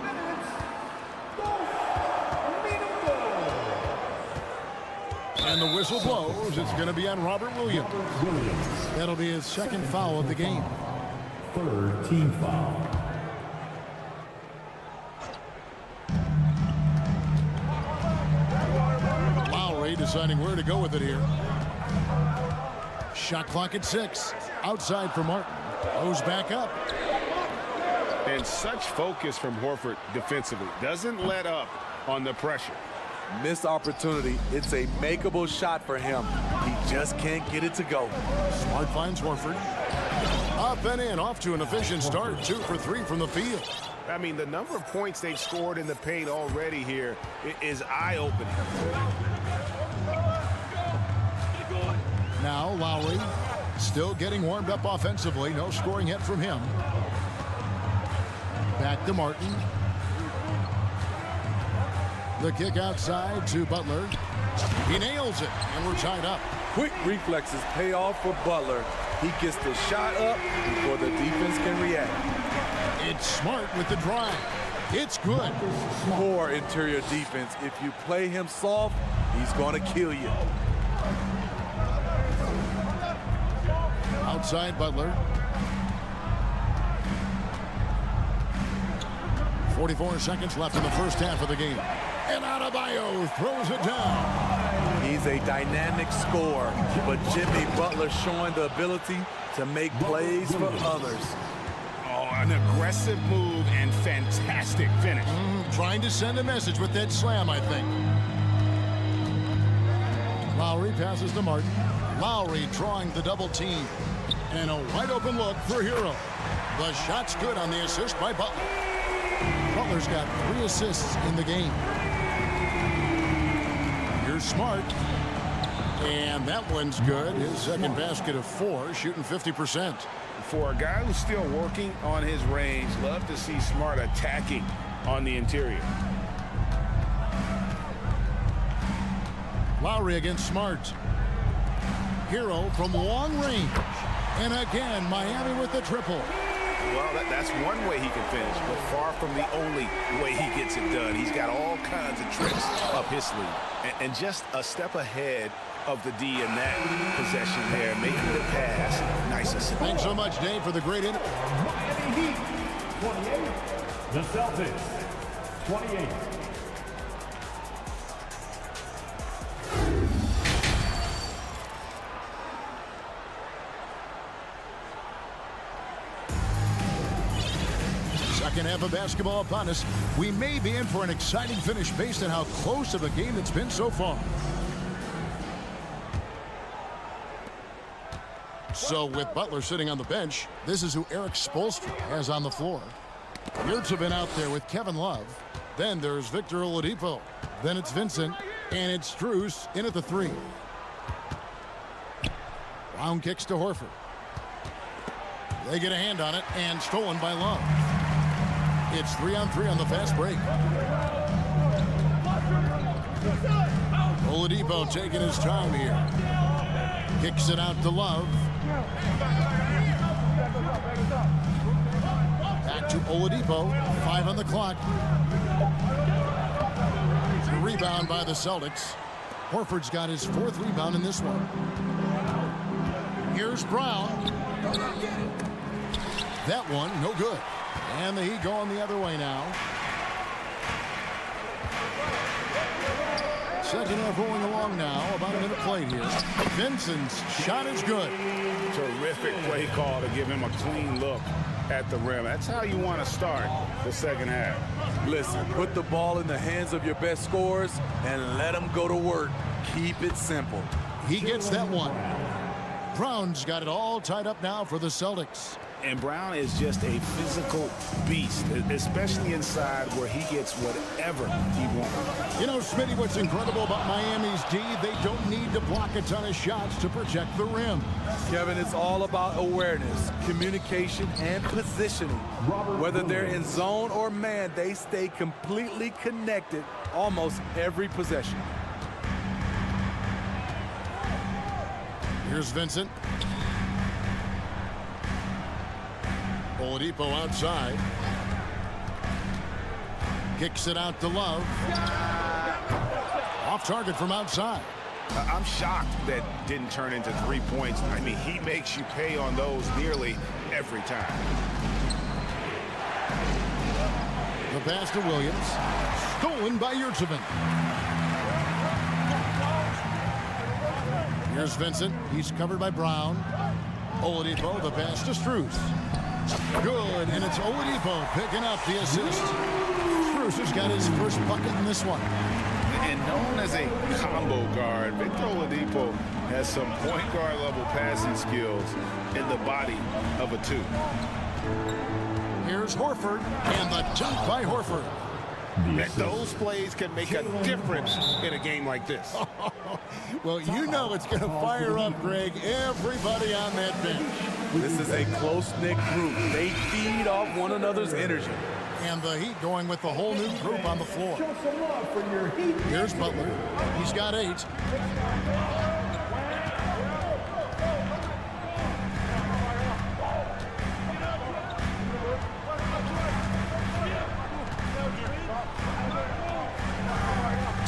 And the whistle blows. It's going to be on Robert Williams. That'll be his second foul of the game. Third team foul. Lowry deciding where to go with it here. Shot clock at 6. Outside for Martin. Goes back up. And such focus from Horford defensively. Doesn't let up on the pressure. Missed opportunity. It's a makeable shot for him. He just can't get it to go. Smart finds Horford. Up and in. Off to an efficient start. 2 for 3 from the field. I mean, the number of points they've scored in the paint already here is eye-opening. Now Lowry still getting warmed up offensively. No scoring yet from him. Back to Martin. The kick outside to Butler. He nails it, and we're tied up. Quick reflexes pay off for Butler. He gets the shot up before the defense can react. It's Smart with the drive. It's good. Poor interior defense. If you play him soft, he's going to kill you. Outside Butler. 44 seconds left in the first half of the game. And Adebayo throws it down. He's a dynamic scorer, but Jimmy Butler showing the ability to make plays for others. Oh, an aggressive move and fantastic finish. Trying to send a message with that slam, I think. Lowry passes to Martin. Lowry drawing the double team. And a wide open look for Hero. The shot's good on the assist by Butler. Butler's got 3 assists in the game. Here's Smart. And that one's good. His second basket of 4, shooting 50%. For a guy who's still working on his range, love to see Smart attacking on the interior. Lowry against Smart. Hero from long range. And again, Miami with the triple. Well, that's one way he can finish, but far from the only way he gets it done. He's got all kinds of tricks up his sleeve. And just a step ahead of the D in that possession there, making the pass nice and simple. Thanks so much, Dave, for the great interview. Miami Heat, 28. The Celtics, 28. Second half of basketball upon us. We may be in for an exciting finish based on how close of a game it's been so far. So with Butler sitting on the bench, this is who Eric Spoelstra has on the floor. Yurtsevin out there with Kevin Love. Then there's Victor Oladipo. Then it's Vincent. And it's Strus in at the 3. Brown kicks to Horford. They get a hand on it and stolen by Love. It's 3-on-3 on the fast break. Oladipo taking his time here. Kicks it out to Love. Back to Oladipo. 5 on the clock. Rebound by the Celtics. Horford's got his 4th rebound in this one. Here's Brown. That one, no good. And the Heat going the other way now. Second half rolling along now. About a minute played here. Vincent's shot is good. Terrific play call to give him a clean look at the rim. That's how you want to start the second half. Listen, put the ball in the hands of your best scorers and let them go to work. Keep it simple. He gets that one. Brown's got it all tied up now for the Celtics. And Brown is just a physical beast, especially inside where he gets whatever he wants. You know, Smitty, what's incredible about Miami's D, they don't need to block a ton of shots to protect the rim. Kevin, it's all about awareness, communication, and positioning. Whether they're in zone or man, they stay completely connected almost every possession. Here's Vincent. Oladipo outside. Kicks it out to Love. Off target from outside. I'm shocked that didn't turn into 3 points. I mean, he makes you pay on those nearly every time. The pass to Williams. Stolen by Yurtsevin. Here's Vincent. He's covered by Brown. Oladipo, the pass to Strus. Good, and it's Oladipo picking up the assist. Strus has got his first bucket in this one. And known as a combo guard, Victor Oladipo has some point guard level passing skills in the body of a 2. Here's Horford, and the dunk by Horford. Those plays can make a difference in a game like this. Well, you know it's going to fire up, Greg, everybody on that bench. This is a close-knit group. They feed off one another's energy. And the Heat going with the whole new group on the floor. Here's Butler. He's got 8.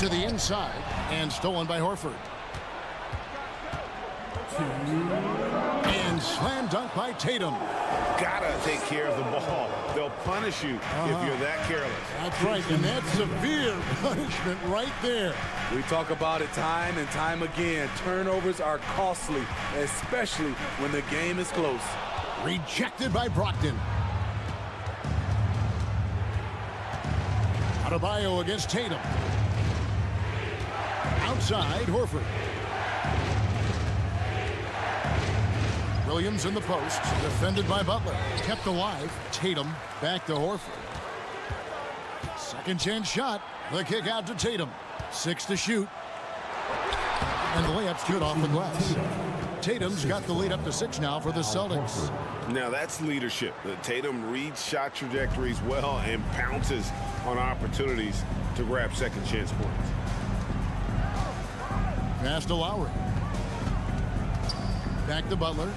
To the inside, and stolen by Horford. And slam dunk by Tatum. Gotta take care of the ball. They'll punish you if you're that careless. That's right, and that's severe punishment right there. We talk about it time and time again. Turnovers are costly, especially when the game is close. Rejected by Brogdon. Adebayo against Tatum. Outside, Horford. Williams in the post, defended by Butler. Kept alive, Tatum back to Horford. Second chance shot, the kick out to Tatum. 6 to shoot. And the layup's good off the glass. Tatum's got the lead up to 6 now for the Celtics. Now that's leadership. Tatum reads shot trajectories well and pounces on opportunities to grab second chance points. Pass to Lowry. Back to Butler.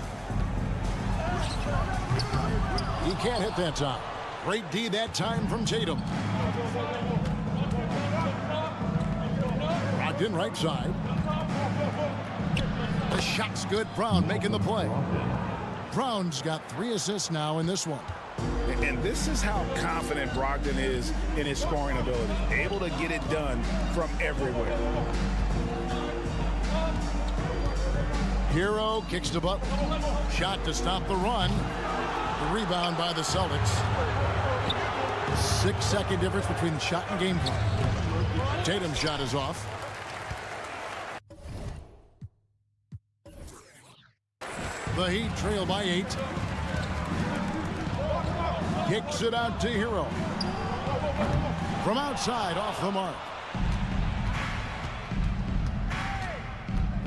He can't hit that time. Great D that time from Tatum. Brogdon right side. The shot's good. Brown making the play. Brown's got 3 assists now in this one. And this is how confident Brogdon is in his scoring ability. Able to get it done from everywhere. Hero kicks to Butler. Shot to stop the run. The rebound by the Celtics. 6-second difference between the shot and game plan. Tatum's shot is off. The Heat trail by 8. Kicks it out to Hero. From outside, off the mark.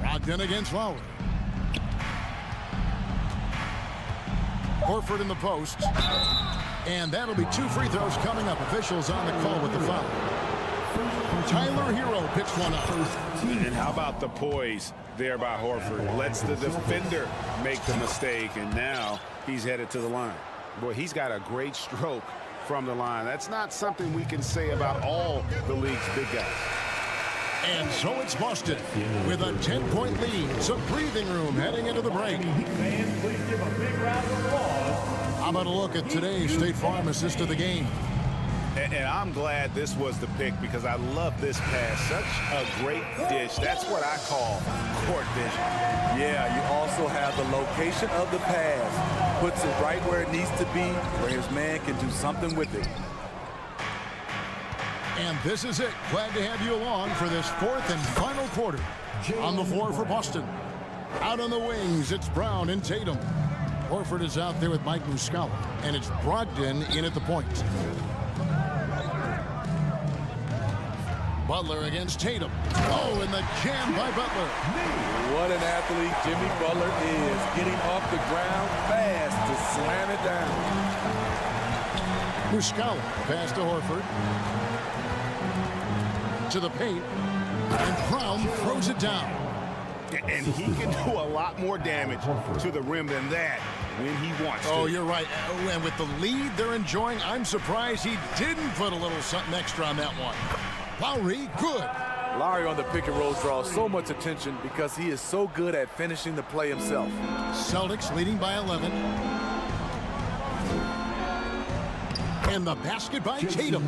Brogdon against Lowry. Horford in the post. And that'll be 2 free throws coming up. Officials on the call with the foul. Tyler Hero picks one up. And how about the poise there by Horford? Lets the defender make the mistake, and now he's headed to the line. Boy, he's got a great stroke from the line. That's not something we can say about all the league's big guys. And so it's Boston with a 10-point lead. Some breathing room heading into the break. Fans, please give a big round of applause. How about a look at today's State Farm assist of the game? And I'm glad this was the pick because I love this pass. Such a great dish. That's what I call court vision. Yeah, you also have the location of the pass. Puts it right where it needs to be, where his man can do something with it. And this is it. Glad to have you along for this 4th and final quarter. On the floor for Boston. Out on the wings, it's Brown and Tatum. Horford is out there with Mike Muscala. And it's Brogdon in at the point. Butler against Tatum. Oh, and the jam by Butler. What an athlete Jimmy Butler is. Getting off the ground fast to slam it down. Muscala pass to Horford. To the paint. And Brown throws it down. And he can do a lot more damage to the rim than that when he wants to. Oh, you're right. And with the lead they're enjoying, I'm surprised he didn't put a little something extra on that one. Lowry, good. Lowry on the pick and roll draws so much attention because he is so good at finishing the play himself. Celtics leading by 11. And the basket by Tatum.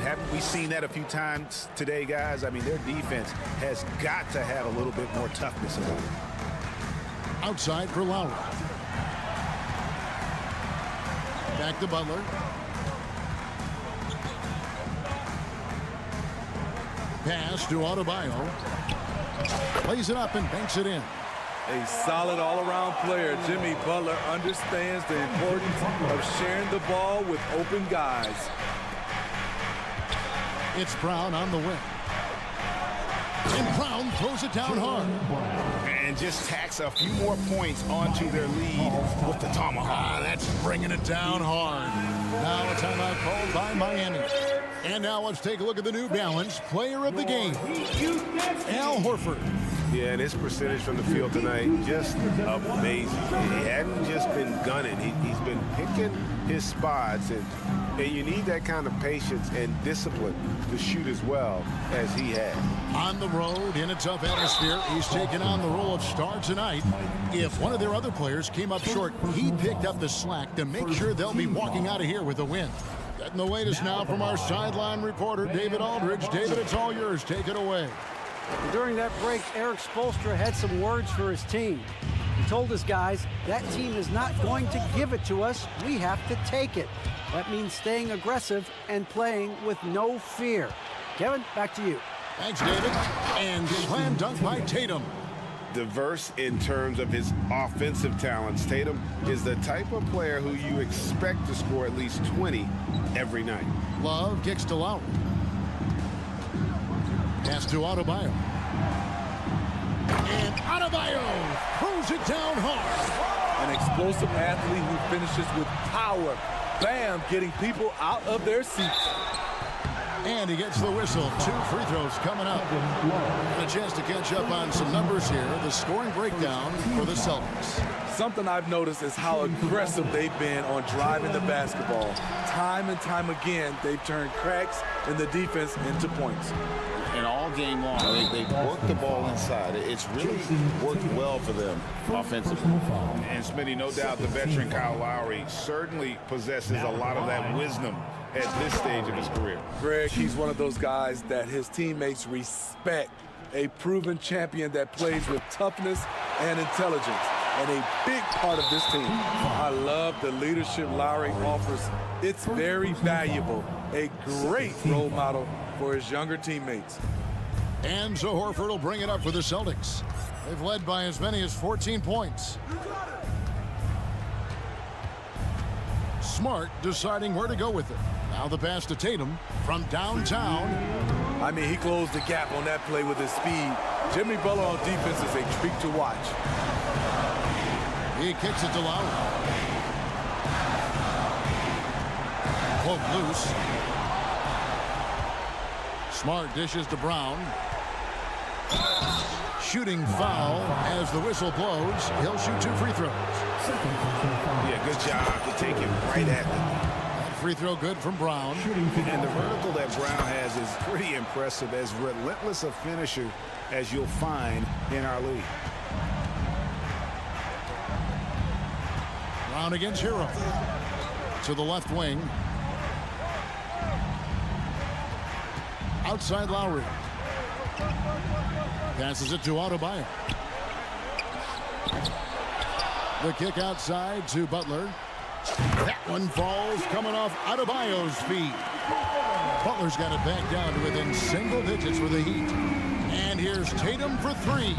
Haven't we seen that a few times today, guys? I mean, their defense has got to have a little bit more toughness about it. Outside for Lowry. Back to Butler. Pass to Adebayo. Plays it up and banks it in. A solid all-around player. Jimmy Butler understands the importance of sharing the ball with open guys. It's Brown on the wing. And Brown throws it down hard. And just tacks a few more points onto their lead with the tomahawk. That's bringing it down hard. Now a timeout called by Miami. And now let's take a look at the New Balance player of the game, Al Horford. Yeah, and his percentage from the field tonight, just amazing. He hadn't just been gunning. He's been picking his spots, and you need that kind of patience and discipline to shoot as well as he had. On the road, in a tough atmosphere, he's taken on the role of star tonight. If one of their other players came up short, he picked up the slack to make sure they'll be walking out of here with a win. Getting the latest now from our sideline reporter, David Aldridge. David, it's all yours. Take it away. During that break, Eric Spoelstra had some words for his team. He told his guys, that team is not going to give it to us. We have to take it. That means staying aggressive and playing with no fear. Kevin, back to you. Thanks, David. And slam dunk by Tatum. Diverse in terms of his offensive talents. Tatum is the type of player who you expect to score at least 20 every night. Love kicks to Lowry. Pass to Adebayo. And Adebayo throws it down hard. An explosive athlete who finishes with power. Bam, getting people out of their seats. And he gets the whistle. 2 free throws coming up. And a chance to catch up on some numbers here. The scoring breakdown for the Celtics. Something I've noticed is how aggressive they've been on driving the basketball. Time and time again, they've turned cracks in the defense into points. And all game long, they've worked the ball inside. It's really worked well for them offensively. And Smitty, no doubt the veteran Kyle Lowry certainly possesses a lot of that wisdom at this stage of his career. Greg, he's one of those guys that his teammates respect. A proven champion that plays with toughness and intelligence. And a big part of this team. I love the leadership Lowry offers. It's very valuable. A great role model for his younger teammates. And so Horford will bring it up for the Celtics. They've led by as many as 14 points. Smart deciding where to go with it. Now the pass to Tatum from downtown. I mean, he closed the gap on that play with his speed. Jimmy Butler on defense is a treat to watch. He kicks it to Lowry. Poke loose. Smart dishes to Brown. Shooting foul as the whistle blows. He'll shoot 2 free throws. Yeah, good job to take it right at them. That free throw good from Brown. And the vertical that Brown has is pretty impressive, as relentless a finisher as you'll find in our league. Brown against Hero. To the left wing. Outside Lowry. Passes it to Adebayo. The kick outside to Butler. That one falls coming off Adebayo's feet. Butler's got it back down to within single digits with the Heat. And here's Tatum for 3.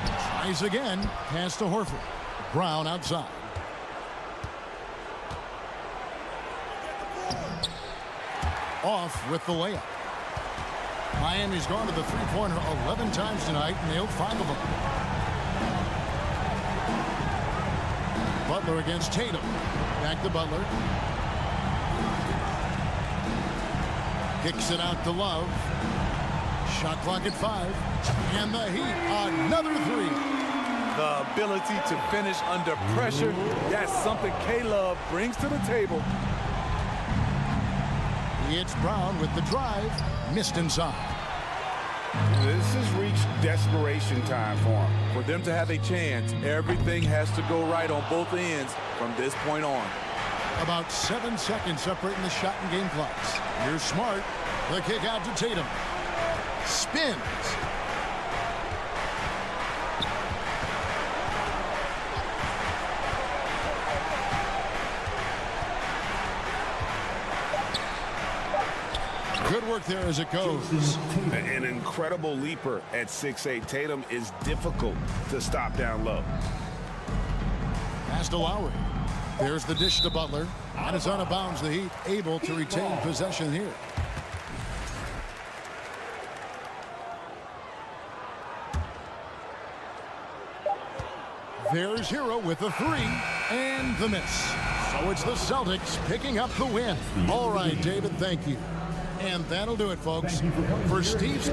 Tries again. Pass to Horford. Brown outside. Off with the layup. Miami's gone to the three-pointer 11 times tonight, nailed 5 of them. Butler against Tatum. Back to Butler. Kicks it out to Love. Shot clock at 5. And the Heat, another 3. The ability to finish under pressure, that's something K-Love brings to the table. It's Brown with the drive. Missed inside. This has reached desperation time for him. For them to have a chance, everything has to go right on both ends from this point on. About 7 seconds separating the shot and game clocks. Here's Smart. The kick out to Tatum. Spins. Good work there as it goes. An incredible leaper at 6'8". Tatum is difficult to stop down low. Pass to Lowry. There's the dish to Butler. And it's out of bounds. The Heat able to retain possession here. There's Hero with the 3 and the miss. So it's the Celtics picking up the win. All right, David, thank you. And that'll do it, folks. For Steve.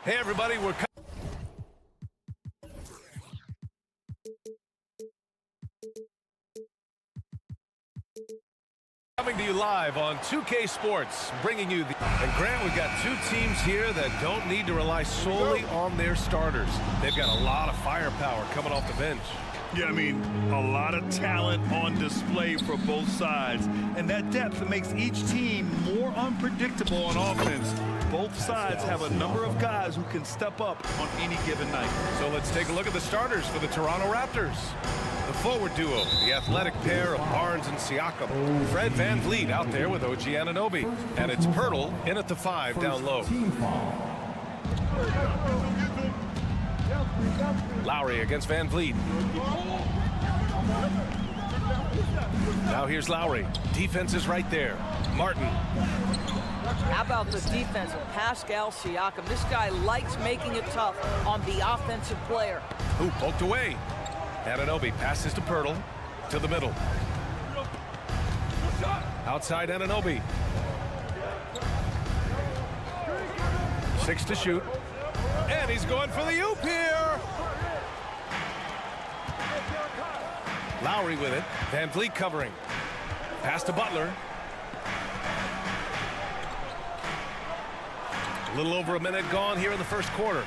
Hey, everybody, we're coming to you live on 2K Sports, bringing you the... And Grant, we've got two teams here that don't need to rely solely on their starters. They've got a lot of firepower coming off the bench. Yeah, I mean, a lot of talent on display for both sides. And that depth makes each team more unpredictable on offense. Both sides have a number of guys who can step up on any given night. So let's take a look at the starters for the Toronto Raptors. The forward duo, the athletic pair of Barnes and Siakam. Fred VanVleet out there with OG Anunoby. And it's Pirtle in at the 5 down low. Lowry against VanVleet. Now here's Lowry. Defense is right there. Martin. How about the defense of Pascal Siakam? This guy likes making it tough on the offensive player. Who poked away. Anunoby passes to Pirtle to the middle. Outside Anunoby. 6 to shoot. And he's going for the oop here. Lowry with it. VanVleet covering. Pass to Butler. A little over a minute gone here in the first quarter.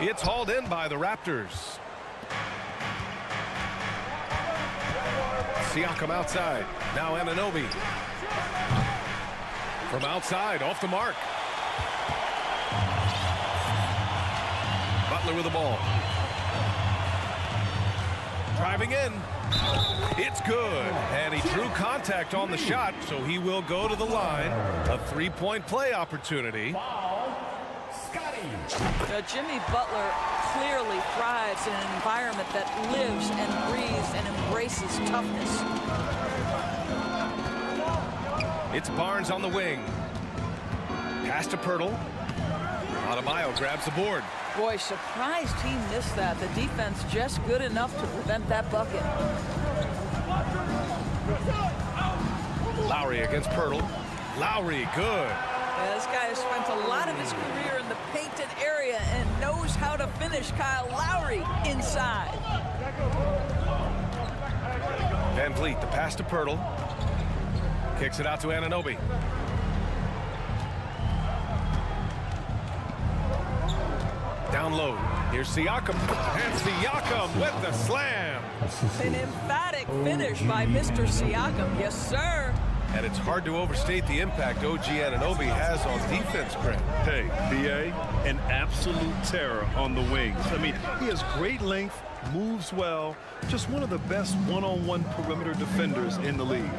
It's hauled in by the Raptors. Siakam outside. Now Anunoby. From outside, off the mark. Butler with the ball. Driving in. It's good. And he drew contact on the shot, so he will go to the line. A three-point play opportunity. Jimmy Butler clearly thrives in an environment that lives and breathes and embraces toughness. It's Barnes on the wing. Pass to Pirtle. Adebayo grabs the board. Boy, surprised he missed that. The defense just good enough to prevent that bucket. Lowry against Pirtle. Lowry, good. Yeah, this guy has spent a lot of his career in the painted area and knows how to finish. Kyle Lowry inside. VanVleet, the pass to Pirtle. Kicks it out to Anunoby. Down low. Here's Siakam. And Siakam with the slam. An emphatic finish by Mr. Siakam. Yes, sir. And it's hard to overstate the impact OG Anunoby has on defense, Grant. Hey, BA, an absolute terror on the wings. I mean, he has great length, moves well, just one of the best one-on-one perimeter defenders in the league.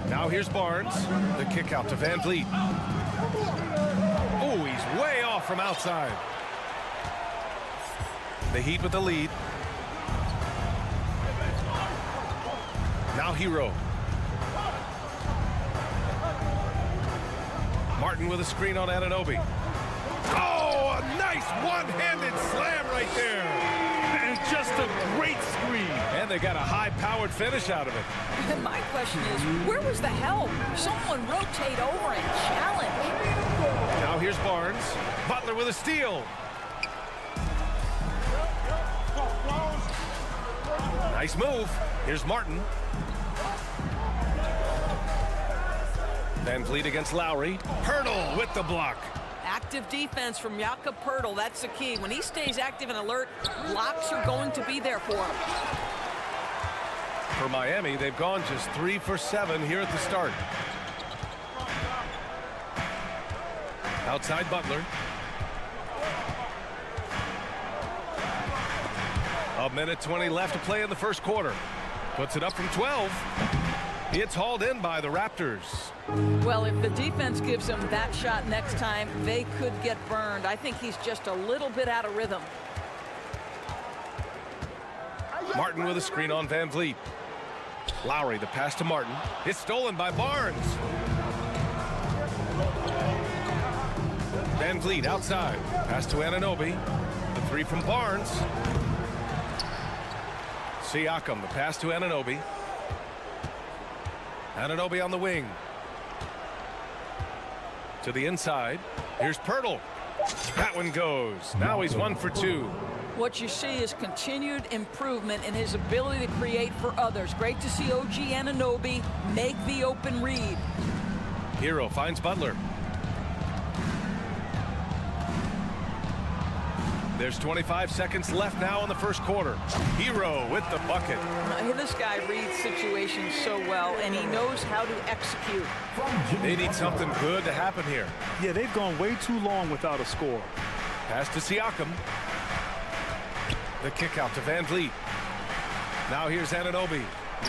Now here's Barnes. The kick out to VanVleet. Oh, he's way off from outside. The Heat with the lead. Now Hero. Martin with a screen on Anunoby. Oh, a nice one-handed slam right there. And just a great screen. And they got a high-powered finish out of it. And my question is, where was the help? Someone rotate over and challenge. Now here's Barnes. Butler with a steal. Nice move. Here's Martin. VanVleet against Lowry. Pirtle with the block. Active defense from Jakob Pirtle. That's the key. When he stays active and alert, blocks are going to be there for him. For Miami, they've gone just 3 for 7 here at the start. Outside Butler. A minute 20 left to play in the first quarter. Puts it up from 12. It's hauled in by the Raptors. Well, if the defense gives him that shot next time, they could get burned. I think he's just a little bit out of rhythm. Martin with a screen on VanVleet. Lowry, the pass to Martin. It's stolen by Barnes. VanVleet outside. Pass to Anunoby. The three from Barnes. Siakam, the pass to Anunoby. Anunoby on the wing. To the inside. Here's Pirtle. That one goes. Now he's 1 for 2. What you see is continued improvement in his ability to create for others. Great to see OG Anunoby make the open read. Hero finds Butler. There's 25 seconds left now in the first quarter. Hero with the bucket. This guy reads situations so well, and he knows how to execute. They need something good to happen here. Yeah, they've gone way too long without a score. Pass to Siakam. The kick out to Van Vliet. Now here's Anunoby.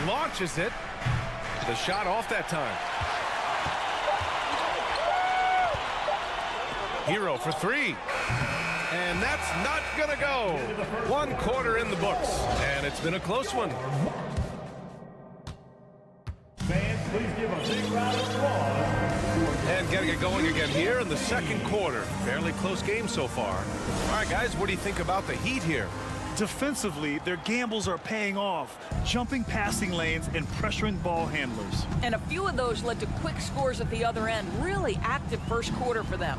Launches it. The shot off that time. Hero for 3. And that's not going to go. 1 quarter in the books. And it's been a close one. Fans, please give a big round of applause. And getting it going again here in the second quarter. Fairly close game so far. All right, guys, what do you think about the Heat here? Defensively, their gambles are paying off, jumping passing lanes and pressuring ball handlers. And a few of those led to quick scores at the other end. Really active first quarter for them.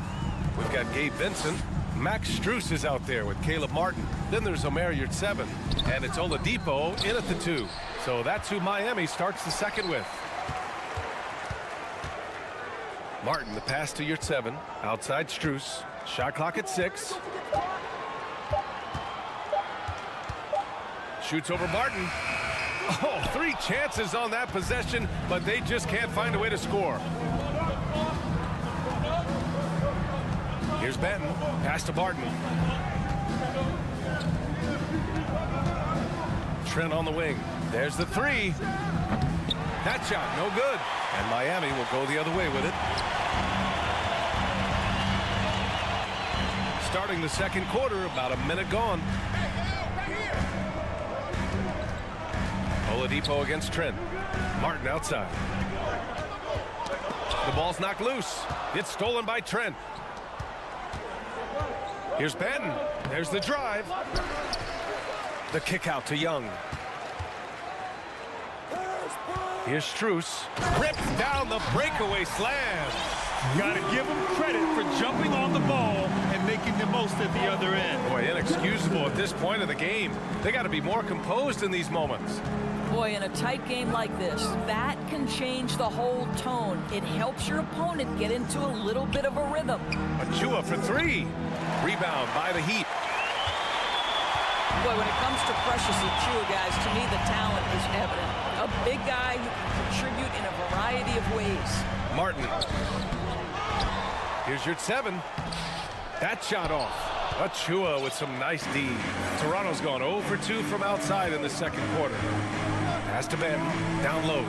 We've got Gabe Vincent. Max Strus is out there with Caleb Martin. Then there's Omer Yurtseven. And it's Oladipo in at the 2. So that's who Miami starts the second with. Martin, the pass to Yurtseven. Outside Strus. Shot clock at 6. Shoots over Martin. Oh, 3 chances on that possession, but they just can't find a way to score. Here's Benton. Pass to Barton. Trent on the wing. There's the 3. That shot, no good. And Miami will go the other way with it. Starting the second quarter, about a minute gone. Oladipo against Trent. Martin outside. The ball's knocked loose. It's stolen by Trent. Here's Benton. There's the drive. The kick out to Young. Here's Strus. Rips down the breakaway slam. Got to give him credit for jumping on the ball and making the most at the other end. Boy, inexcusable at this point of the game. They got to be more composed in these moments. Boy, in a tight game like this, that can change the whole tone. It helps your opponent get into a little bit of a rhythm. Achua for 3. Rebound by the Heat. Boy, when it comes to Precious Achua, guys, to me the talent is evident. A big guy who can contribute in a variety of ways. Martin. Here's your 7. That shot off. Achua with some nice D. Toronto's gone 0 for 2 from outside in the second quarter. Pass to Ben. Down low.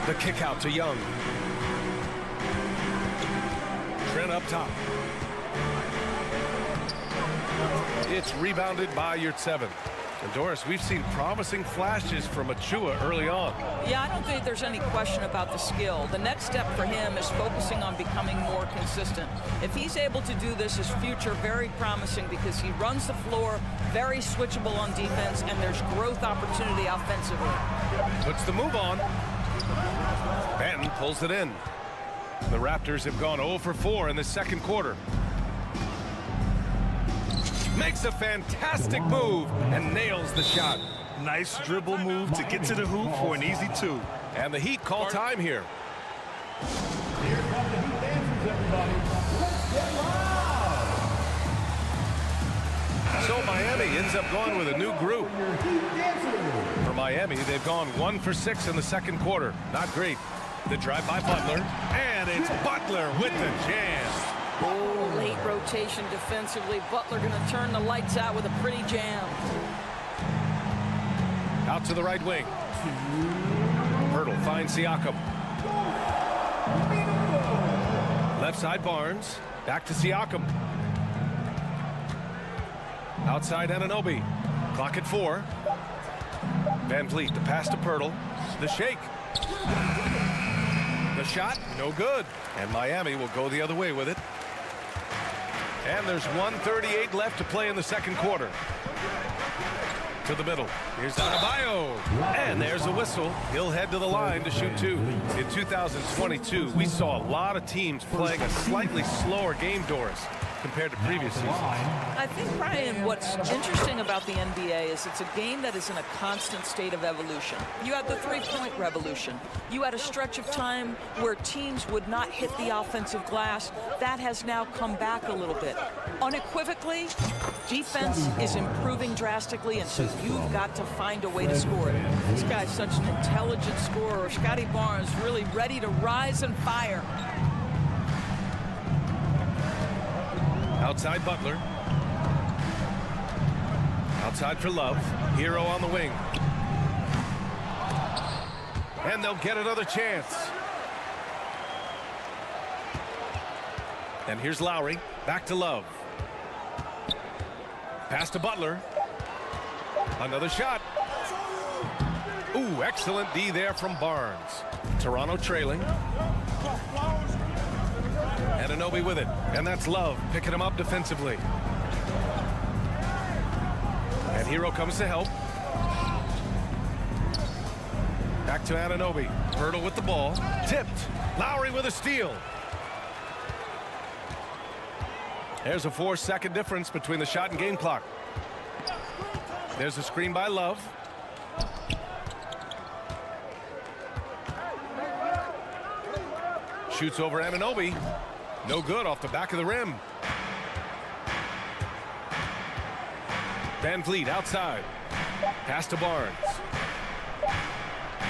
The kick out to Young. Trent up top. It's rebounded by Yurtseven. And Doris, we've seen promising flashes from Achua early on. Yeah, I don't think there's any question about the skill. The next step for him is focusing on becoming more consistent. If he's able to do this, his future very promising because he runs the floor, very switchable on defense, and there's growth opportunity offensively. Puts the move on. Benton pulls it in. The Raptors have gone 0 for 4 in the second quarter. Makes a fantastic move and nails the shot. Nice dribble move to get to the hoop for an easy 2. And the Heat call time here. Here come the Heat dancers, everybody. Let's get loud. So Miami ends up going with a new group. For Miami, they've gone 1 for 6 in the second quarter. Not great. The drive by Butler, and it's Butler with the jam. Oh, late rotation defensively. Butler going to turn the lights out with a pretty jam. Out to the right wing. Pirtle finds Siakam. Left side Barnes. Back to Siakam. Outside Anunoby. Clock at 4. Van Vliet, the pass to Pirtle. The shake. The shot, no good. And Miami will go the other way with it. And there's 1:38 left to play in the second quarter. To the middle. Here's Adebayo. And there's a whistle. He'll head to the line to shoot 2. In 2022, we saw a lot of teams playing a slightly slower game, Doris, compared to previous seasons. I think, Brian, what's interesting about the NBA is it's a game that is in a constant state of evolution. You had the three-point revolution. You had a stretch of time where teams would not hit the offensive glass. That has now come back a little bit. Unequivocally, defense is improving drastically, and so you've got to find a way to score it. This guy's such an intelligent scorer. Scotty Barnes really ready to rise and fire. Outside Butler. Outside for Love. Hero on the wing. And they'll get another chance. And here's Lowry. Back to Love. Pass to Butler. Another shot. Ooh, excellent D there from Barnes. Toronto trailing. Anunoby with it, and that's Love picking him up defensively. And Hero comes to help. Back to Anunoby. Hurdle with the ball. Tipped. Lowry with a steal. There's a 4-second difference between the shot and game clock. There's a screen by Love. Shoots over Anunoby. No good off the back of the rim. Van Vliet outside. Pass to Barnes.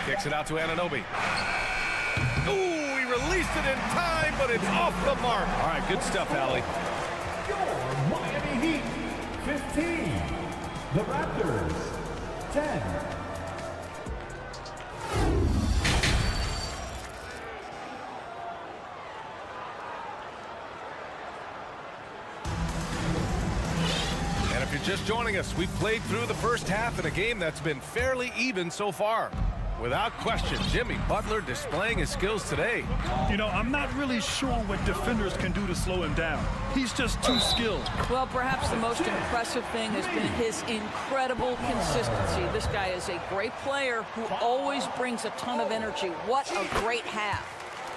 Kicks it out to Anunoby. Ooh, he released it in time, but it's off the mark. All right, good stuff, Allie. Your Miami Heat, 15. The Raptors, 10. Just joining us, we've played through the first half in a game that's been fairly even so far. Without question, Jimmy Butler displaying his skills today. You know, I'm not really sure what defenders can do to slow him down. He's just too skilled. Well, perhaps the most impressive thing has been his incredible consistency. This guy is a great player who always brings a ton of energy. What a great half.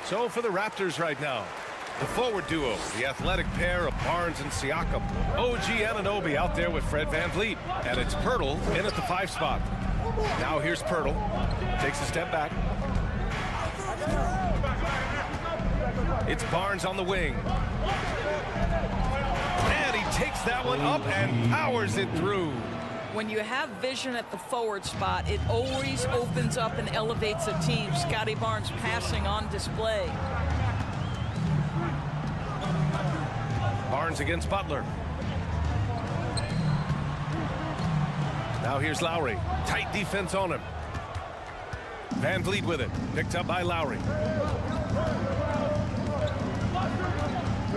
So for the Raptors right now, the forward duo, the athletic pair of Barnes and Siakam. OG Anunoby out there with Fred VanVleet. And it's Pirtle in at the 5 spot. Now here's Pirtle. Takes a step back. It's Barnes on the wing. And he takes that one up and powers it through. When you have vision at the forward spot, it always opens up and elevates a team. Scotty Barnes passing on display. Barnes against Butler. Now here's Lowry. Tight defense on him. VanVleet with it. Picked up by Lowry.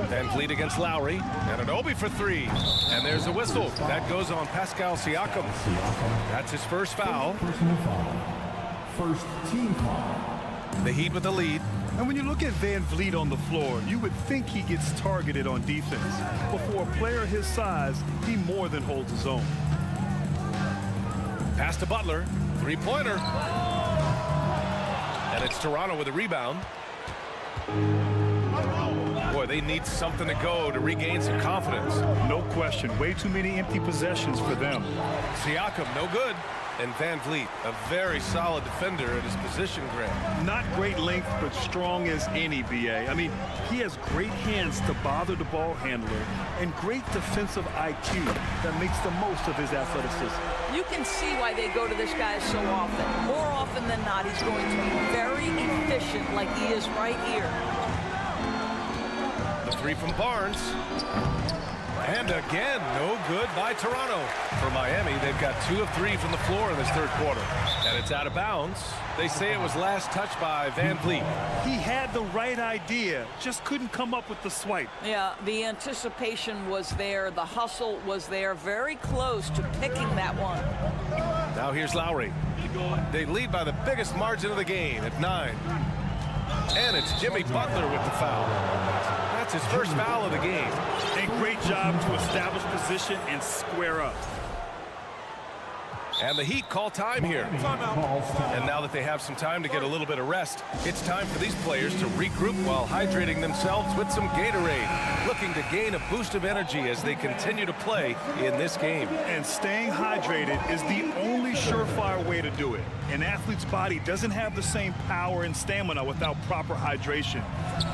VanVleet against Lowry. Anunoby for 3. And there's a whistle. That goes on Pascal Siakam. That's his first foul. First team foul. The Heat with the lead. And when you look at VanVleet on the floor, you would think he gets targeted on defense. But for a player his size, he more than holds his own. Pass to Butler. 3-pointer. And it's Toronto with a rebound. Boy, they need something to go to regain some confidence. No question. Way too many empty possessions for them. Siakam, no good. And VanVleet, a very solid defender at his position, Grant. Not great length, but strong as any, BA. I mean, he has great hands to bother the ball handler and great defensive IQ that makes the most of his athleticism. You can see why they go to this guy so often. More often than not, he's going to be very efficient like he is right here. The 3 from Barnes. And again, no good by Toronto. For Miami, they've got 2 of 3 from the floor in this third quarter. And it's out of bounds. They say it was last touched by VanVleet. He had the right idea, just couldn't come up with the swipe. Yeah, the anticipation was there. The hustle was there. Very close to picking that one. Now here's Lowry. They lead by the biggest margin of the game at 9. And it's Jimmy Butler with the foul. That's his first foul of the game. A great job to establish position and square up. And the Heat call time here. And now that they have some time to get a little bit of rest, it's time for these players to regroup while hydrating themselves with some Gatorade, looking to gain a boost of energy as they continue to play in this game. And staying hydrated is the only surefire way to do it. An athlete's body doesn't have the same power and stamina without proper hydration.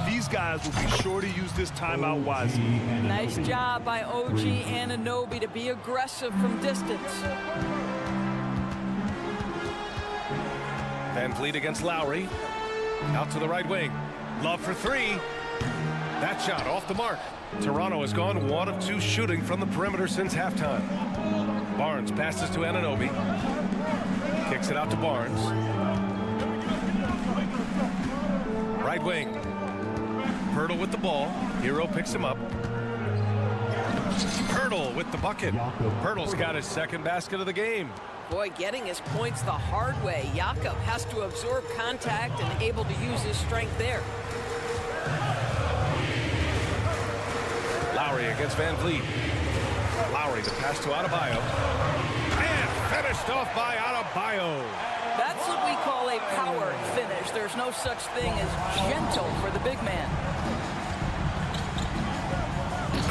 These guys will be sure to use this timeout wisely. Nice job by OG Anunoby to be aggressive from distance. Van Vliet against Lowry. Out to the right wing. Love for three. That shot off the mark. Toronto has gone 1 of 2 shooting from the perimeter since halftime. Barnes passes to Anunoby. Kicks it out to Barnes. Right wing. Pirtle with the ball. Hero picks him up. Pirtle with the bucket. Pirtle's got his second basket of the game. Boy, getting his points the hard way. Jakob has to absorb contact and able to use his strength there. Lowry against Van Vliet. Lowry, the pass to Adebayo. And finished off by Adebayo. That's what we call a power finish. There's no such thing as gentle for the big man.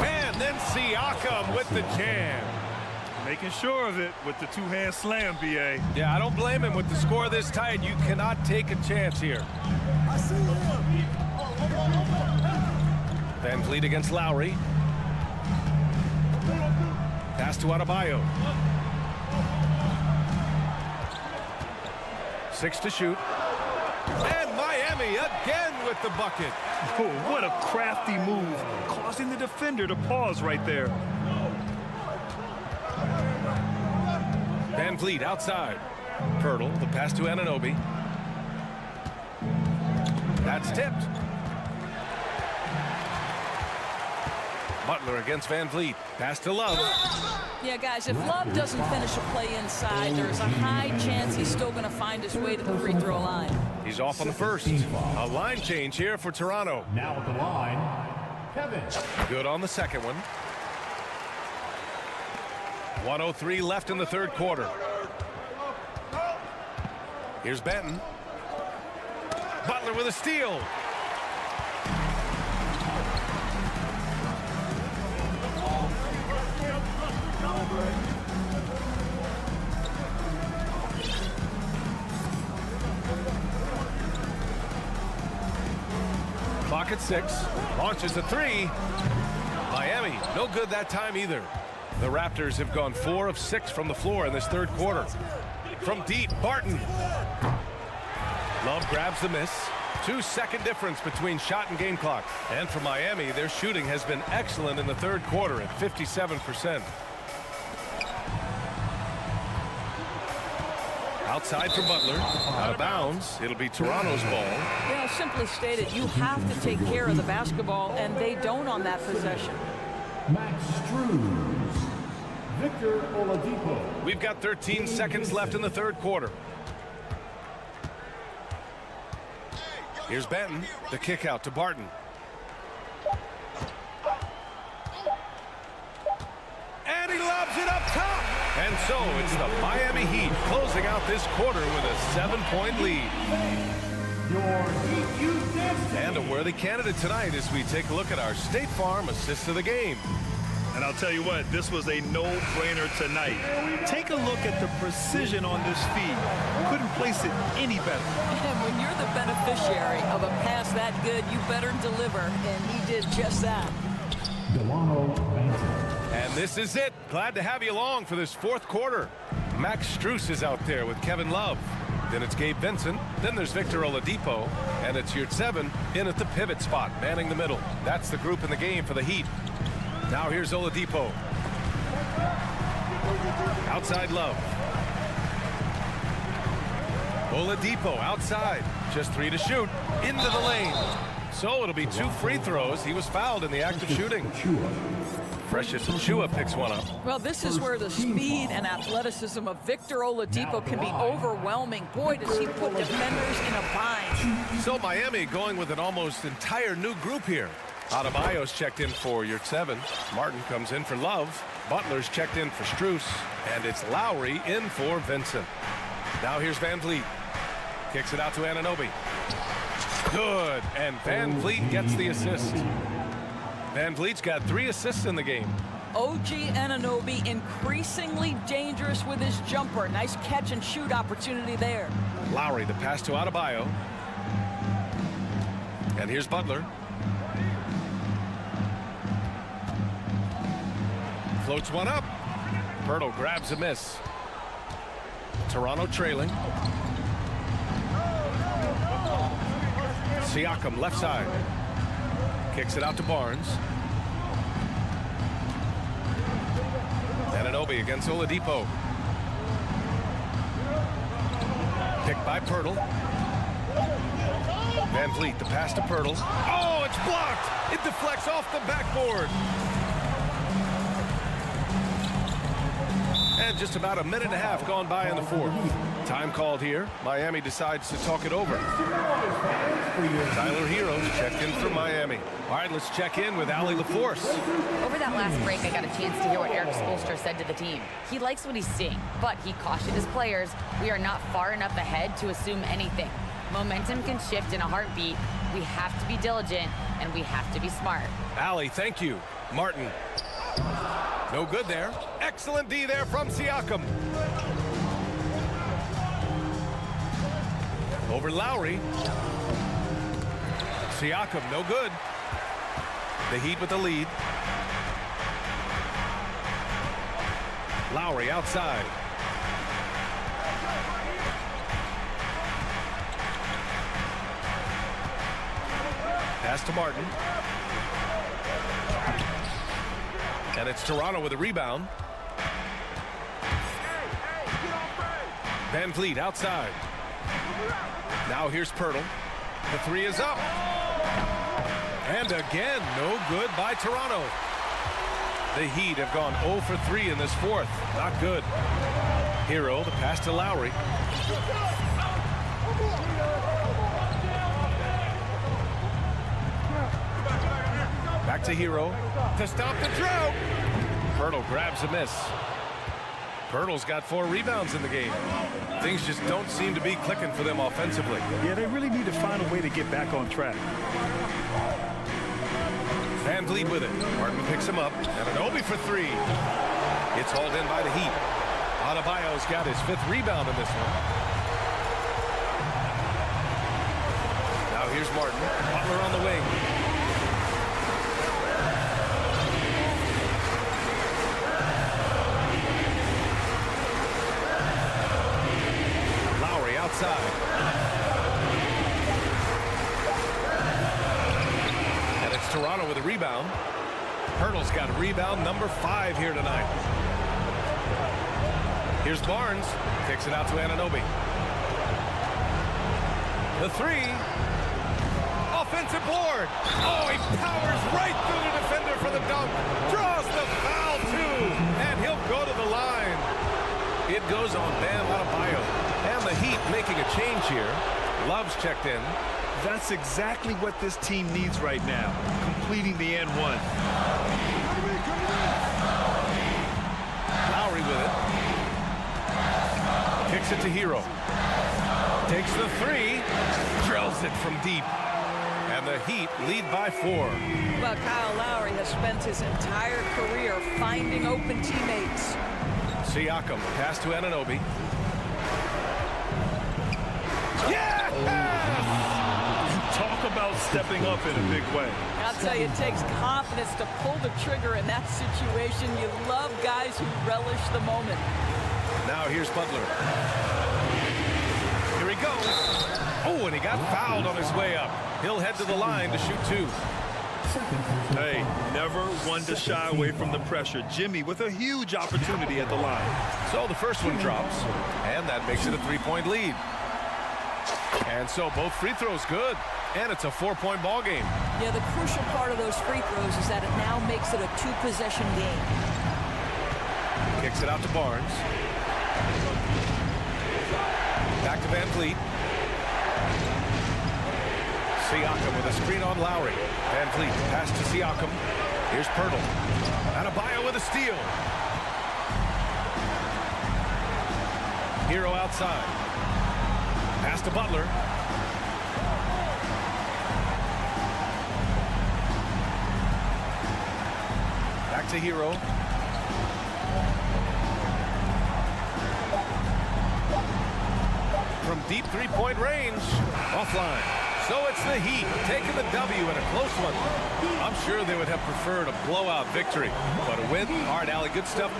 And then Siakam with the jam. Making sure of it with the two-hand slam, B.A. Yeah, I don't blame him with the score this tight. You cannot take a chance here. Van Vliet against Lowry. Pass to Adebayo. 6 to shoot. And Miami again with the bucket. Oh, what a crafty move, causing the defender to pause right there. Van Vliet outside. Pirtle, the pass to Anunoby. That's tipped. Butler against Van Vliet. Pass to Love. Yeah, guys, if Love doesn't finish a play inside, there's a high chance he's still going to find his way to the free throw line. He's off on the first. A line change here for Toronto. Now at the line, Kevin. Good on the second one. 1:03 left in the third quarter. Here's Benton. Butler with a steal. Clock at 6. Launches a 3. Miami, no good that time either. The Raptors have gone 4 of 6 from the floor in this third quarter. From deep, Barton. Love grabs the miss. 2-second difference between shot and game clock. And for Miami, their shooting has been excellent in the third quarter at 57%. Outside for Butler. Out of bounds. It'll be Toronto's ball. You know, simply stated, you have to take care of the basketball, and they don't on that possession. Max Struz. Victor Oladipo. We've got 13 seconds left in the third quarter. Here's Benton. The kick out to Barton. And he lobs it up top. And so it's the Miami Heat closing out this quarter with a 7-point lead. And a worthy candidate tonight as we take a look at our State Farm assist of the game. And I'll tell you what, this was a no-brainer tonight. Take a look at the precision on this feed. Couldn't place it any better. And when you're the beneficiary of a pass that good, you better deliver, and he did just that. And this is it. Glad to have you along for this fourth quarter. Max Strus is out there with Kevin Love. Then it's Gabe Vincent. Then there's Victor Oladipo. And it's Yurtseven in at the pivot spot, manning the middle. That's the group in the game for the Heat. Now here's Oladipo. Outside Love. Oladipo outside. Just 3 to shoot. Into the lane. So it'll be 2 free throws. He was fouled in the act of shooting. Precious Achiuwa picks one up. Well, this is where the speed and athleticism of Victor Oladipo can be overwhelming. Boy, does he put defenders in a bind. So Miami going with an almost entire new group here. Adebayo's checked in for Yurtseven. Martin comes in for Love. Butler's checked in for Strus, and it's Lowry in for Vincent. Now here's Van Vliet. Kicks it out to Anunoby. Good, and Van Vliet gets the assist. Van Vliet's got 3 assists in the game. OG Anunoby increasingly dangerous with his jumper. Nice catch and shoot opportunity there. Lowry, the pass to Adebayo. And here's Butler. Floats one up. Pirtle grabs a miss. Toronto trailing. Siakam left side. Kicks it out to Barnes. Anunoby against Oladipo. Picked by Pirtle. Van Vliet, the pass to Pirtle. Oh, it's blocked! It deflects off the backboard. And just about a minute and a half gone by in the fourth. Time called here. Miami decides to talk it over. Tyler Hero's checked in for Miami. All right, let's check in with Allie LaForce. Over that last break, I got a chance to hear what Eric Spoelstra said to the team. He likes what he's seeing, but he cautioned his players, we are not far enough ahead to assume anything. Momentum can shift in a heartbeat. We have to be diligent, and we have to be smart. Allie, thank you. Martin. No good there. Excellent D there from Siakam. Over Lowry. Siakam, no good. The Heat with the lead. Lowry outside. Pass to Martin. And it's Toronto with a rebound. Van Vliet outside. Now here's Pirtle. The 3 is up. And again, no good by Toronto. The Heat have gone 0 for 3 in this fourth. Not good. Hero, the pass to Lowry. Back to Hero to stop the drought. Pirtle grabs a miss. Pirtle's got 4 rebounds in the game. Things just don't seem to be clicking for them offensively. Yeah, they really need to find a way to get back on track. Van Vliet with it. Martin picks him up. Anunoby for 3. It's hauled in by the Heat. Adebayo's got his 5th rebound in this one. Now here's Martin. Butler on the wing. Outside. And it's Toronto with a rebound. Pirtle's got rebound number 5 here tonight. Here's Barnes. Kicks it out to Anunoby. The 3. Offensive board. Oh, he powers right through the defender for the dunk. Draws the foul, too. And he'll go to the line. It goes on Bam Adebayo. And the Heat making a change here. Love's checked in. That's exactly what this team needs right now, completing the N1. Lowry with it. Kicks it to Hero. Takes the 3. Drills it from deep. And the Heat lead by 4. Well, Kyle Lowry has spent his entire career finding open teammates. Siakam, pass to Anunoby. Talk about stepping up in a big way. I'll tell you, it takes confidence to pull the trigger in that situation. You love guys who relish the moment. Now here's Butler. Here he goes. Oh, and he got fouled on his way up. He'll head to the line to shoot 2. Hey, never one to shy away from the pressure. Jimmy with a huge opportunity at the line. So the first one drops, and that makes it a 3-point lead. And so both free throws good, and it's a 4-point ball game. Yeah, the crucial part of those free throws is that it now makes it a 2-possession game. Kicks it out to Barnes. Back to Van Vliet. Siakam with a screen on Lowry. Van Vliet pass to Siakam. Here's Pirtle. Adebayo with a steal. Hero outside. Pass to Butler. Back to Hero. From deep three-point range. Offline. So it's the Heat taking the W in a close one. I'm sure they would have preferred a blowout victory, but a win. All right, Allie, good stuff.